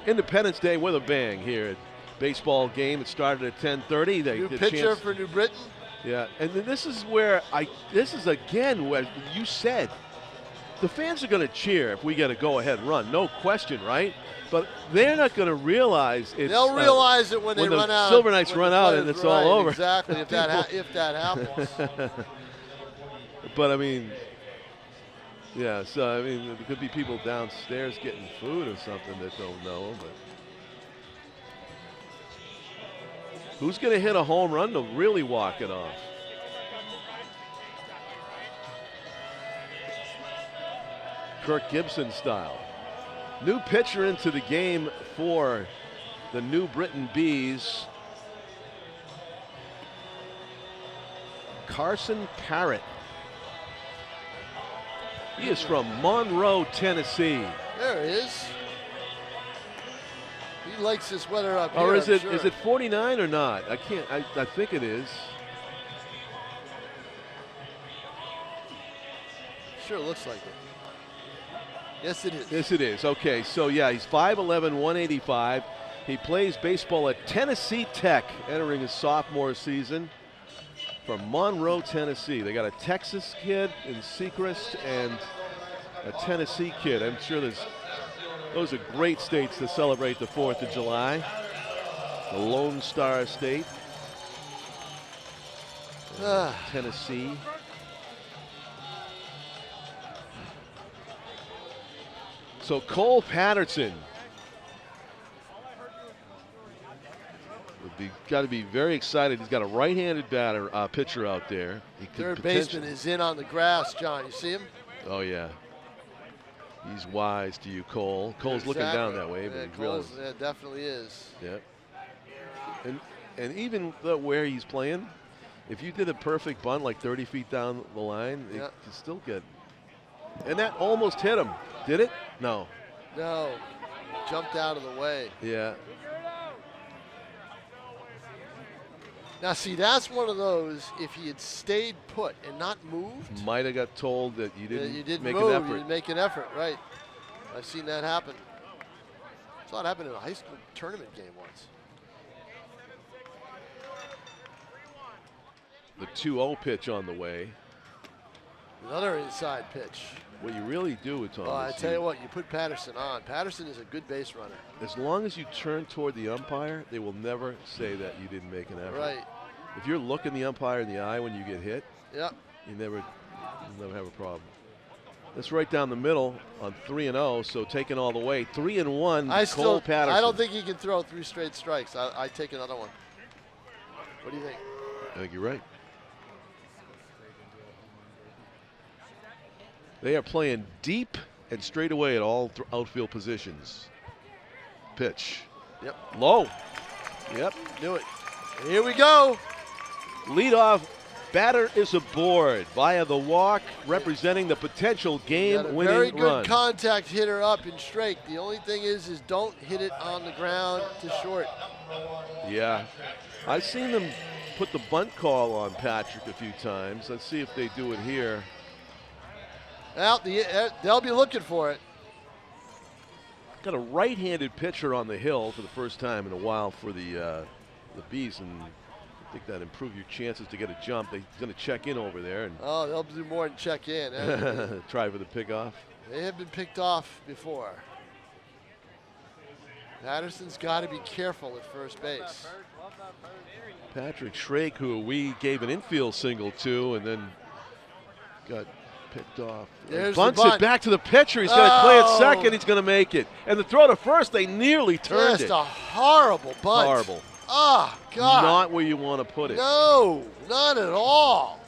Independence Day with a bang here at baseball game. It started at 10:30. New pitcher for New Britain. Yeah, and then this is where this is again where you said the fans are going to cheer if we get a go-ahead run, no question, right? But they're not going to realize it's. They'll realize it when they run out. Silver Knights run out and it's all over. Exactly, if that happens. But I mean, yeah. So I mean, there could be people downstairs getting food or something that don't know. But who's going to hit a home run to really walk it off? Kirk Gibson style. New pitcher into the game for the New Britain Bees. Carson Parrott. He is from Monroe, Tennessee. There he is. He likes this weather up here. Or is I'm sure. it 49 or not? I can't. I think it is. Sure looks like it. Yes, it is. Yes, it is. Okay, so yeah, he's 5'11", 185. He plays baseball at Tennessee Tech, entering his sophomore season from Monroe, Tennessee. They got a Texas kid in Sechrist and a Tennessee kid. I'm sure those are great states to celebrate the 4th of July. The Lone Star State, Tennessee. So Cole Patterson got to be very excited. He's got a right-handed pitcher out there. Third baseman is in on the grass, John. You see him? Oh yeah. He's wise to you, Cole. Cole's looking down that way, but yeah, definitely is. Yeah. And even where he's playing, if you did a perfect bunt like 30 feet down the line, it could still get. And that almost hit him. Did it? No. No. Jumped out of the way. Yeah. Now, see, that's one of those, if he had stayed put and not moved. Might have got told that you didn't make move, an effort. You didn't make an effort, right. I've seen that happen. I saw it happen in a high school tournament game once. The 2-0 pitch on the way. Another inside pitch. What you really do, Tom. I tell you what, you put Patterson on. Patterson is a good base runner. As long as you turn toward the umpire, they will never say that you didn't make an effort. Right. If you're looking the umpire in the eye when you get hit, yep, you'll never have a problem. That's right down the middle on 3-0, so taking all the way. 3-1, Cole Patterson. I don't think he can throw 3 straight strikes. I take another one. What do you think? I think you're right. They are playing deep and straight away at all outfield positions. Pitch. Yep. Low. Yep. Knew it. Here we go. Leadoff batter is aboard via the walk, representing the potential game-winning run. Very good contact hitter up and straight. The only thing is don't hit it on the ground to short. Yeah. I've seen them put the bunt call on Patrick a few times. Let's see if they do it here. Well, they'll be looking for it. Got a right-handed pitcher on the hill for the first time in a while for the Bees, and I think that improves your chances to get a jump. They're going to check in over there. And they'll do more than check in. Try for the pickoff. They have been picked off before. Patterson's got to be careful at first base. Patrick Schrake, who we gave an infield single to, and then got picked off. Bunts it back to the pitcher. He's going to play it second. He's going to make it. And the throw to first, they nearly turned it. Just a horrible bunt. Horrible. Oh, God. Not where you want to put it. No, not at all.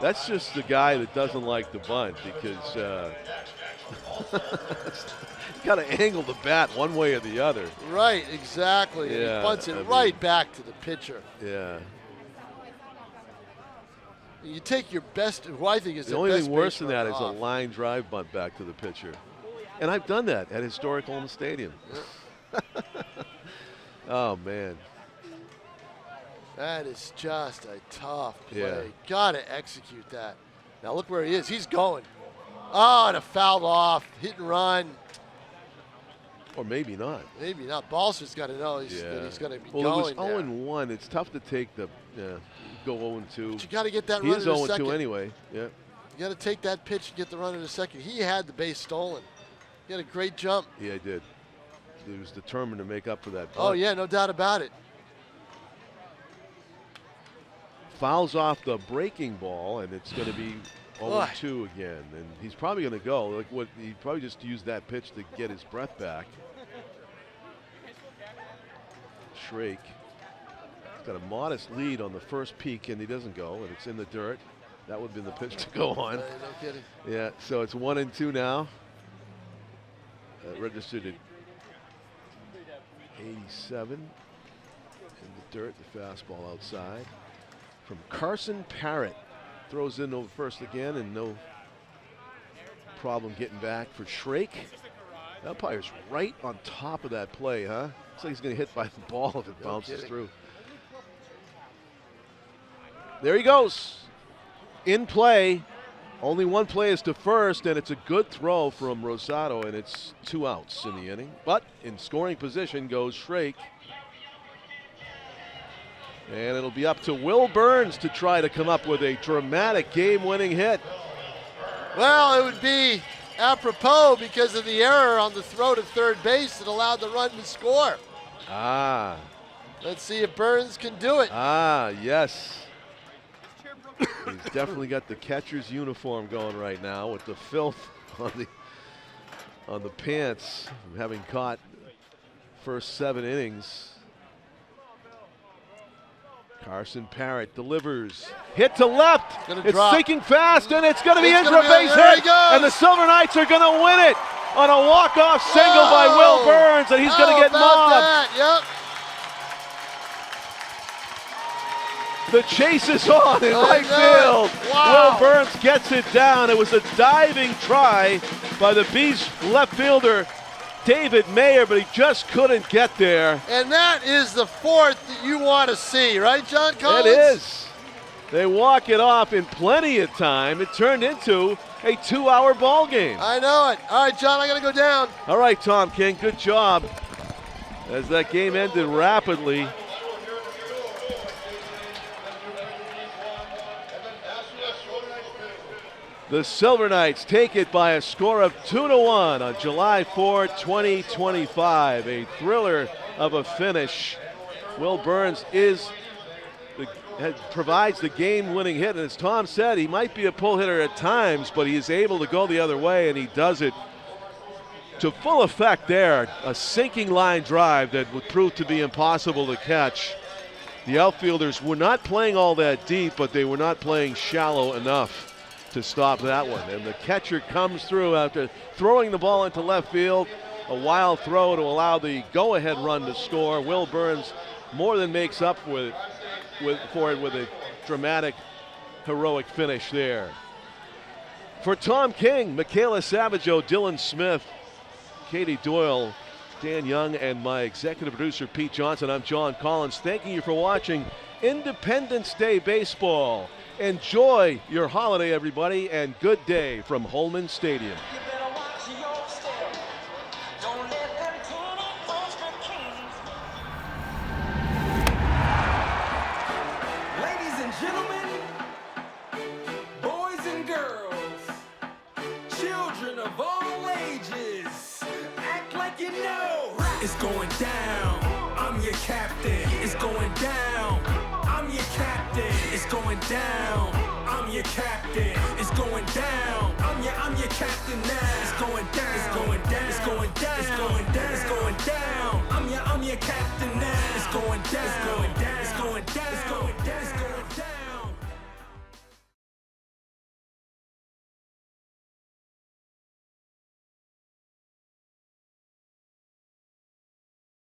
That's just the guy that doesn't like the bunt because he's got to angle the bat one way or the other. Right, exactly. Yeah, he bunts it right back to the pitcher. Yeah. You take your best, who I think is the only best thing worse than that is off. a line drive bunt back to the pitcher. And I've done that at historic Holman Stadium. Yeah. Oh, man. That is just a tough play. Yeah. Got to execute that. Now look where he is. He's going. Oh, and a foul off. Hit and run. Or maybe not. Maybe not. Balser's got to know that he's going to be well, going it was 0-1. It's tough to take the go 0-2. But you got to get that He run is in a second. 0-2 anyway. Yeah. You got to take that pitch and get the run in a second. He had the base stolen. He had a great jump. Yeah, he did. He was determined to make up for that bunt. Oh, yeah, no doubt about it. Fouls off the breaking ball, and it's going to be 0-2 again. And he's probably going to go. Like he probably just used that pitch to get his breath back. Shrake. He's got a modest lead on the first peak, and he doesn't go, and it's in the dirt. That would have been the pitch to go on. No kidding. Yeah, so it's 1-2 now. Registered at 87. In the dirt, the fastball outside. From Carson Parrott. Throws in over first again, and no problem getting back for Shrake. The umpire's right on top of that play, huh? Looks like he's going to hit by the ball if it bounces through. There he goes. In play. Only one play is to first, and it's a good throw from Rosado, and it's 2 outs in the inning. But in scoring position goes Shrake. And it'll be up to Will Burns to try to come up with a dramatic game-winning hit. Well, it would be apropos because of the error on the throw to third base that allowed the run to score. Ah. Let's see if Burns can do it. Ah, yes. He's definitely got the catcher's uniform going right now with the filth on the pants, having caught first 7 innings. Carson Parrott delivers. Hit to left. It's sinking fast, and it's going to be in for a base hit. And the Silver Knights are going to win it on a walk-off single by Will Burns, and he's going to get mobbed. Yep. The chase is on in right field. Wow. Will Burns gets it down. It was a diving try by the Bees left fielder, David Mayer, but he just couldn't get there. And that is the 4th that you want to see, right, John Collins? It is. They walk it off in plenty of time. It turned into a 2-hour ball game. I know it. All right, John, I got to go down. All right, Tom King, good job. As that game ended rapidly. The Silver Knights take it by a score of 2-1 on July 4, 2025. A thriller of a finish. Will Burns provides the game-winning hit, and as Tom said, he might be a pull hitter at times, but he is able to go the other way, and he does it to full effect there. A sinking line drive that would prove to be impossible to catch. The outfielders were not playing all that deep, but they were not playing shallow enough to stop that one. And the catcher comes through after throwing the ball into left field. A wild throw to allow the go-ahead run to score. Will Burns more than makes up for it with a dramatic, heroic finish there. For Tom King, Michaela Savageau, Dylan Smith, Katie Doyle, Dan Young, and my executive producer, Pete Johnson, I'm John Collins. Thanking you for watching Independence Day Baseball. Enjoy your holiday, everybody, and good day from Holman Stadium. Ladies and gentlemen, boys and girls, children of all ages, act like you know. It's going down. I'm your captain. It's going down. I'm your captain. It's going down. I'm your captain. It's going down. I'm your captain now. It's going down. It's going down. It's going down. It's going down. It's going down. I'm your captain now. It's going down. It's going down. It's going down. It's going down. It's going down.